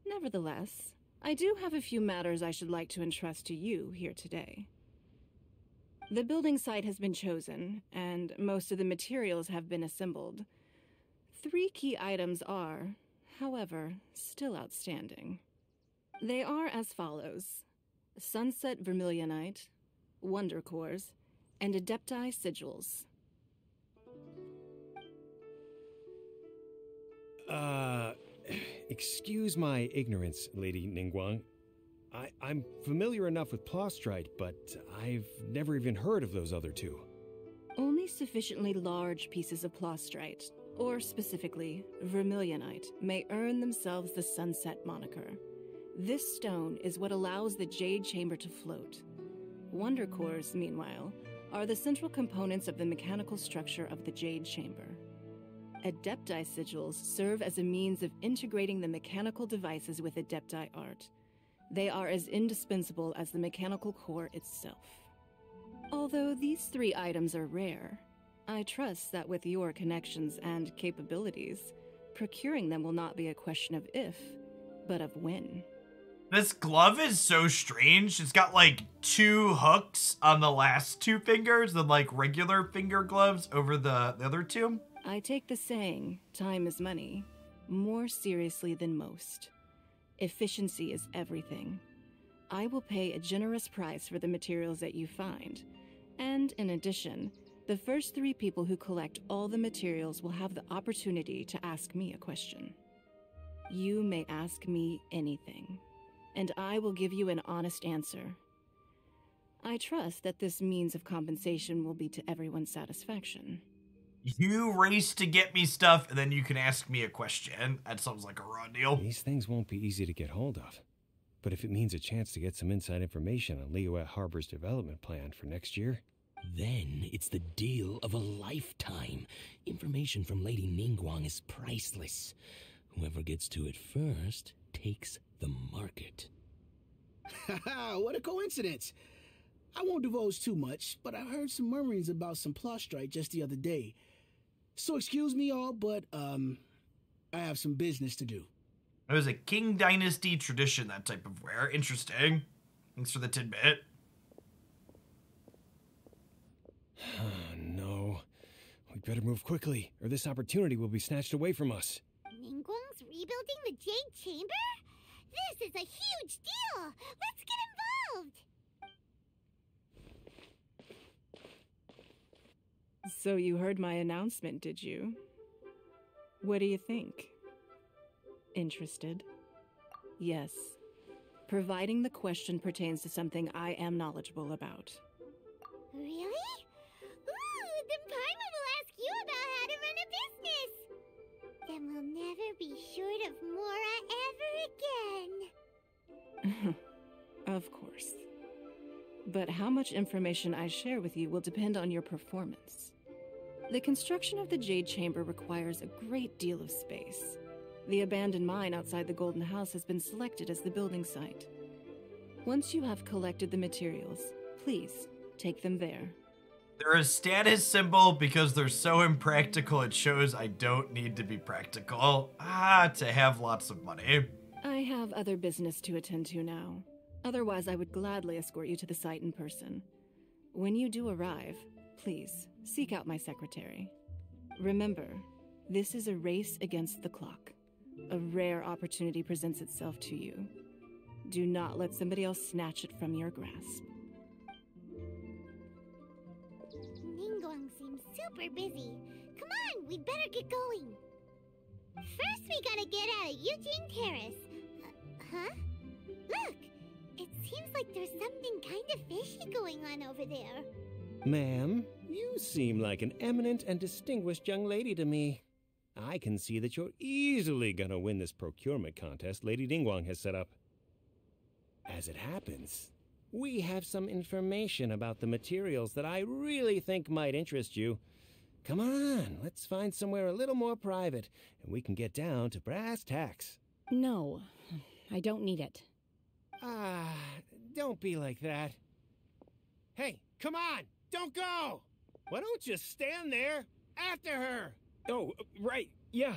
Nevertheless, I do have a few matters I should like to entrust to you here today. The building site has been chosen, and most of the materials have been assembled. 3 key items are, however, still outstanding. They are as follows: Sunset Vermilionite, Wonder Cores, and Adepti Sigils. Excuse my ignorance, Lady Ninguang. I'm familiar enough with Plostrite, but I've never even heard of those other 2. Only sufficiently large pieces of Plostrite, or specifically Vermilionite, may earn themselves the Sunset moniker. This stone is what allows the Jade Chamber to float. Wonder Cores, meanwhile, are the central components of the mechanical structure of the Jade Chamber. Adepti Sigils serve as a means of integrating the mechanical devices with Adepti art. They are as indispensable as the mechanical core itself. Although these 3 items are rare, I trust that with your connections and capabilities, procuring them will not be a question of if, but of when. This glove is so strange. It's got like 2 hooks on the last 2 fingers and like regular finger gloves over the other 2. I take the saying, time is money, more seriously than most. Efficiency is everything. I will pay a generous price for the materials that you find. And in addition, the first 3 people who collect all the materials will have the opportunity to ask me a question. You may ask me anything, and I will give you an honest answer. I trust that this means of compensation will be to everyone's satisfaction. You race to get me stuff, and then you can ask me a question. That sounds like a raw deal. These things won't be easy to get hold of. But if it means a chance to get some inside information on Liyue Harbor's development plan for next year... Then it's the deal of a lifetime. Information from Lady Ninguang is priceless. Whoever gets to it first takes the market. Haha, what a coincidence. I won't divulge too much, but I heard some murmurings about some plastrite just the other day. So excuse me all, but, I have some business to do. It was a King Dynasty tradition, that type of ware. Interesting. Thanks for the tidbit. No. We better move quickly, or this opportunity will be snatched away from us. Ninguang's rebuilding the Jade Chamber? This is a huge deal! Let's get involved! So you heard my announcement, did you? What do you think? Interested? Yes. Providing the question pertains to something I am knowledgeable about. Really? Ooh, then Paimon will ask you about how to run a business! Then we'll never be short of Mora ever again! Of course. But how much information I share with you will depend on your performance. The construction of the Jade Chamber requires a great deal of space. The abandoned mine outside the Golden House has been selected as the building site. Once you have collected the materials, please take them there. They're a status symbol because they're so impractical it shows I don't need to be practical. To have lots of money. I have other business to attend to now. Otherwise, I would gladly escort you to the site in person. When you do arrive, please seek out my secretary. Remember, this is a race against the clock. A rare opportunity presents itself to you. Do not let somebody else snatch it from your grasp. Ninguang seems super busy. Come on, we'd better get going. First, we gotta get out of Eugene Terrace. Huh? Look! It seems like there's something kind of fishy going on over there. Ma'am, you seem like an eminent and distinguished young lady to me. I can see that you're easily gonna win this procurement contest Lady Ninguang has set up. As it happens, we have some information about the materials that I really think might interest you. Come on, let's find somewhere a little more private, and we can get down to brass tacks. No, I don't need it. Don't be like that. Hey, come on! Don't go! Why don't you stand there after her? Oh, right, yeah.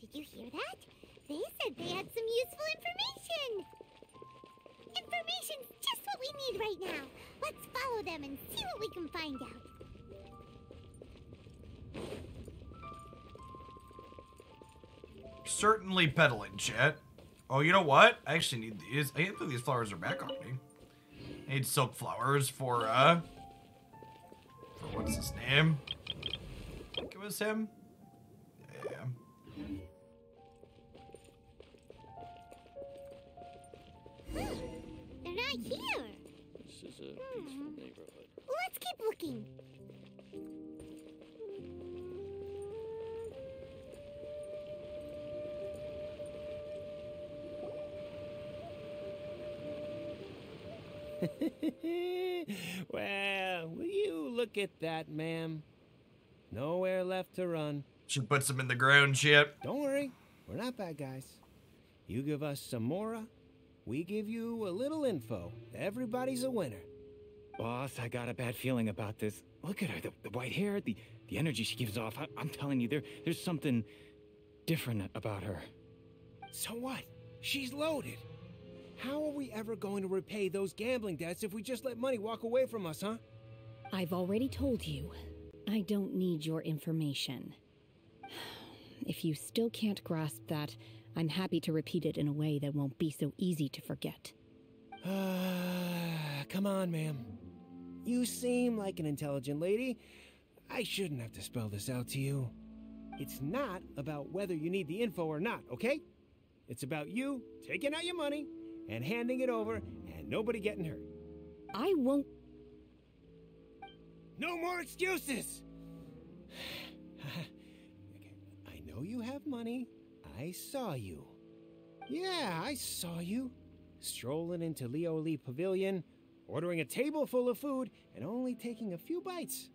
Did you hear that? They said they had some useful information. Information's just what we need right now. Let's follow them and see what we can find out. Certainly peddling, chat. Oh, you know what? I actually need these. I think these flowers are back on me. I need silk flowers for what's his name? I think it was him. Yeah. They're not here. This is a peaceful neighborhood. Let's keep looking. Well, will you look at that, ma'am? Nowhere left to run. She puts them in the ground, shit. Don't worry, we're not bad guys. You give us some Mora, we give you a little info. Everybody's a winner. Boss, I got a bad feeling about this. Look at her, the white hair, the energy she gives off. I'm telling you, there's something different about her. So what? She's loaded. How are we ever going to repay those gambling debts if we just let money walk away from us, huh? I've already told you, I don't need your information. If you still can't grasp that, I'm happy to repeat it in a way that won't be so easy to forget. Come on, ma'am. You seem like an intelligent lady. I shouldn't have to spell this out to you. It's not about whether you need the info or not, okay? It's about you taking out your money and handing it over and nobody getting hurt. I won't... No more excuses! I know you have money. I saw you. Yeah, I saw you. Strolling into Lioli Pavilion, ordering a table full of food, and only taking a few bites.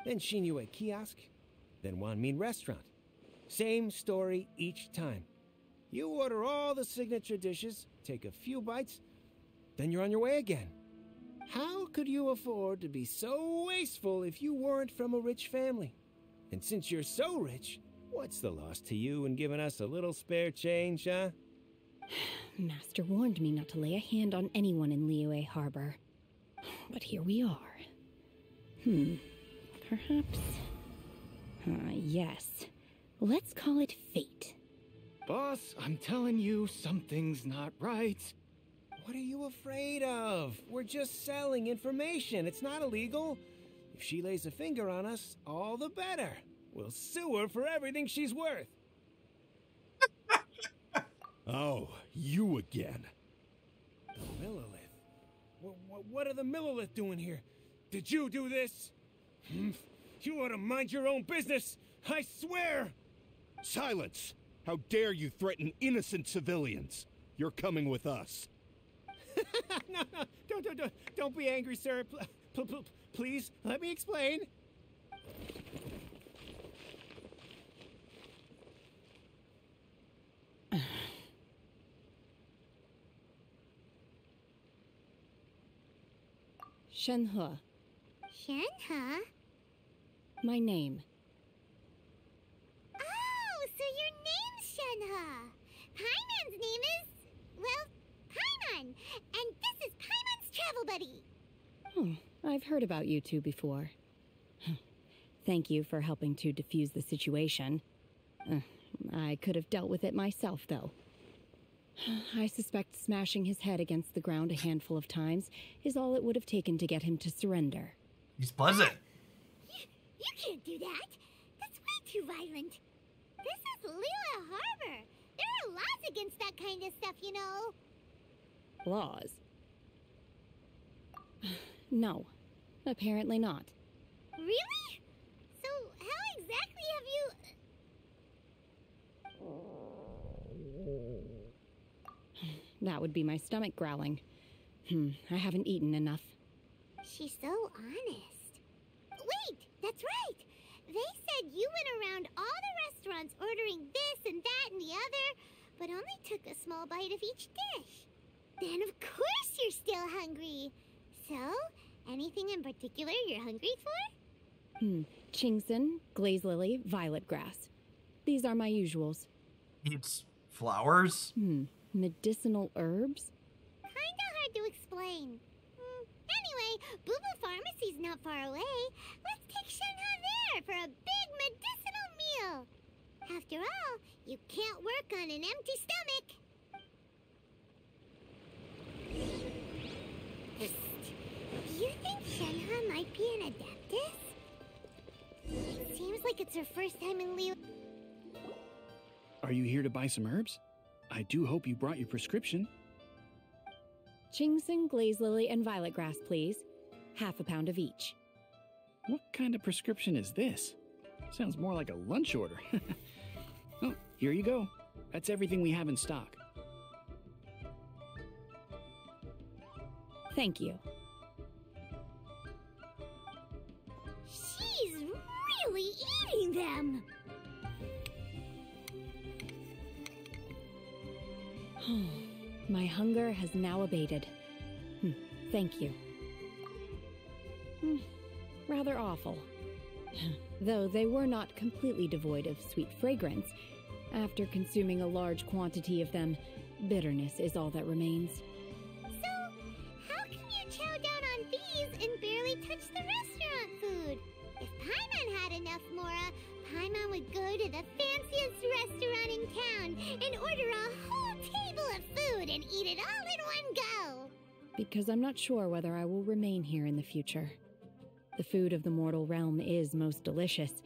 Then Shinue Kiosk, then Wanmin Restaurant. Same story each time. You order all the signature dishes, take a few bites, then you're on your way again. How could you afford to be so wasteful if you weren't from a rich family? And since you're so rich, what's the loss to you in giving us a little spare change, huh? Master warned me not to lay a hand on anyone in Liyue Harbor. But here we are. Perhaps... yes. Let's call it fate. Boss, I'm telling you, something's not right. What are you afraid of? We're just selling information. It's not illegal. If she lays a finger on us, all the better. We'll sue her for everything she's worth. Oh, you again. The Millilith. What are the Millilith doing here? Did you do this? You ought to mind your own business. I swear. Silence! How dare you threaten innocent civilians? You're coming with us. No, don't be angry, sir. Please, let me explain. Shenhe. Shenhe? My name. Oh, so your name's Shenhe. Paimon's name is, well, Paimon. And this is Paimon's travel buddy. I've heard about you two before. Thank you for helping to defuse the situation. I could have dealt with it myself, though. I suspect smashing his head against the ground a handful of times is all it would have taken to get him to surrender. He's pleasant. You can't do that. That's way too violent. This is Liyue Harbor. There are laws against that kind of stuff, you know. Laws? No, apparently not. Really? So how exactly have you... That would be my stomach growling. I haven't eaten enough. She's so honest. Wait, that's right. They said you went around all the restaurants ordering this and that and the other, but only took a small bite of each dish. Then of course you're still hungry. So, anything in particular you're hungry for? Chingson, glaze lily, violet grass. These are my usuals. Eats flowers? Medicinal herbs? Kinda hard to explain. Anyway, Boo Pharmacy's not far away. Let's take Shenhe there for a big medicinal meal. After all, you can't work on an empty stomach. Do you think Shenhe might be an adeptus? It seems like it's her first time in Liyue. Are you here to buy some herbs? I do hope you brought your prescription. Chingson, glaze lily, and violet grass, please. Half a pound of each. What kind of prescription is this? Sounds more like a lunch order. Oh, here you go. That's everything we have in stock. Thank you. She's really eating them! My hunger has now abated. Thank you. Rather awful. Though they were not completely devoid of sweet fragrance, After consuming a large quantity of them, bitterness is all that remains. So, how can you chow down on these and barely touch the restaurant food? If Paimon had enough Mora, Paimon would go to the fanciest restaurant in town and order a whole table of food and eat it all in one go. Because I'm not sure whether I will remain here in the future. The food of the mortal realm is most delicious,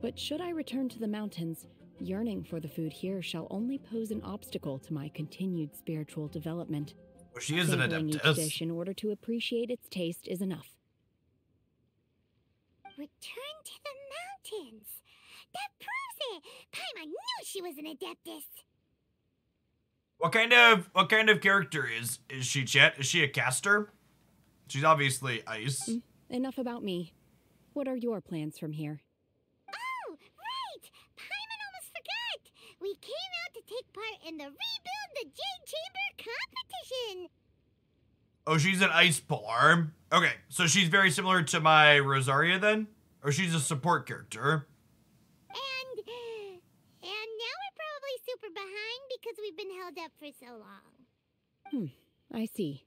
but should I return to the mountains, yearning for the food here shall only pose an obstacle to my continued spiritual development. Well, she is an Sampling each adeptus. dish in order to appreciate its taste is enough. Return to the mountains. That proves it. Paimon knew she was an adeptus. What kind of character is she, Chet? Is she a caster? She's obviously ice. Enough about me. What are your plans from here? Oh, right! Paimon almost forgot! We came out to take part in the Rebuild the Jade Chamber competition! Oh, she's an ice polearm. Okay, so she's very similar to my Rosaria then? Or she's a support character? And now we're probably super behind because we've been held up for so long. I see.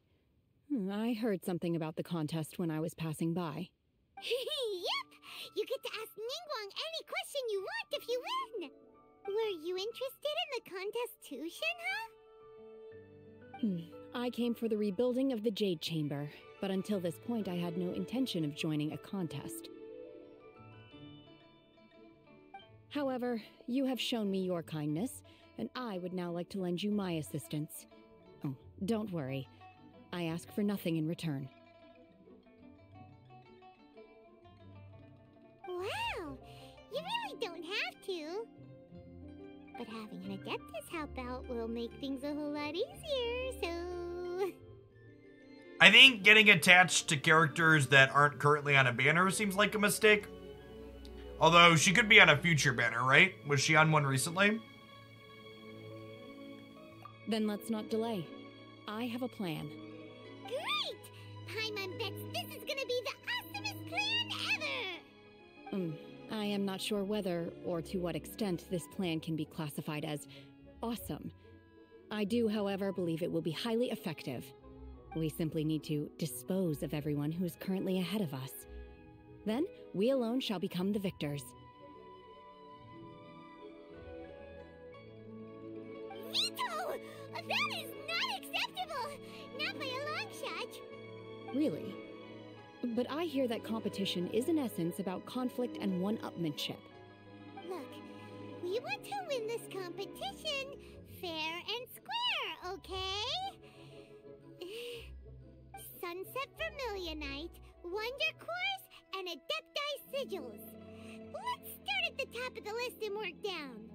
I heard something about the contest when I was passing by. Yep! You get to ask Ninguang any question you want if you win! Were you interested in the contest too, Shenhe? I came for the rebuilding of the Jade Chamber, but until this point I had no intention of joining a contest. However, you have shown me your kindness, and I would now like to lend you my assistance. Oh, don't worry. I ask for nothing in return. Wow! You really don't have to. But having an adeptus help out will make things a whole lot easier, so... I think getting attached to characters that aren't currently on a banner seems like a mistake. Although, she could be on a future banner, right? Was she on one recently? Then let's not delay. I have a plan. Great! Paimon bets this is gonna be the awesomest plan ever! I am not sure whether or to what extent this plan can be classified as awesome. I do, however, believe it will be highly effective. We simply need to dispose of everyone who is currently ahead of us. Then, we alone shall become the victors. Veto! That is not acceptable! Not by a long shot! Really? But I hear that competition is in essence about conflict and one-upmanship. Look, we want to win this competition fair and square, okay? Sunset Vermilionite, Wonder Cores, and Adepti Sigils. Let's start at the top of the list and work down.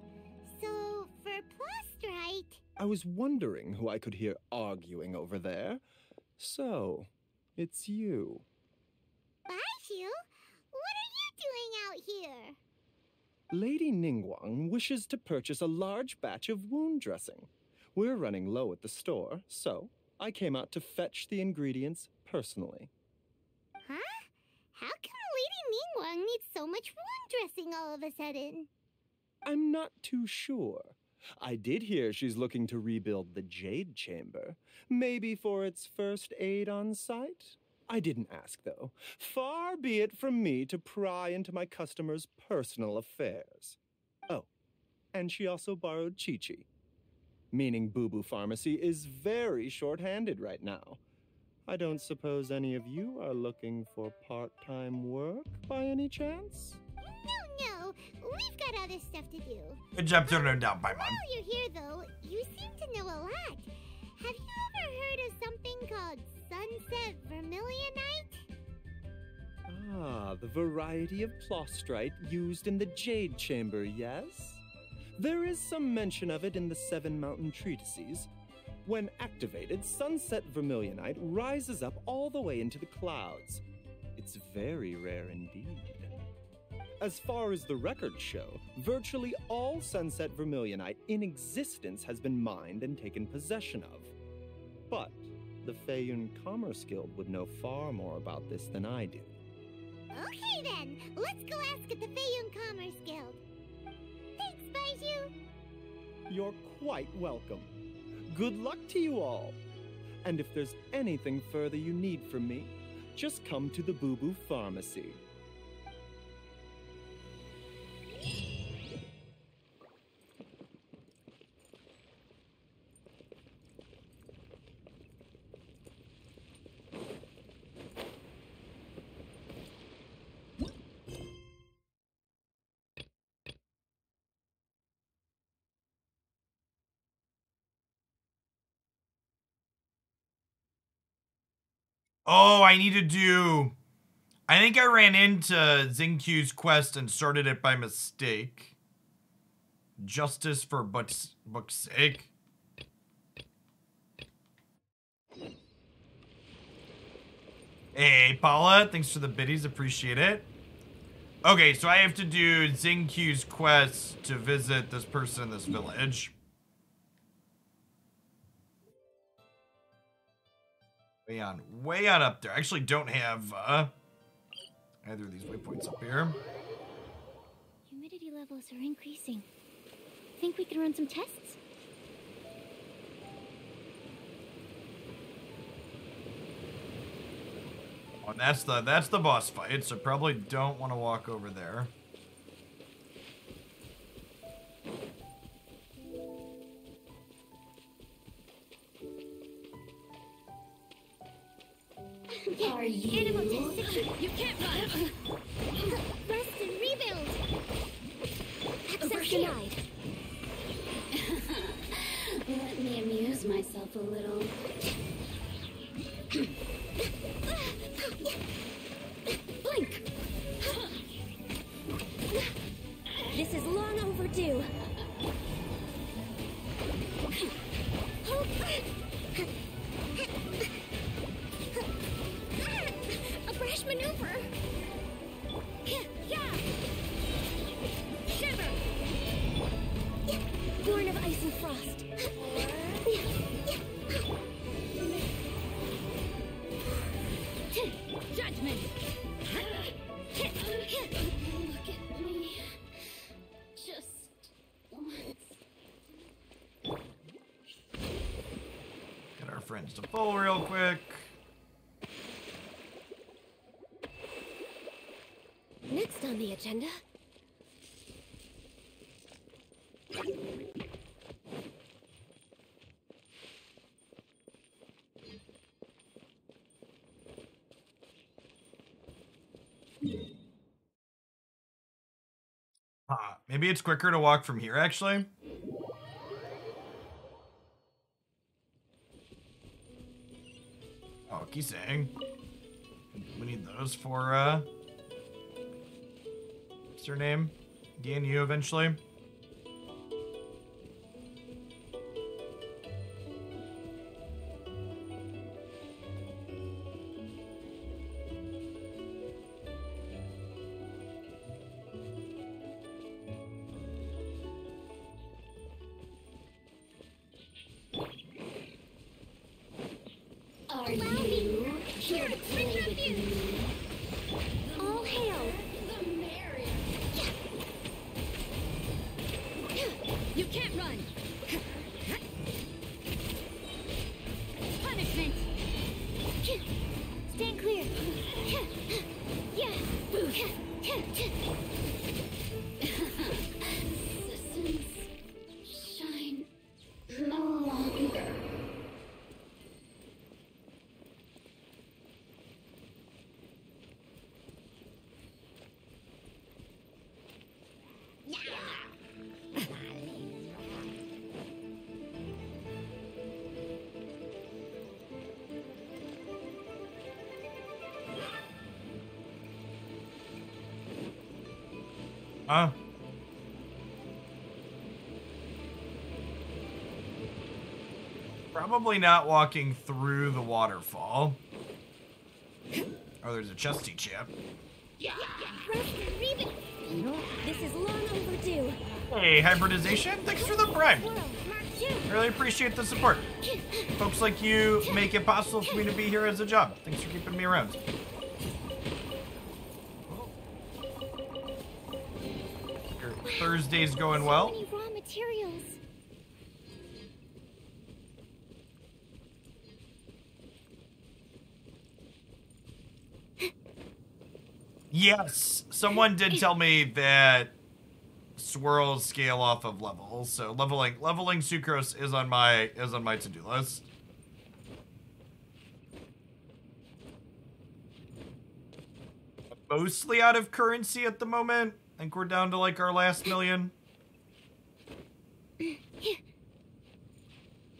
So, for Plostrite... I was wondering who I could hear arguing over there. So, it's you. Baishu? What are you doing out here? Lady Ninguang wishes to purchase a large batch of wound dressing. We're running low at the store, so I came out to fetch the ingredients personally. Huh? How come Lady Ninguang needs so much wound dressing all of a sudden? I'm not too sure. I did hear she's looking to rebuild the Jade Chamber. Maybe for its first aid on site? I didn't ask, though. Far be it from me to pry into my customers' personal affairs. Oh, and she also borrowed Chi-Chi. Meaning Boo Boo Pharmacy is very short-handed right now. I don't suppose any of you are looking for part-time work by any chance? No, we've got other stuff to do. Good job turning her down, Paimon. While you're here, though, you seem to know a lot. Have you ever heard of something called Sunset Vermilionite? Ah, the variety of plostrite used in the Jade Chamber, yes? There is some mention of it in the Seven Mountain Treatises. When activated, Sunset Vermilionite rises up all the way into the clouds. It's very rare indeed. As far as the records show, virtually all Sunset Vermilionite in existence has been mined and taken possession of. But the Feiyun Commerce Guild would know far more about this than I do. Okay then, let's go ask at the Feiyun Commerce Guild. Thanks, Baiju. You're quite welcome. Good luck to you all. And if there's anything further you need from me, just come to the Boo Boo Pharmacy. Oh, I need to do... I think I ran into Xingqiu's quest and started it by mistake. Justice for book's sake. Hey, Paula, thanks for the biddies, appreciate it. Okay, so I have to do Xingqiu's quest to visit this person in this village. Way on up there. I actually don't have either of these waypoints up here. Humidity levels are increasing. Think we can run some tests? Oh, and that's the boss fight, so probably don't want to walk over there. Are you? You can't run. Rest and rebuild. Access denied. Let me amuse myself a little. Blink. This is long overdue. A brash maneuver. Shiver. Born of ice and frost. Judgment. Look at me. Just once. Get our friends to full real quick. Next on the agenda. Maybe it's quicker to walk from here, actually. Oh, keep saying. We need those for, what's her name? DNU eventually. Are you here to play with me? All hail the Mary. You can't run. Punishment. Stand clear. Systems shine no longer. Probably not walking through the waterfall. Oh, there's a chesty chip. This is long overdue. Hey, hybridization, thanks for the prime. Really appreciate the support. Folks like you make it possible for me to be here as a job. Thanks for keeping me around. Your Thursday's going well. So many raw materials. Yes, someone did tell me that swirls scale off of levels, so leveling sucrose is on my to-do list. Mostly out of currency at the moment. I think we're down to like our last million.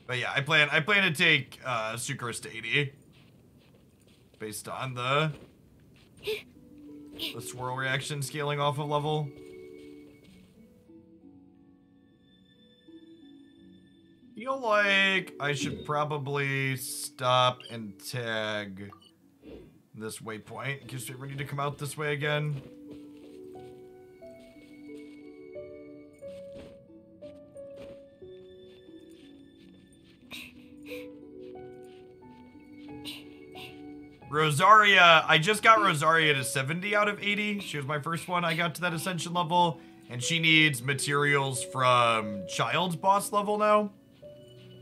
But yeah, I plan to take sucrose to 80 based on the swirl reaction scaling off of level. Feel like I should probably stop and tag this waypoint in case we ever need to come out this way again. Rosaria, I just got Rosaria to 70 out of 80. She was my first one. I got to that ascension level, and she needs materials from Child's boss level now.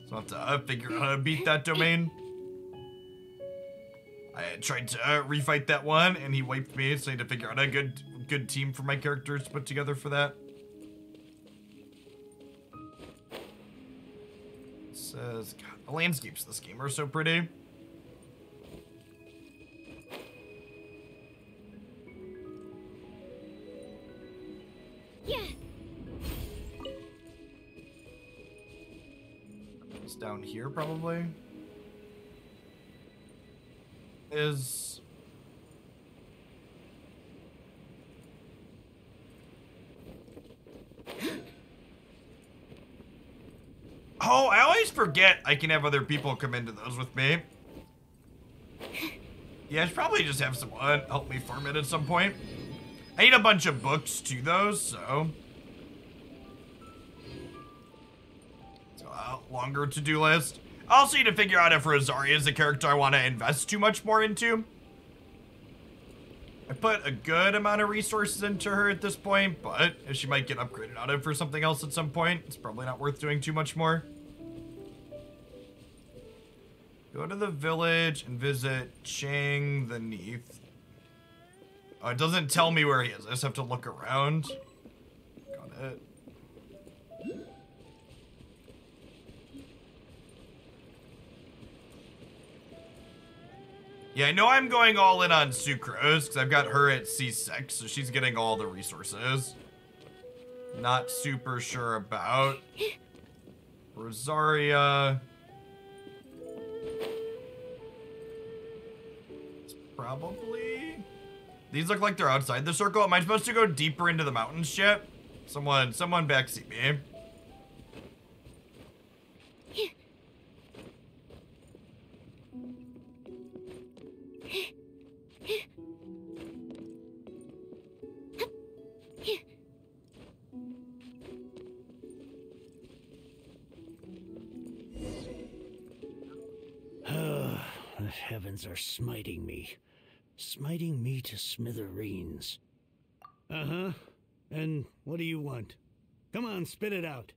So I'll have to figure out how to beat that domain. I tried to refight that one, and he wiped me, so I need to figure out a good team for my characters to put together for that. It says, God, the landscapes of this game are so pretty. Yeah. It's down here, probably. Is... Oh, I always forget I can have other people come into those with me. Yeah, I should probably just have someone help me farm it at some point. I need a bunch of books to those, so... It's a longer to-do list. I also need to figure out if Rosaria is a character I want to invest too much more into. I put a good amount of resources into her at this point, but if she might get upgraded out of for something else at some point, it's probably not worth doing too much more. Go to the village and visit Chang the Neath. Oh, it doesn't tell me where he is. I just have to look around. Got it. Yeah, I know I'm going all in on Sucrose, because I've got her at C6, so she's getting all the resources. Not super sure about Rosaria. It's probably... These look like they're outside the circle. Am I supposed to go deeper into the mountains yet? Someone backseat me. The heavens are smiting me to smithereens. Uh-huh. And what do you want? Come on, spit it out.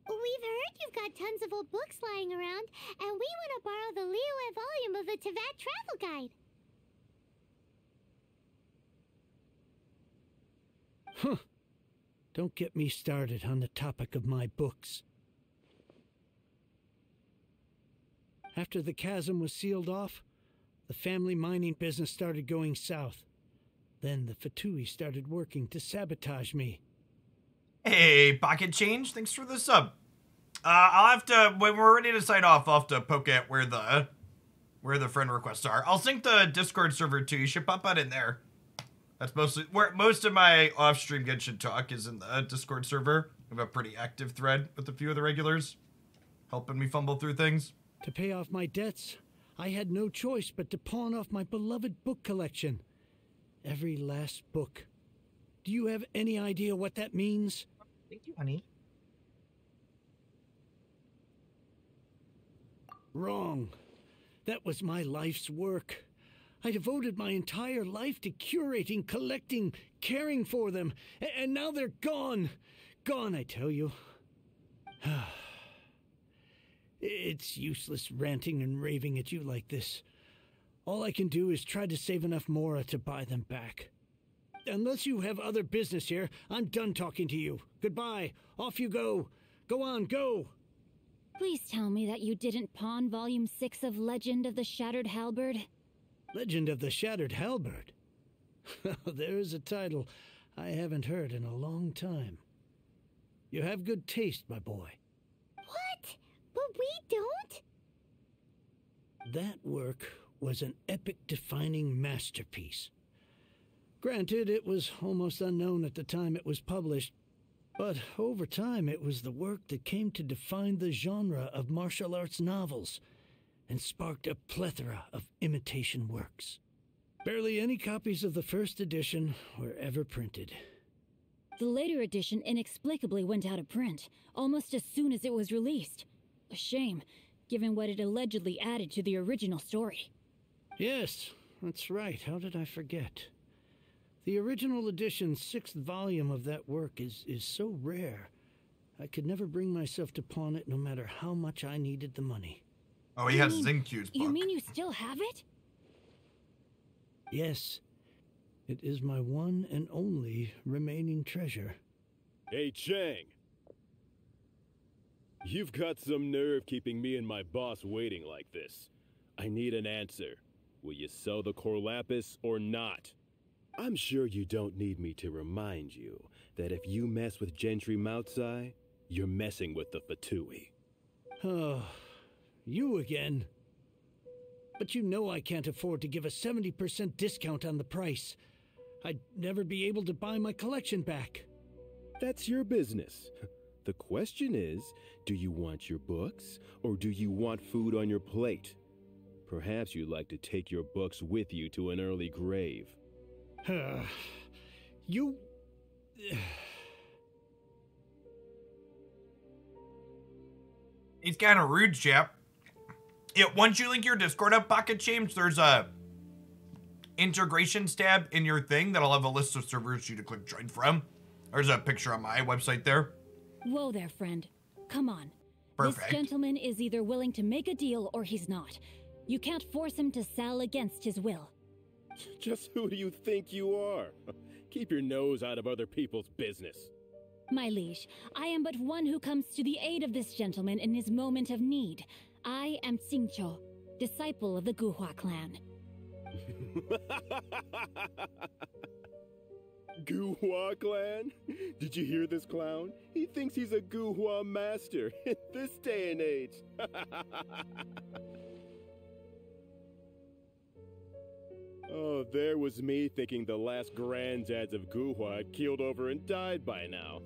We've heard you've got tons of old books lying around, and we want to borrow the Liyue volume of the Teyvat travel guide. Huh. Don't get me started on the topic of my books. After the chasm was sealed off, the family mining business started going south. Then the Fatui started working to sabotage me. Hey, Pocket Change, thanks for the sub. I'll have to, when we're ready to sign off, I'll have to poke at where the friend requests are. I'll sync the Discord server too. You should pop out in there. That's mostly where most of my off-stream Genshin talk is, in the Discord server. I have a pretty active thread with a few of the regulars, helping me fumble through things. To pay off my debts, I had no choice but to pawn off my beloved book collection. Every last book. Do you have any idea what that means? Thank you, honey. Wrong. That was my life's work. I devoted my entire life to curating, collecting, caring for them, and now they're gone. Gone, I tell you. It's useless ranting and raving at you like this. All I can do is try to save enough Mora to buy them back. Unless you have other business here, I'm done talking to you. Goodbye. Off you go. Go on, go. Please tell me that you didn't pawn Volume 6 of Legend of the Shattered Halberd. Legend of the Shattered Halberd? There's a title I haven't heard in a long time. You have good taste, my boy. What? But we don't? That work was an epic-defining masterpiece. Granted, it was almost unknown at the time it was published, but over time it was the work that came to define the genre of martial arts novels and sparked a plethora of imitation works. Barely any copies of the first edition were ever printed. The later edition inexplicably went out of print, almost as soon as it was released. A shame, given what it allegedly added to the original story. Yes, that's right. How did I forget? The original edition's 6th volume of that work is so rare, I could never bring myself to pawn it no matter how much I needed the money. Oh, he has Xinqiu's book. You mean you still have it? Yes. It is my one and only remaining treasure. Hey, Chang. You've got some nerve keeping me and my boss waiting like this. I need an answer. Will you sell the core lapis or not? I'm sure you don't need me to remind you that if you mess with Gentry Moutsai, you're messing with the Fatui. Oh, you again. But you know I can't afford to give a 70% discount on the price. I'd never be able to buy my collection back. That's your business. The question is, do you want your books, or do you want food on your plate? Perhaps you'd like to take your books with you to an early grave. You... He's kind of rude, chap. Yeah, once you link your Discord up, Pocket James, there's a integrations tab in your thing that'll have a list of servers for you to click join from. There's a picture on my website there. Whoa there, friend. Come on. Perfect. This gentleman is either willing to make a deal or he's not. You can't force him to sell against his will. Just who do you think you are? Keep your nose out of other people's business. My liege, I am but one who comes to the aid of this gentleman in his moment of need. I am Xingqiu, disciple of the Guhua clan. Guhua clan? Did you hear this clown? He thinks he's a Guhua master in this day and age. Oh, there was me thinking the last granddads of Guhua had keeled over and died by now.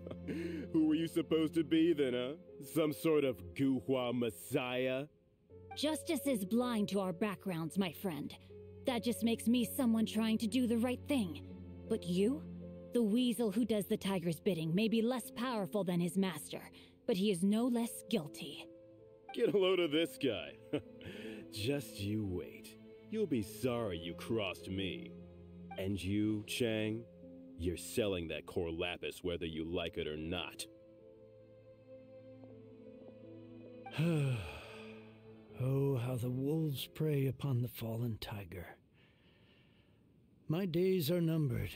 Who were you supposed to be then, huh? Some sort of Guhua messiah? Justice is blind to our backgrounds, my friend. That just makes me someone trying to do the right thing. But you? The weasel who does the tiger's bidding may be less powerful than his master, but he is no less guilty. Get a load of this guy. Just you wait. You'll be sorry you crossed me. And you, Chang, you're selling that core lapis whether you like it or not. Oh, how the wolves prey upon the fallen tiger. My days are numbered.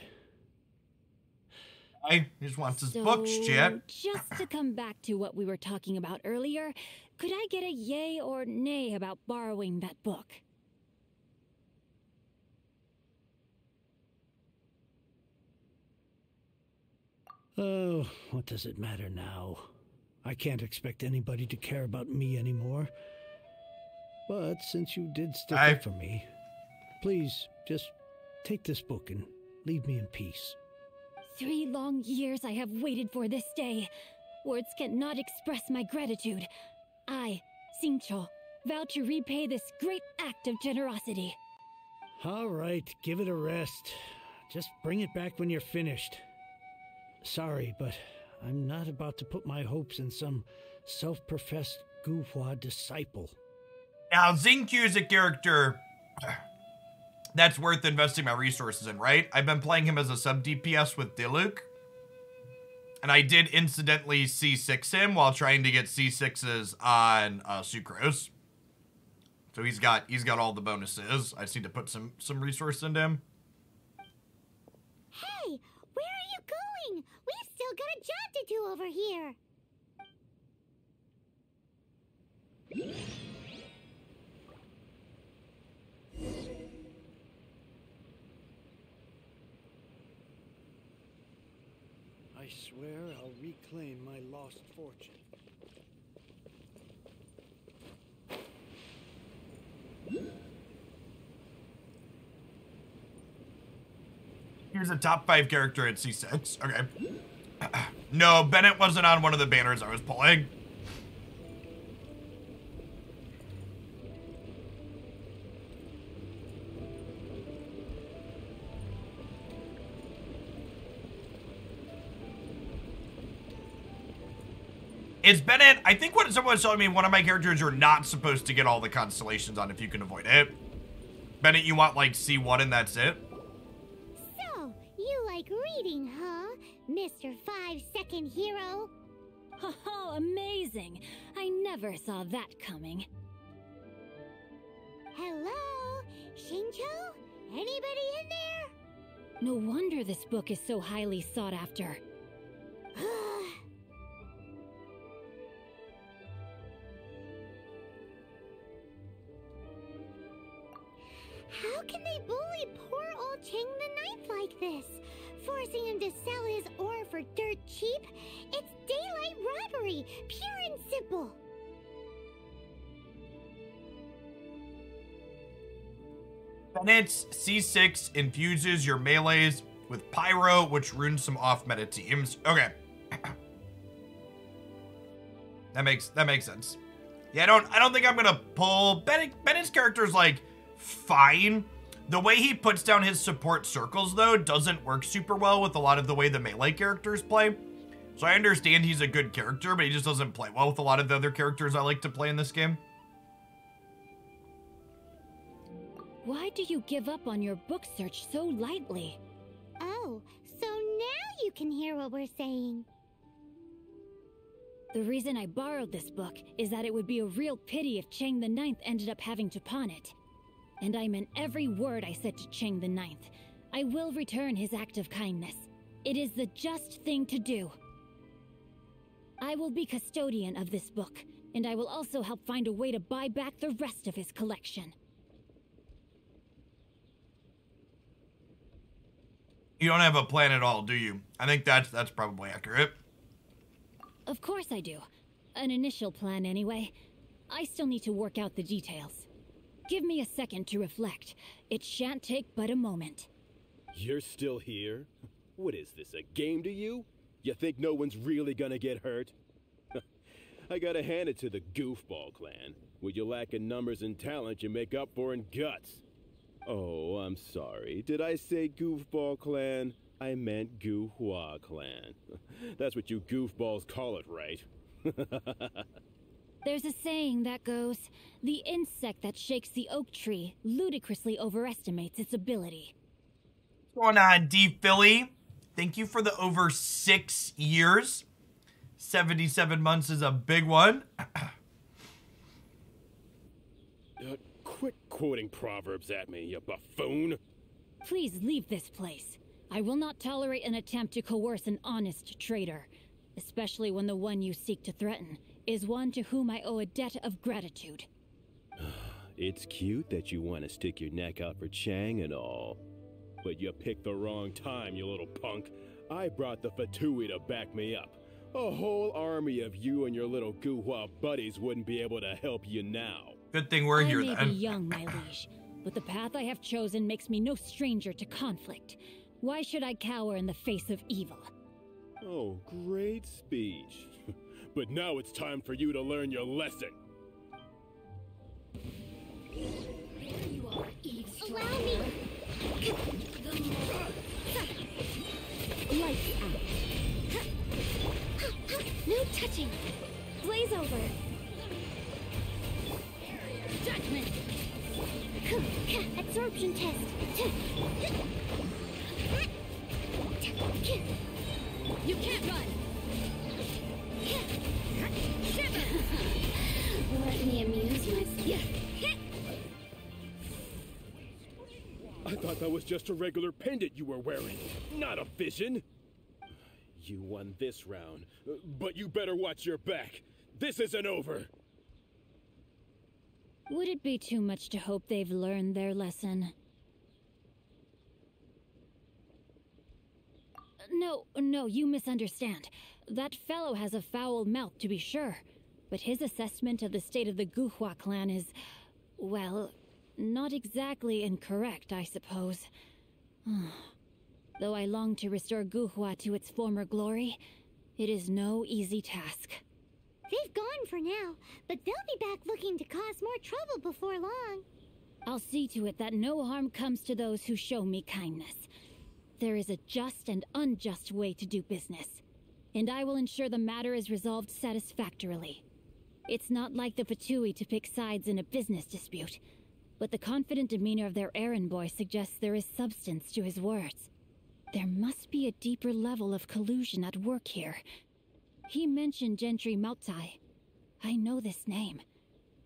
He just wants his books, Chad. Just to come back to what we were talking about earlier, could I get a yay or nay about borrowing that book? Oh, what does it matter now? I can't expect anybody to care about me anymore. But since you did stick up for me, please just take this book and leave me in peace. 3 long years I have waited for this day. Words cannot express my gratitude. I, Xingqiu, vow to repay this great act of generosity. All right, give it a rest. Just bring it back when you're finished. Sorry, but I'm not about to put my hopes in some self-professed Guhua disciple. Now, Xingqiu is a character that's worth investing my resources in, right? I've been playing him as a sub-DPS with Diluc. And I did incidentally C6 him while trying to get C6s on Sucrose. So he's got all the bonuses. I just need to put some resource into him. Hey, where are you going? We've still got a job to do over here. I swear I'll reclaim my lost fortune. Here's a top 5 character at C6. Okay. No, Bennett wasn't on one of the banners I was pulling. Is Bennett, I think what someone was telling me, one of my characters you're not supposed to get all the constellations on if you can avoid it. Bennett, you want like C1 and that's it? So, you like reading, huh? Mr. 5-second hero? Oh, amazing. I never saw that coming. Hello? Shincho? Anybody in there? No wonder this book is so highly sought after. How can they bully poor old Chang the Ninth like this? Forcing him to sell his ore for dirt cheap? It's daylight robbery, pure and simple. Bennett's C6 infuses your melees with Pyro, which ruins some off-meta teams. Okay. That makes sense. Yeah, I don't think I'm gonna pull Bennett's character's like fine. The way he puts down his support circles though doesn't work super well with a lot of the way the melee characters play. So I understand he's a good character, but he just doesn't play well with a lot of the other characters I like to play in this game. Why do you give up on your book search so lightly? Oh, so now you can hear what we're saying. The reason I borrowed this book is that it would be a real pity if Chang the Ninth ended up having to pawn it. And I meant every word I said to Chang the Ninth. I will return his act of kindness. It is the just thing to do. I will be custodian of this book, and I will also help find a way to buy back the rest of his collection. You don't have a plan at all, do you? I think that's probably accurate. Of course I do. An initial plan anyway. I still need to work out the details. Give me a second to reflect. It shan't take but a moment. You're still here? What is this, a game to you? You think no one's really gonna get hurt? I gotta hand it to the Goofball clan. What you lack in numbers and talent, you make up for in guts. Oh, I'm sorry. Did I say Goofball clan? I meant Goohua clan. That's what you goofballs call it, right? There's a saying that goes, the insect that shakes the oak tree ludicrously overestimates its ability. What's going on, D Philly? Thank you for the over 6 years. 77 months is a big one. Quit quoting proverbs at me, you buffoon. Please leave this place. I will not tolerate an attempt to coerce an honest trader, especially when the one you seek to threaten is one to whom I owe a debt of gratitude. It's cute that you want to stick your neck out for Chang and all. But you picked the wrong time, you little punk. I brought the Fatui to back me up. A whole army of you and your little Guhua buddies wouldn't be able to help you now. Good thing we're here then. I may be young, my liege, but the path I have chosen makes me no stranger to conflict. Why should I cower in the face of evil? Oh, great speech. But now it's time for you to learn your lesson. You are eavesdropping. Allow me. Lights out. No touching. Blaze over. Judgment. Absorption test. You can't run. Let me amuse myself. I thought that was just a regular pendant you were wearing, not a vision. You won this round, but you better watch your back. This isn't over. Would it be too much to hope they've learned their lesson? No, you misunderstand. That fellow has a foul mouth, to be sure. But his assessment of the state of the Guhua clan is, well, not exactly incorrect, I suppose. Though I long to restore Guhua to its former glory, it is no easy task. They've gone for now, but they'll be back looking to cause more trouble before long. I'll see to it that no harm comes to those who show me kindness. There is a just and unjust way to do business, and I will ensure the matter is resolved satisfactorily. It's not like the Fatui to pick sides in a business dispute, but the confident demeanor of their errand boy suggests there is substance to his words. There must be a deeper level of collusion at work here. He mentioned Gentry Mautai. I know this name.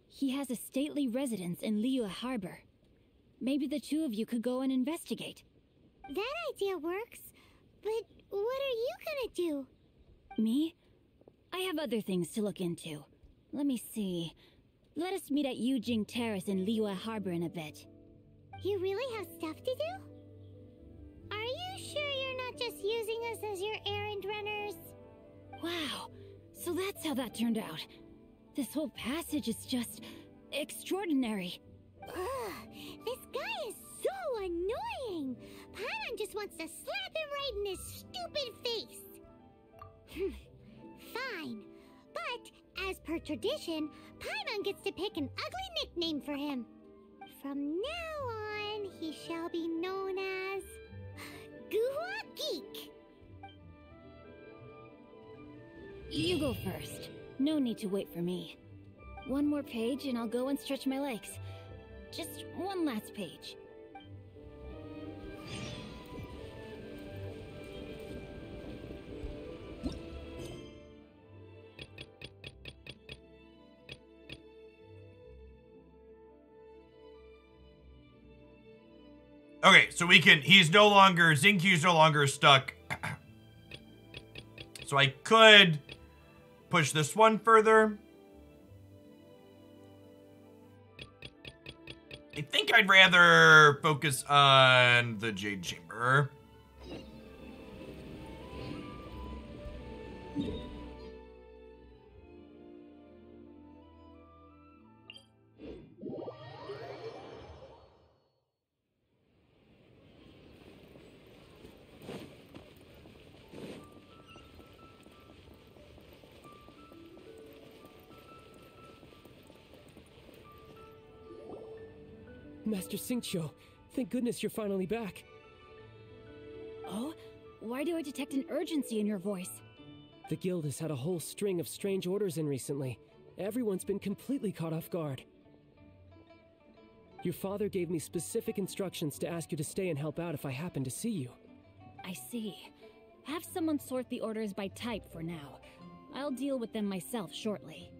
He has a stately residence in Liyue Harbor. Maybe the two of you could go and investigate. That idea works, but what are you gonna do? Me? I have other things to look into. Let me see. Let us meet at Yujing Terrace in Liyue Harbor in a bit. You really have stuff to do? Are you sure you're not just using us as your errand runners? Wow, so that's how that turned out. This whole passage is just extraordinary. Ugh, this guy is so annoying! Paimon just wants to slap him right in his stupid face. Fine, but as per tradition, Paimon gets to pick an ugly nickname for him. From now on, he shall be known as Guhua Geek. You go first. No need to wait for me. One more page and I'll go and stretch my legs. Just one last page. Okay, so he's no longer, Xinqiu's no longer stuck. So I could push this one further. I think I'd rather focus on the Jade Chamber. Master Xingqiu, thank goodness you're finally back. Oh? Why do I detect an urgency in your voice? The guild has had a whole string of strange orders in recently. Everyone's been completely caught off guard. Your father gave me specific instructions to ask you to stay and help out if I happen to see you. I see. Have someone sort the orders by type for now. I'll deal with them myself shortly.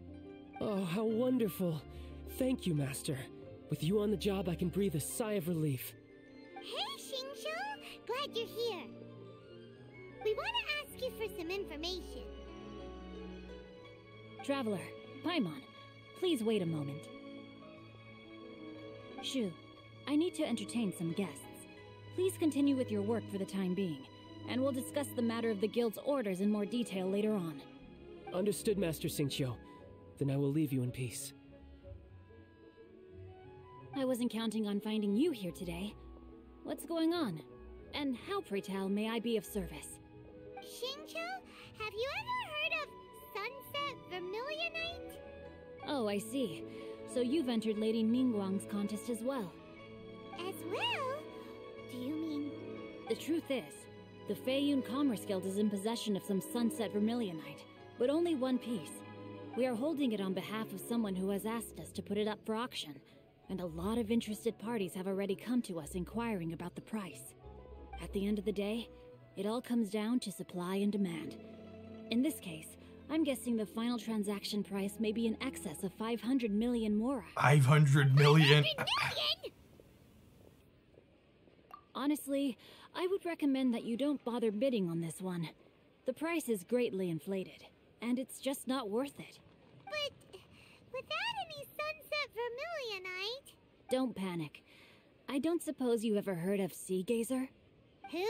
Oh, how wonderful. Thank you, Master. With you on the job, I can breathe a sigh of relief. Hey, Xingqiu! Glad you're here. We want to ask you for some information. Traveler, Paimon, please wait a moment. Shu, I need to entertain some guests. Please continue with your work for the time being, and we'll discuss the matter of the guild's orders in more detail later on. Understood, Master Xingqiu. Then I will leave you in peace. I wasn't counting on finding you here today. What's going on? And how, pray tell, may I be of service? Xingqiu, have you ever heard of Sunset Vermilionite? Oh, I see. So you've entered Lady Ninguang's contest as well. As well? Do you mean... The truth is, the Feiyun Commerce Guild is in possession of some Sunset Vermilionite, but only one piece. We are holding it on behalf of someone who has asked us to put it up for auction. And a lot of interested parties have already come to us inquiring about the price. At the end of the day, it all comes down to supply and demand. In this case, I'm guessing the final transaction price may be in excess of 500 million mora. 500 million? 500 million? Honestly, I would recommend that you don't bother bidding on this one. The price is greatly inflated, and it's just not worth it. But without any sunset vermilionite... Don't panic. I don't suppose you ever heard of Sea Gazer? Who?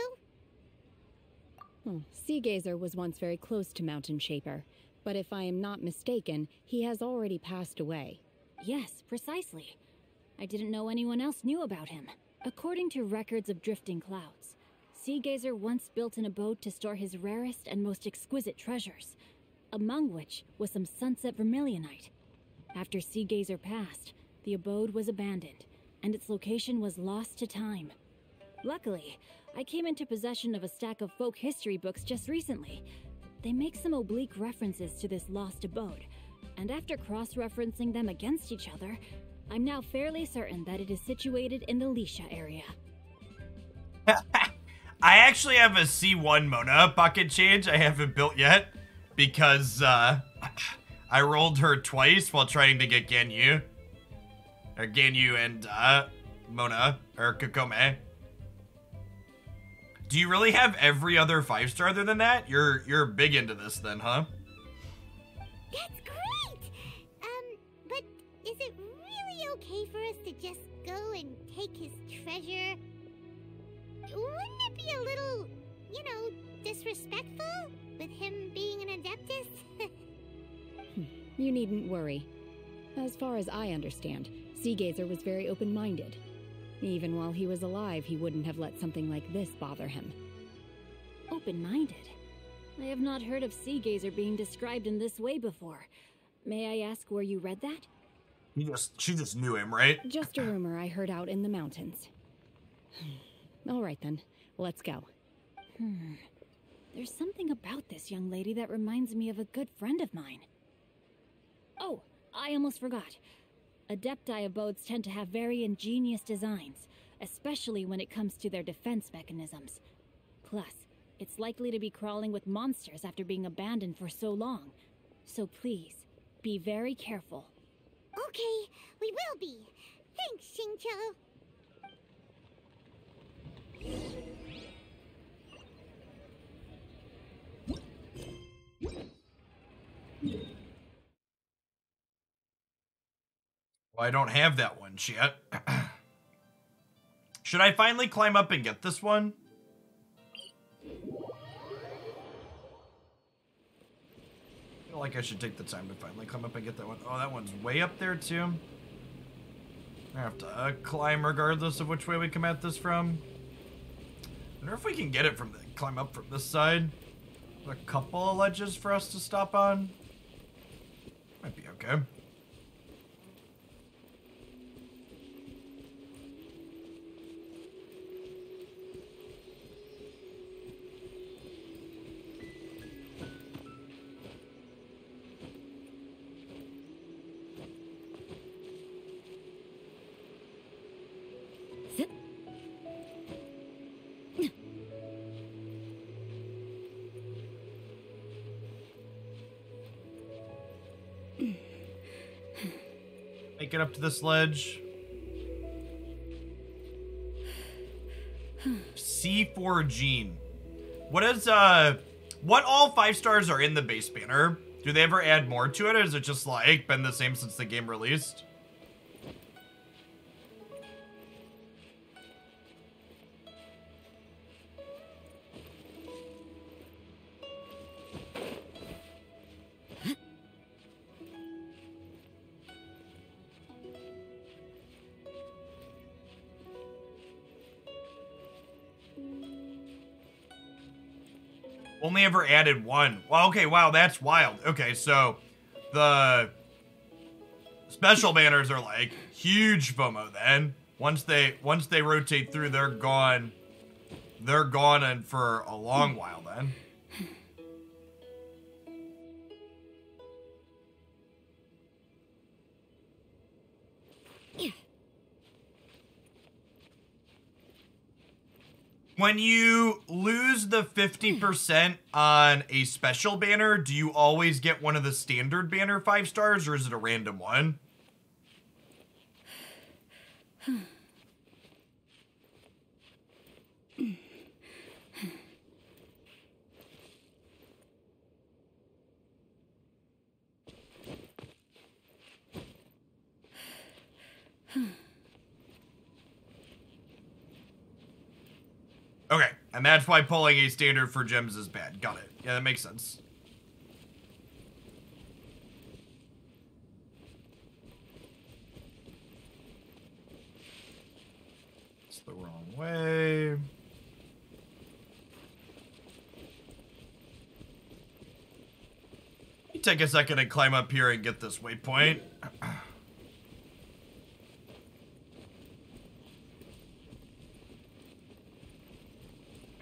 Sea Gazer was once very close to Mountain Shaper, but if I am not mistaken, he has already passed away. Yes, precisely. I didn't know anyone else knew about him. According to records of drifting clouds, Sea Gazer once built an abode to store his rarest and most exquisite treasures, among which was some sunset vermilionite. After Sea Gazer passed, the abode was abandoned, and its location was lost to time. Luckily, I came into possession of a stack of folk history books just recently. They make some oblique references to this lost abode, and after cross-referencing them against each other, I'm now fairly certain that it is situated in the Lisha area. I actually have a C1 Mona pocket change I haven't built yet because I rolled her twice while trying to get Ganyu. Or Ganyu and Mona, or Kokome. Do you really have every other 5-star other than that? You're big into this then, huh? That's great! But is it really okay for us to just go and take his treasure? Wouldn't it be a little, disrespectful with him being an adeptus? You needn't worry. As far as I understand, Sea Gazer was very open-minded. Even while he was alive, he wouldn't have let something like this bother him. Open-minded? I have not heard of Sea Gazer being described in this way before. May I ask where you read that? She just knew him, right? Just a rumor I heard out in the mountains. All right then, let's go. There's something about this young lady that reminds me of a good friend of mine. Oh, I almost forgot. Adepti abodes tend to have very ingenious designs, especially when it comes to their defense mechanisms. Plus, it's likely to be crawling with monsters after being abandoned for so long. So please, be very careful. Okay, we will be. Thanks, Xingqiu. Well, I don't have that one yet. Should I finally climb up and get this one? I feel like I should take the time to finally climb up and get that one. Oh, that one's way up there too. I have to climb regardless of which way we come at this from. I wonder if we can get it from climb up from this side. There's a couple of ledges for us to stop on. Might be okay. Make it up to this ledge. C4 Gene. What is what all 5 stars are in the base banner? Do they ever add more to it, or is it just like been the same since the game released? Only ever added one. Well, okay, wow, that's wild. Okay, so the special banners are like huge FOMO then. Once they rotate through, they're gone. They're gone and for a long while then. When you lose the 50% on a special banner, do you always get one of the standard banner 5 stars, or is it a random one? Okay, and that's why pulling a standard for gems is bad. Got it. Yeah, that makes sense. It's the wrong way. Let me take a second and climb up here and get this waypoint.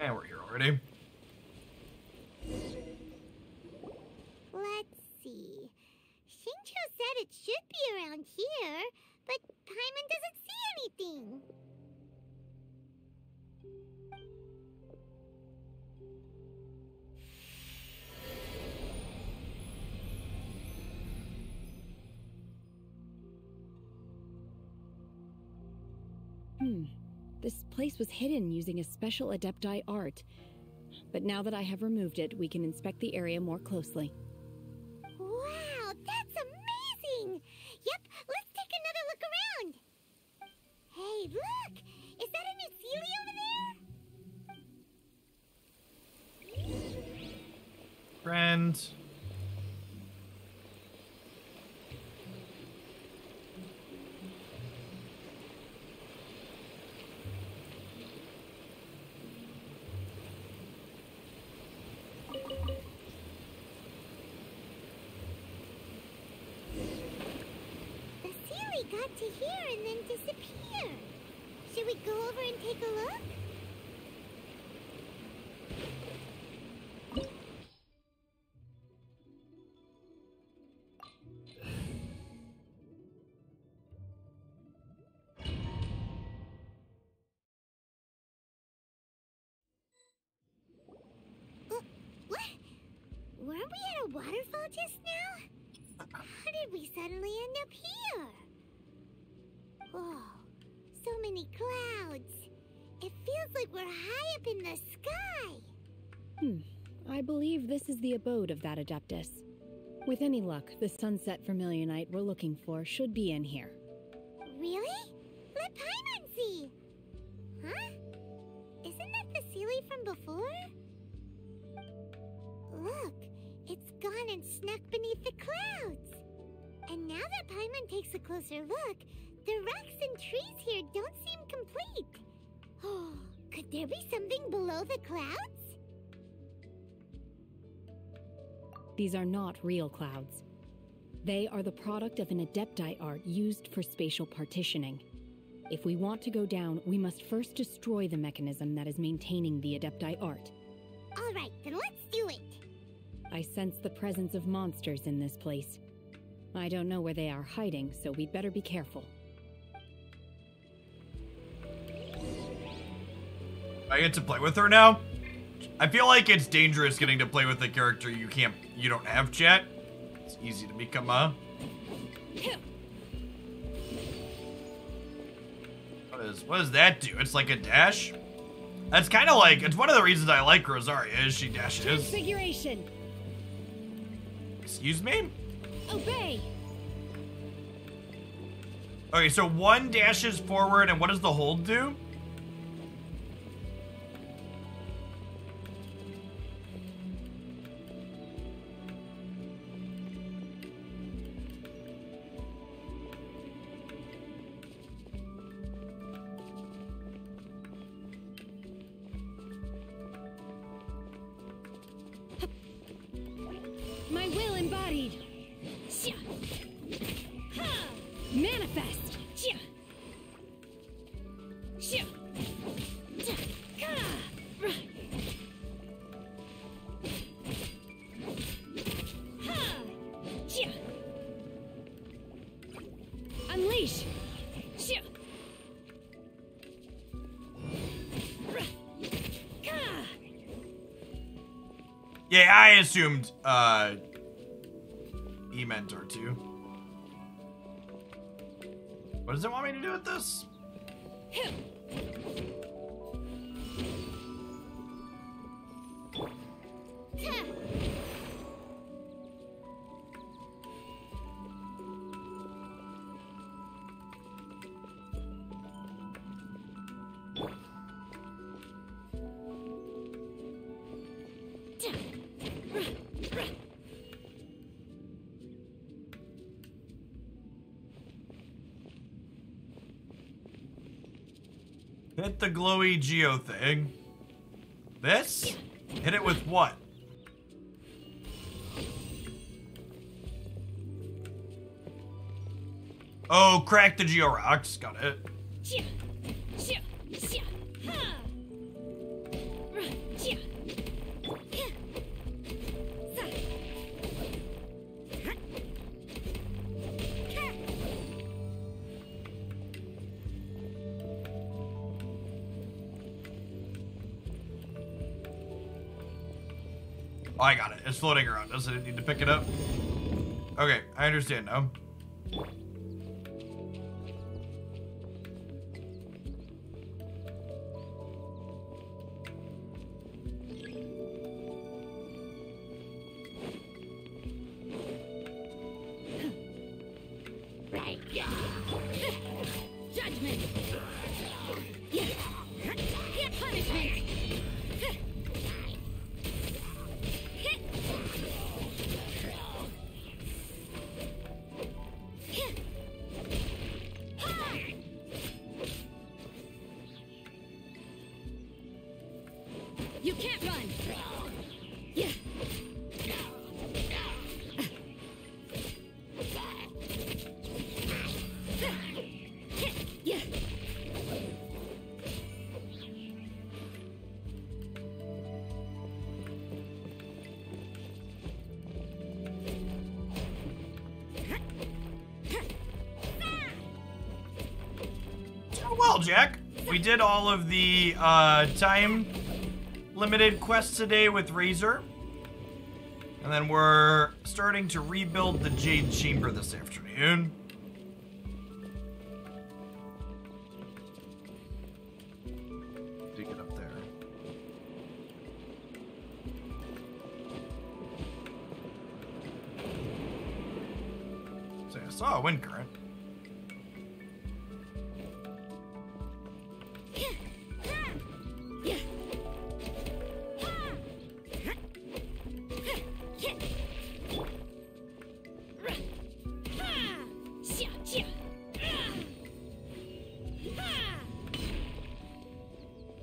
And we're here already. Let's see. Shincho said it should be around here, but Paimon doesn't see anything. This place was hidden using a special adepti art. But now that I have removed it, we can inspect the area more closely. Wow, that's amazing! Yep, let's take another look around. Hey, look! Is that a new Sealy over there? Friend. Got to here and then disappear. Should we go over and take a look? What? Weren't we at a waterfall just now? How did we suddenly end up here? Oh, so many clouds. It feels like we're high up in the sky. I believe this is the abode of that adeptus. With any luck, the sunset Vermilionite we're looking for should be in here. Really? Let Paimon see. Huh? Isn't that the Sealy from before? Look, it's gone and snuck beneath the clouds. And now that Paimon takes a closer look, the rocks and trees here don't seem complete. Oh, could there be something below the clouds? These are not real clouds. They are the product of an adepti art used for spatial partitioning. If we want to go down, we must first destroy the mechanism that is maintaining the adepti art. All right, then let's do it. I sense the presence of monsters in this place. I don't know where they are hiding, so we'd better be careful. I get to play with her now? I feel like it's dangerous getting to play with a character you don't have chat. It's easy to become a... What does that do? It's like a dash? That's kind of like, it's one of the reasons I like Rosaria is she dashes. Transfiguration! Excuse me? Obey! Okay, so one dashes forward, and what does the hold do? My will embodied! Manifest! Unleash! Yeah, I assumed, he meant R2. What does it want me to do with this? Hit the glowy geo thing. This? Hit it with what? Oh, crack the geo rocks. Got it. Oh, I got it. It's floating around. Doesn't it need to pick it up? Okay, I understand now. Right. Judgment. Punishment. You can't run. Yeah. Yeah. Oh, well, Jack. We did all of the time limited quests today with Razor. And then we're starting to rebuild the Jade Chamber this afternoon. To get up there. So I saw a wind current.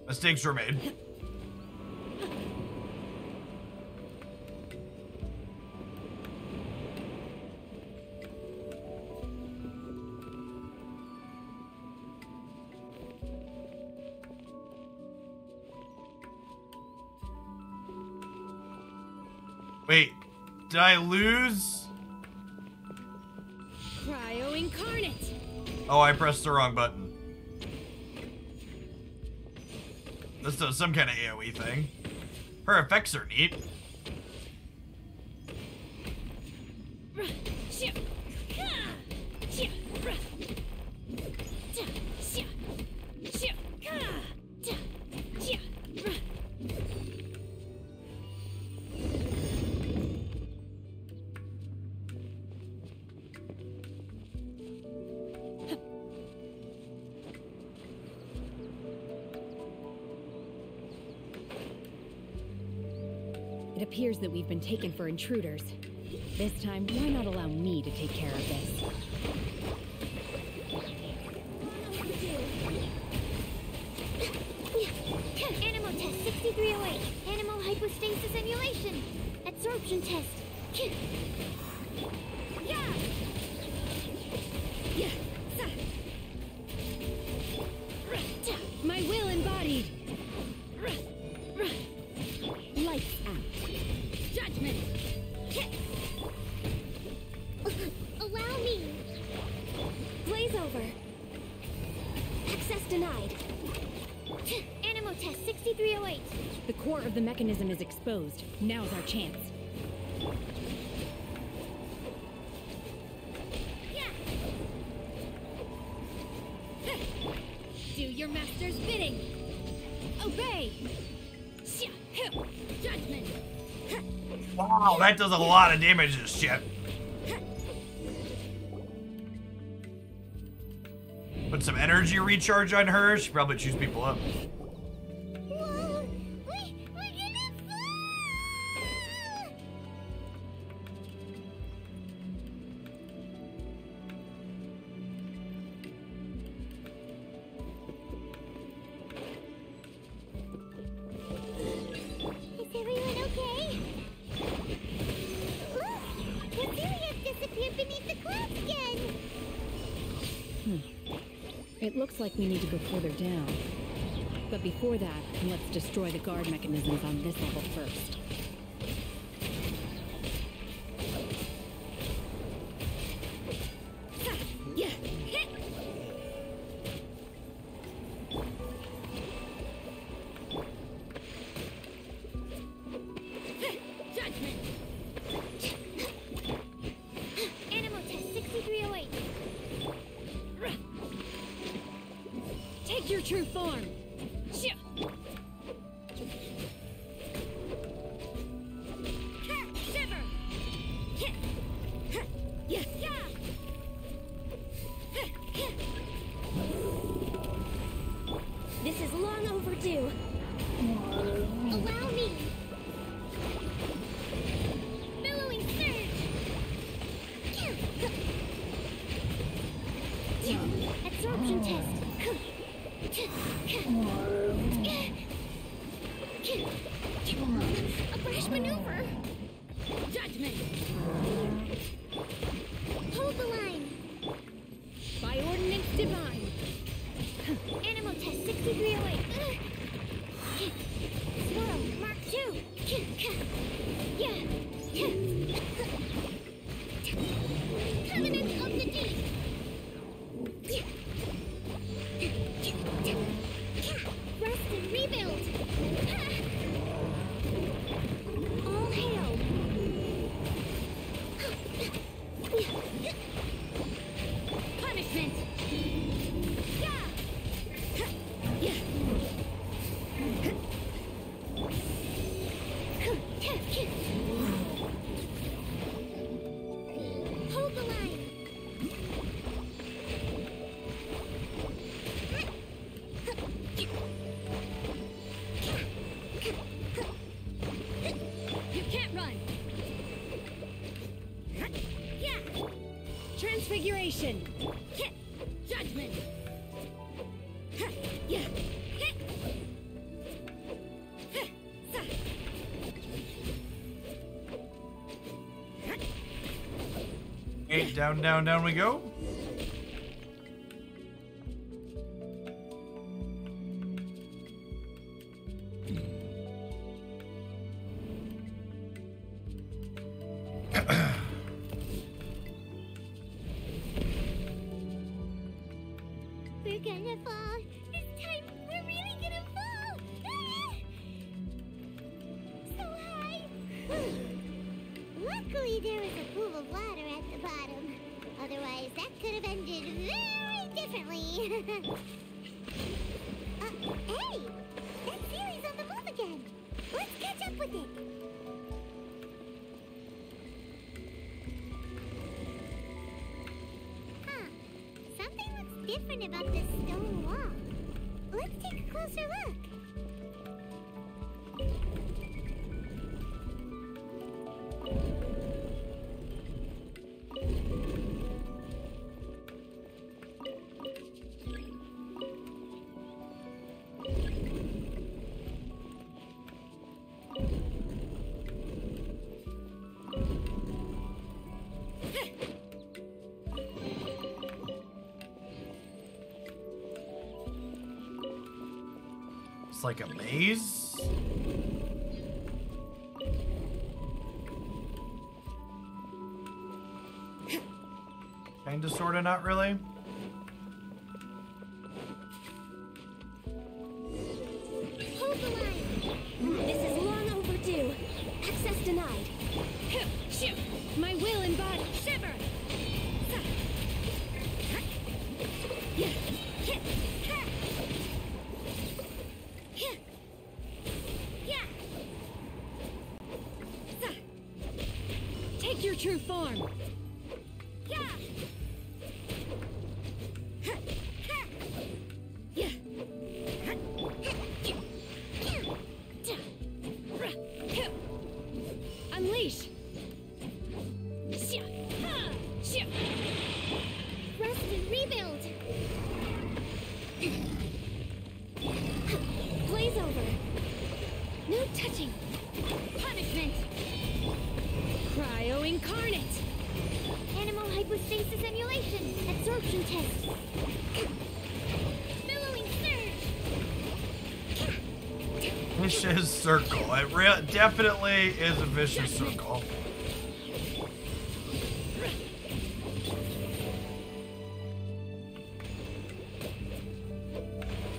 Mistakes were made. Wait, did I lose? Cryo incarnate. Oh, I pressed the wrong button. This does some kind of AoE thing. Her effects are neat. It appears that we've been taken for intruders. This time, why not allow me to take care of this? Animal test 6308. Animal hypostasis emulation. Absorption test. Yeah. My will embodied. Lights out. Judgment. Allow me. Glaze over. Access denied. Animal test 6308. The core of the mechanism is exposed. Now's our chance. Do your master's bidding. Obey. Judgment. Wow, that does a lot of damage to this shit. Put some energy recharge on her. She probably chews people up. Whoa, we're gonna fly! It looks like we need to go further down. But before that, let's destroy the guard mechanisms on this level first. Your true form. This is long overdue. Allow me. Billowing surge. Absorption test. A brash maneuver. Judgment. Hold the line. By ordinance divine. Animal test 6308. Swirl Mark 2. Covenant of the Deep. Rest and rebuild. All hail. Punishment. Hold the line. You can't run. Transfiguration. Judgment. Okay, down, down, down we go. We're gonna fall. This time, we're really gonna fall. So high. Luckily, there was a pool of water at the bottom. Otherwise, that could have ended very differently. Hey! That series on the move again. Let's catch up with it. Huh. Something looks different about this stone wall. Let's take a closer look. It's like a maze. Kinda, sorta, not really. Hold the line. This is long overdue. Access denied. My will embodied. Shiver. Take your true form. Unleash. Rest and rebuild. Blaze over. No touching. Punishment. Cryo incarnate. Animal hypostasis emulation. Absorption Absorption test. Billowing surge. Vicious circle. It definitely is a vicious circle.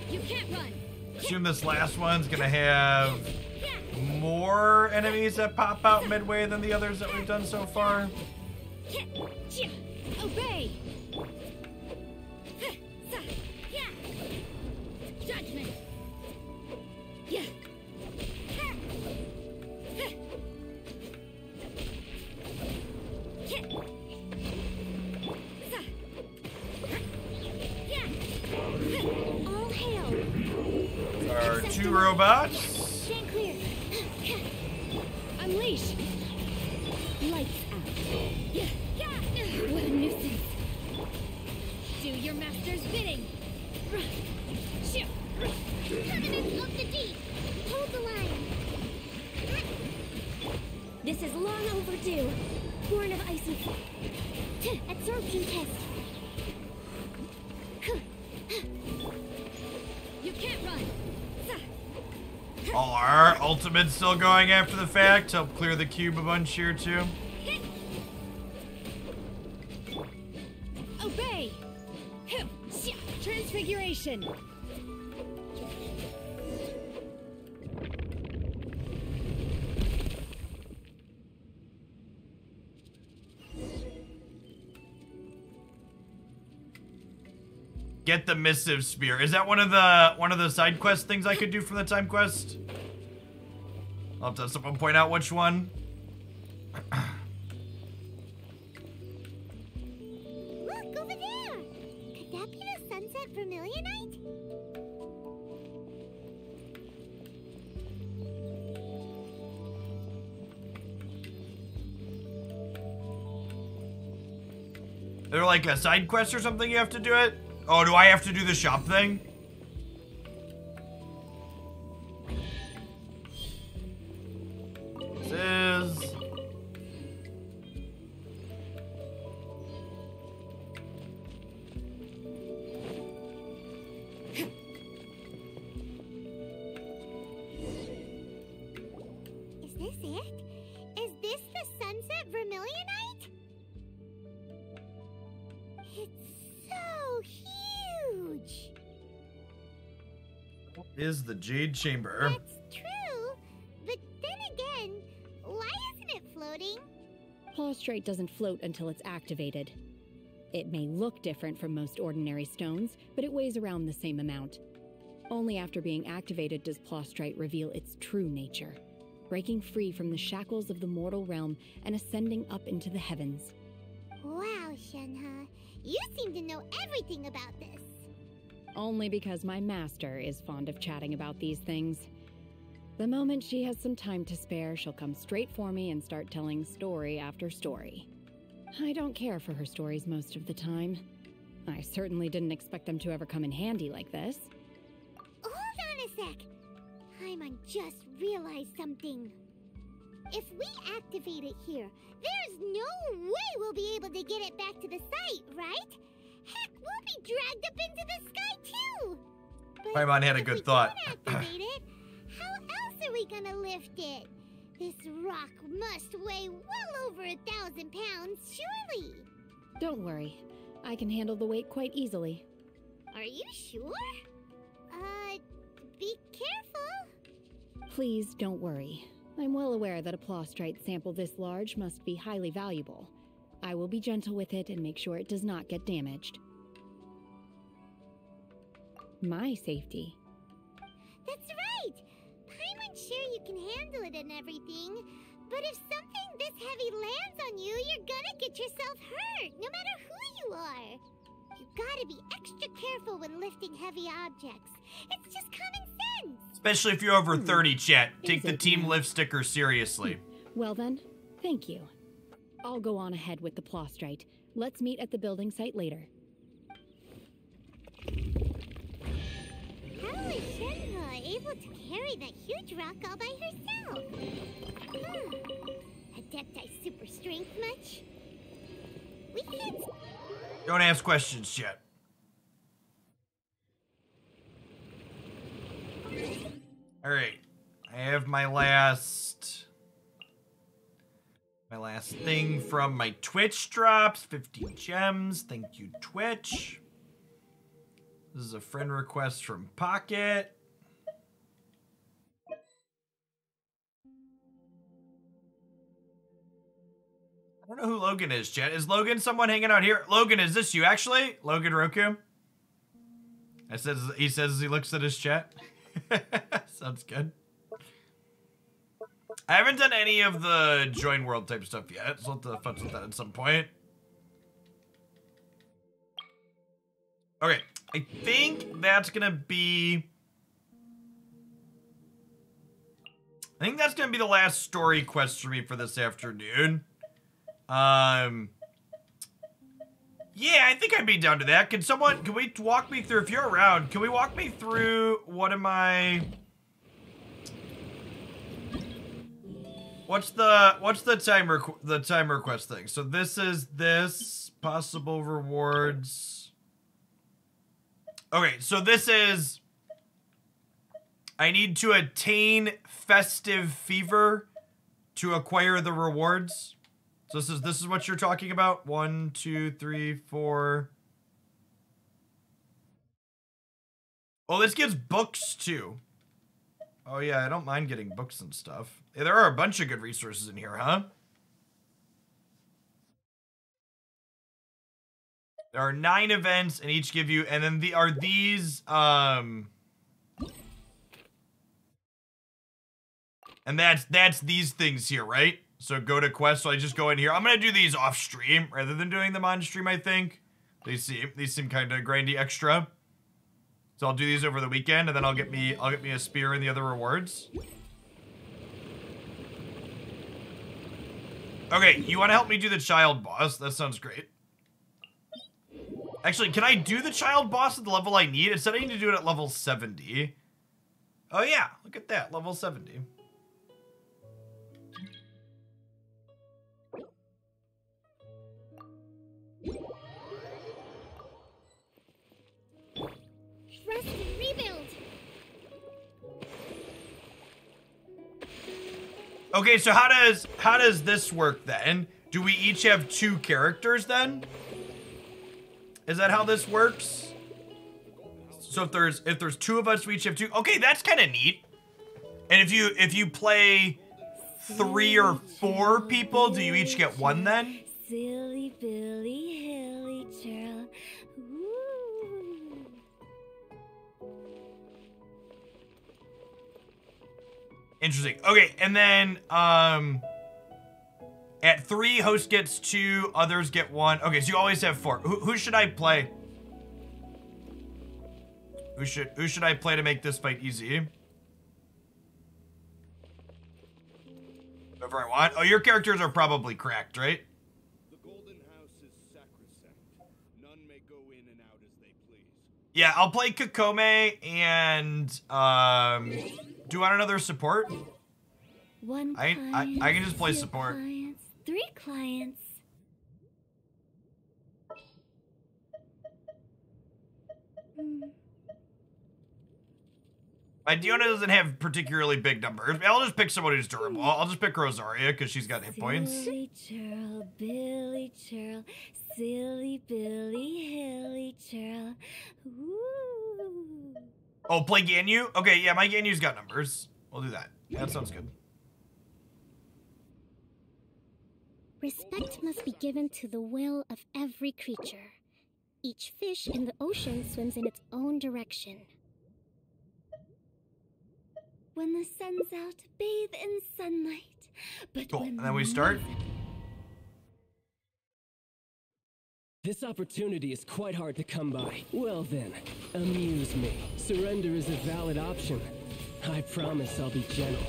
You can't run. Assume this last one's gonna have more enemies that pop out midway than the others that we've done so far. Obey. Judgment. All hail. There are 2 robots. Stand clear. Unleash. Lights out. What a nuisance. Do your master's bidding. Terminus of the deep. Hold the line. This is long overdue. Born of ice and absorption test. You can't run. All our ultimates still going after the fact. Help clear the cube a bunch here too. Obey. Transfiguration. Get the missive spear. Is that one of the side quest things I could do from the time quest? I'll have to have someone point out which one. Look, over there! Could that be the sunset Vermilionite? They're like a side quest or something you have to do it? Oh, do I have to do the shop thing? This is... Is this it? Is this the sunset Vermilionite? It's so huge! Is the Jade Chamber. That's true, but then again, why isn't it floating? Plaustrate doesn't float until it's activated. It may look different from most ordinary stones, but it weighs around the same amount. Only after being activated does Plaustrate reveal its true nature, breaking free from the shackles of the mortal realm and ascending up into the heavens. Wow, Shenhe, you seem to know everything about this. Only because my master is fond of chatting about these things. The moment she has some time to spare, she'll come straight for me and start telling story after story. I don't care for her stories most of the time. I certainly didn't expect them to ever come in handy like this. Hold on a sec. Paimon just realized something. If we activate it here, there's no way we'll be able to get it back to the site, right? Heck, we'll be dragged up into the sky too! But Paimon had a good thought. If we don't activate it, how else are we gonna lift it? This rock must weigh well over 1,000 pounds, surely! Don't worry. I can handle the weight quite easily. Are you sure? Be careful! Please don't worry. I'm well aware that a Plaustrate sample this large must be highly valuable. I will be gentle with it and make sure it does not get damaged. My safety. That's right! Paimon's sure you can handle it and everything, but if something this heavy lands on you, you're gonna get yourself hurt, no matter who you are. You gotta be extra careful when lifting heavy objects. It's just common sense! Especially if you're over 30, chat. Take the team lift sticker seriously. Well then, thank you. I'll go on ahead with the Plaustrate. Let's meet at the building site later. How is Shenhe able to carry that huge rock all by herself? Adeptus super strength much? We can't... Don't ask questions yet. All right, I have my last thing from my Twitch drops. 50 gems. Thank you, Twitch. This is a friend request from Pocket. I don't know who Logan is, chat. Is Logan someone hanging out here? Logan, is this you actually? Logan Roku? He says he looks at his chat. Sounds good. I haven't done any of the join world type stuff yet, so I'll have to fuss with that at some point. Okay, I think that's gonna be... I think that's gonna be the last story quest for me for this afternoon. Yeah, I think I'd be down to that. Can we walk me through, if you're around, can we walk me through what am I... What's the time request thing? So this is this possible rewards. Okay, so this is I need to attain festive fever to acquire the rewards. So this is what you're talking about? 1, 2, 3, 4. Oh, this gives books too. Oh yeah, I don't mind getting books and stuff. Yeah, there are a bunch of good resources in here, huh? There are 9 events and each give you, and then these and that's these things here, right? So go to quest, so I just go in here. I'm gonna do these off stream rather than doing them on stream, I think. These seem kind of grindy extra. So I'll do these over the weekend, and then I'll get me a spear and the other rewards. Okay, you want to help me do the child boss? That sounds great. Actually, can I do the child boss at the level I need? It said I need to do it at level 70. Oh yeah, look at that, level 70. Rest and rebuild. Okay, so how does this work then? Do we each have 2 characters then? Is that how this works? So if there's 2 of us, we each have 2. Okay, that's kind of neat. And if you play 3 or 4 people, do you each get 1 then? Silly Billy Hilly Churl. Interesting. Okay, and then at 3, host gets 2, others get 1. Okay, so you always have 4. Who should I play? Who should I play to make this fight easy? Whoever I want. Oh, your characters are probably cracked, right? The Golden House is sacrosanct. None may go in and out as they please. Yeah, I'll play Kakome and do you want another support? 1 I client, can just play 2 support. clients, 3 clients. My Diona doesn't have particularly big numbers. I'll just pick someone who's durable. I'll just pick Rosaria because she's got hit points. Silly churl, Billy churl, silly Billy Hilly churl. Ooh. Oh, play Ganyu? Okay, yeah, my Ganyu's got numbers. We'll do that. That sounds good. Respect must be given to the will of every creature. Each fish in the ocean swims in its own direction. When the sun's out, bathe in sunlight. But Cool, when and then we start. This opportunity is quite hard to come by. Well then, amuse me. Surrender is a valid option. I promise I'll be gentle.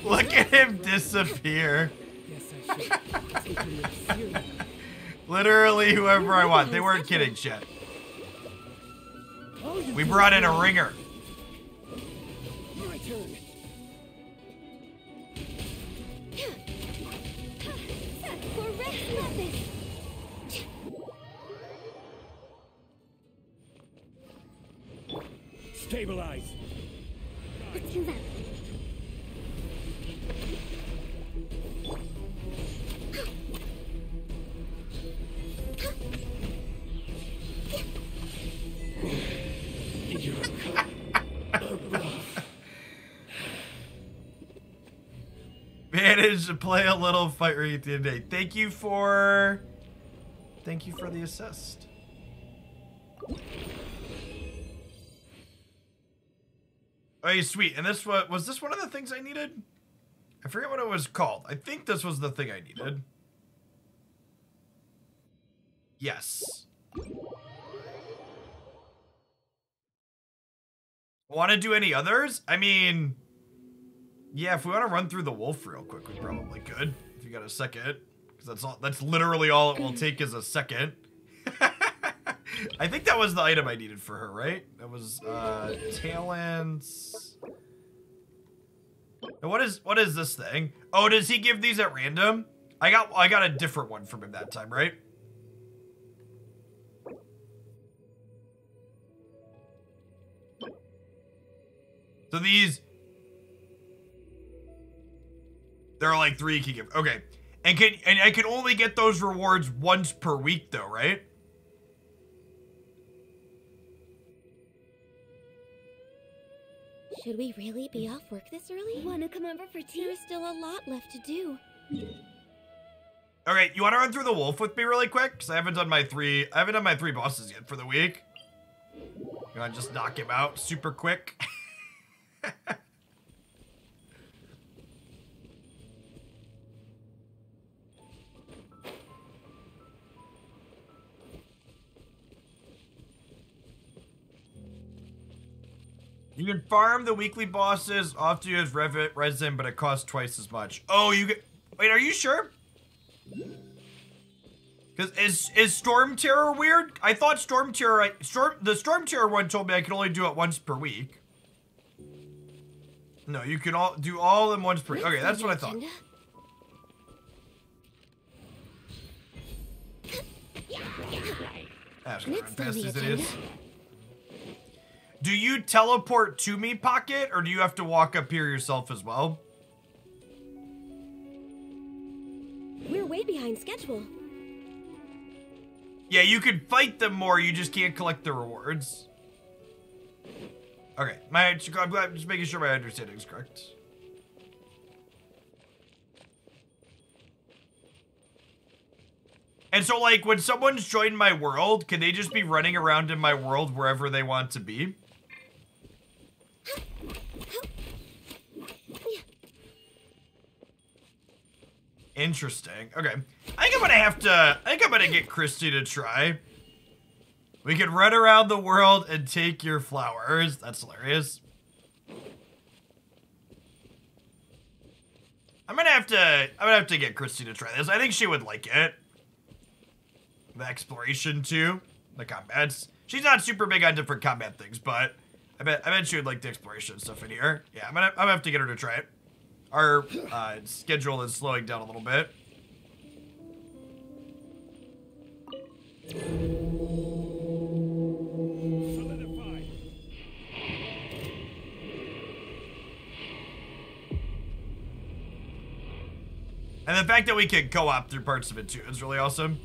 Look at him disappear. Yes, I should. Taking it seriously. Literally whoever I want. They weren't kidding, shit. We brought in a ringer. My turn. For Stabilize. Let's move out. Managed to play a little fight right at the end of the day. Thank you for the assist. Oh, sweet. And this was this one of the things I needed? I forget what it was called. I think this was the thing I needed. Yes. Want to do any others? I mean, yeah, if we want to run through the wolf real quick, we probably could. If you got a second. Because that's literally all it will take is a second. I think that was the item I needed for her, right? That was talents. And what is this thing? Oh, does he give these at random? I got a different one from him that time, right? So these, there are like 3 you can give. Okay, and I can only get those rewards once per week, though, right? Should we really be off work this early? Wanna come over for tea? There's still a lot left to do. Okay, you want to run through the wolf with me really quick? Because I haven't done my 3 bosses yet for the week. You want to just knock him out super quick? You can farm the weekly bosses, often use resin, but it costs twice as much. Oh, you get... Wait, are you sure? Because is Storm Terror weird? I thought Storm Terror... the Storm Terror one told me I could only do it once per week. No, you can do all of them once per week. Okay, that's what I thought. Let's run past these idiots. Do you teleport to me, Pocket, or do you have to walk up here yourself as well? We're way behind schedule. Yeah, you could fight them more, you just can't collect the rewards. Okay, I'm just making sure my understanding is correct. And so, like, when someone's joined my world, can they just be running around in my world wherever they want to be? Interesting. Okay. I think I'm gonna get Christy to try. We could run around the world and take your flowers. That's hilarious. I'm gonna have to get Christy to try this. I think she would like it. The exploration too. The combats. She's not super big on different combat things, but I bet she would like the exploration stuff in here. Yeah, I'm gonna have to get her to try it. Our schedule is slowing down a little bit. And the fact that we can co-op through parts of it too is really awesome.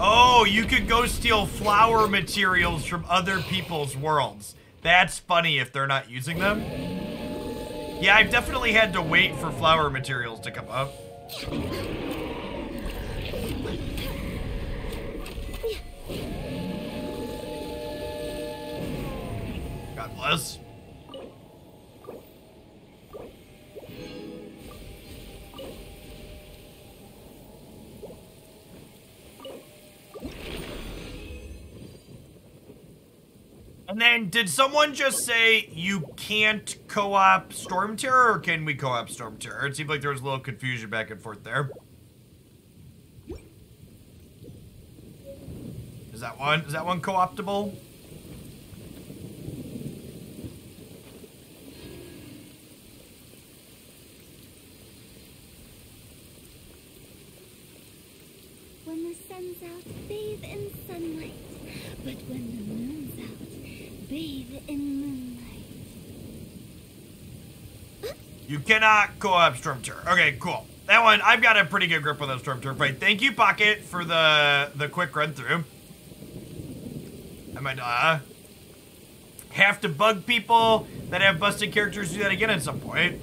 Oh, you could go steal flower materials from other people's worlds. That's funny if they're not using them. Yeah, I've definitely had to wait for flower materials to come up. God bless. And then, did someone just say you can't co-op Storm Terror, or can we co-op Storm Terror? It seemed like there was a little confusion back and forth there. Is that one co-optable? When the sun's out, bathe in sunlight. But when the moon's out, bathe in moonlight. You cannot co-op Storm Terror. Okay, cool. That one, I've got a pretty good grip on that Storm Terror fight. Thank you, Pocket, for the quick run through. I might have to bug people that have busted characters to do that again at some point.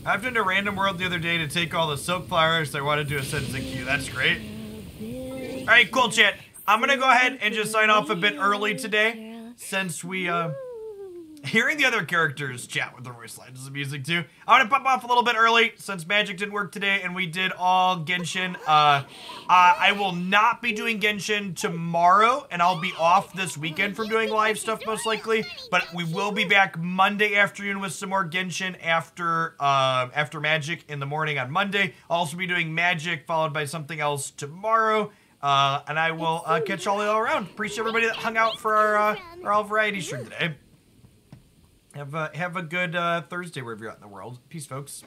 I've done a random world the other day to take all the silk flowers I wanted to ascend to queue. That's great. All right, cool, chat. I'm gonna go ahead and just sign off a bit early today, since we hearing the other characters chat with their voice lines is amusing too. I'm gonna pop off a little bit early since magic didn't work today and we did all Genshin. I will not be doing Genshin tomorrow, and I'll be off this weekend from doing live stuff most likely, but we will be back Monday afternoon with some more Genshin after magic in the morning on Monday. I'll also be doing magic followed by something else tomorrow. And I will catch all y'all around. Appreciate everybody that hung out for our all variety stream today. Have a good Thursday wherever you're at in the world. Peace, folks.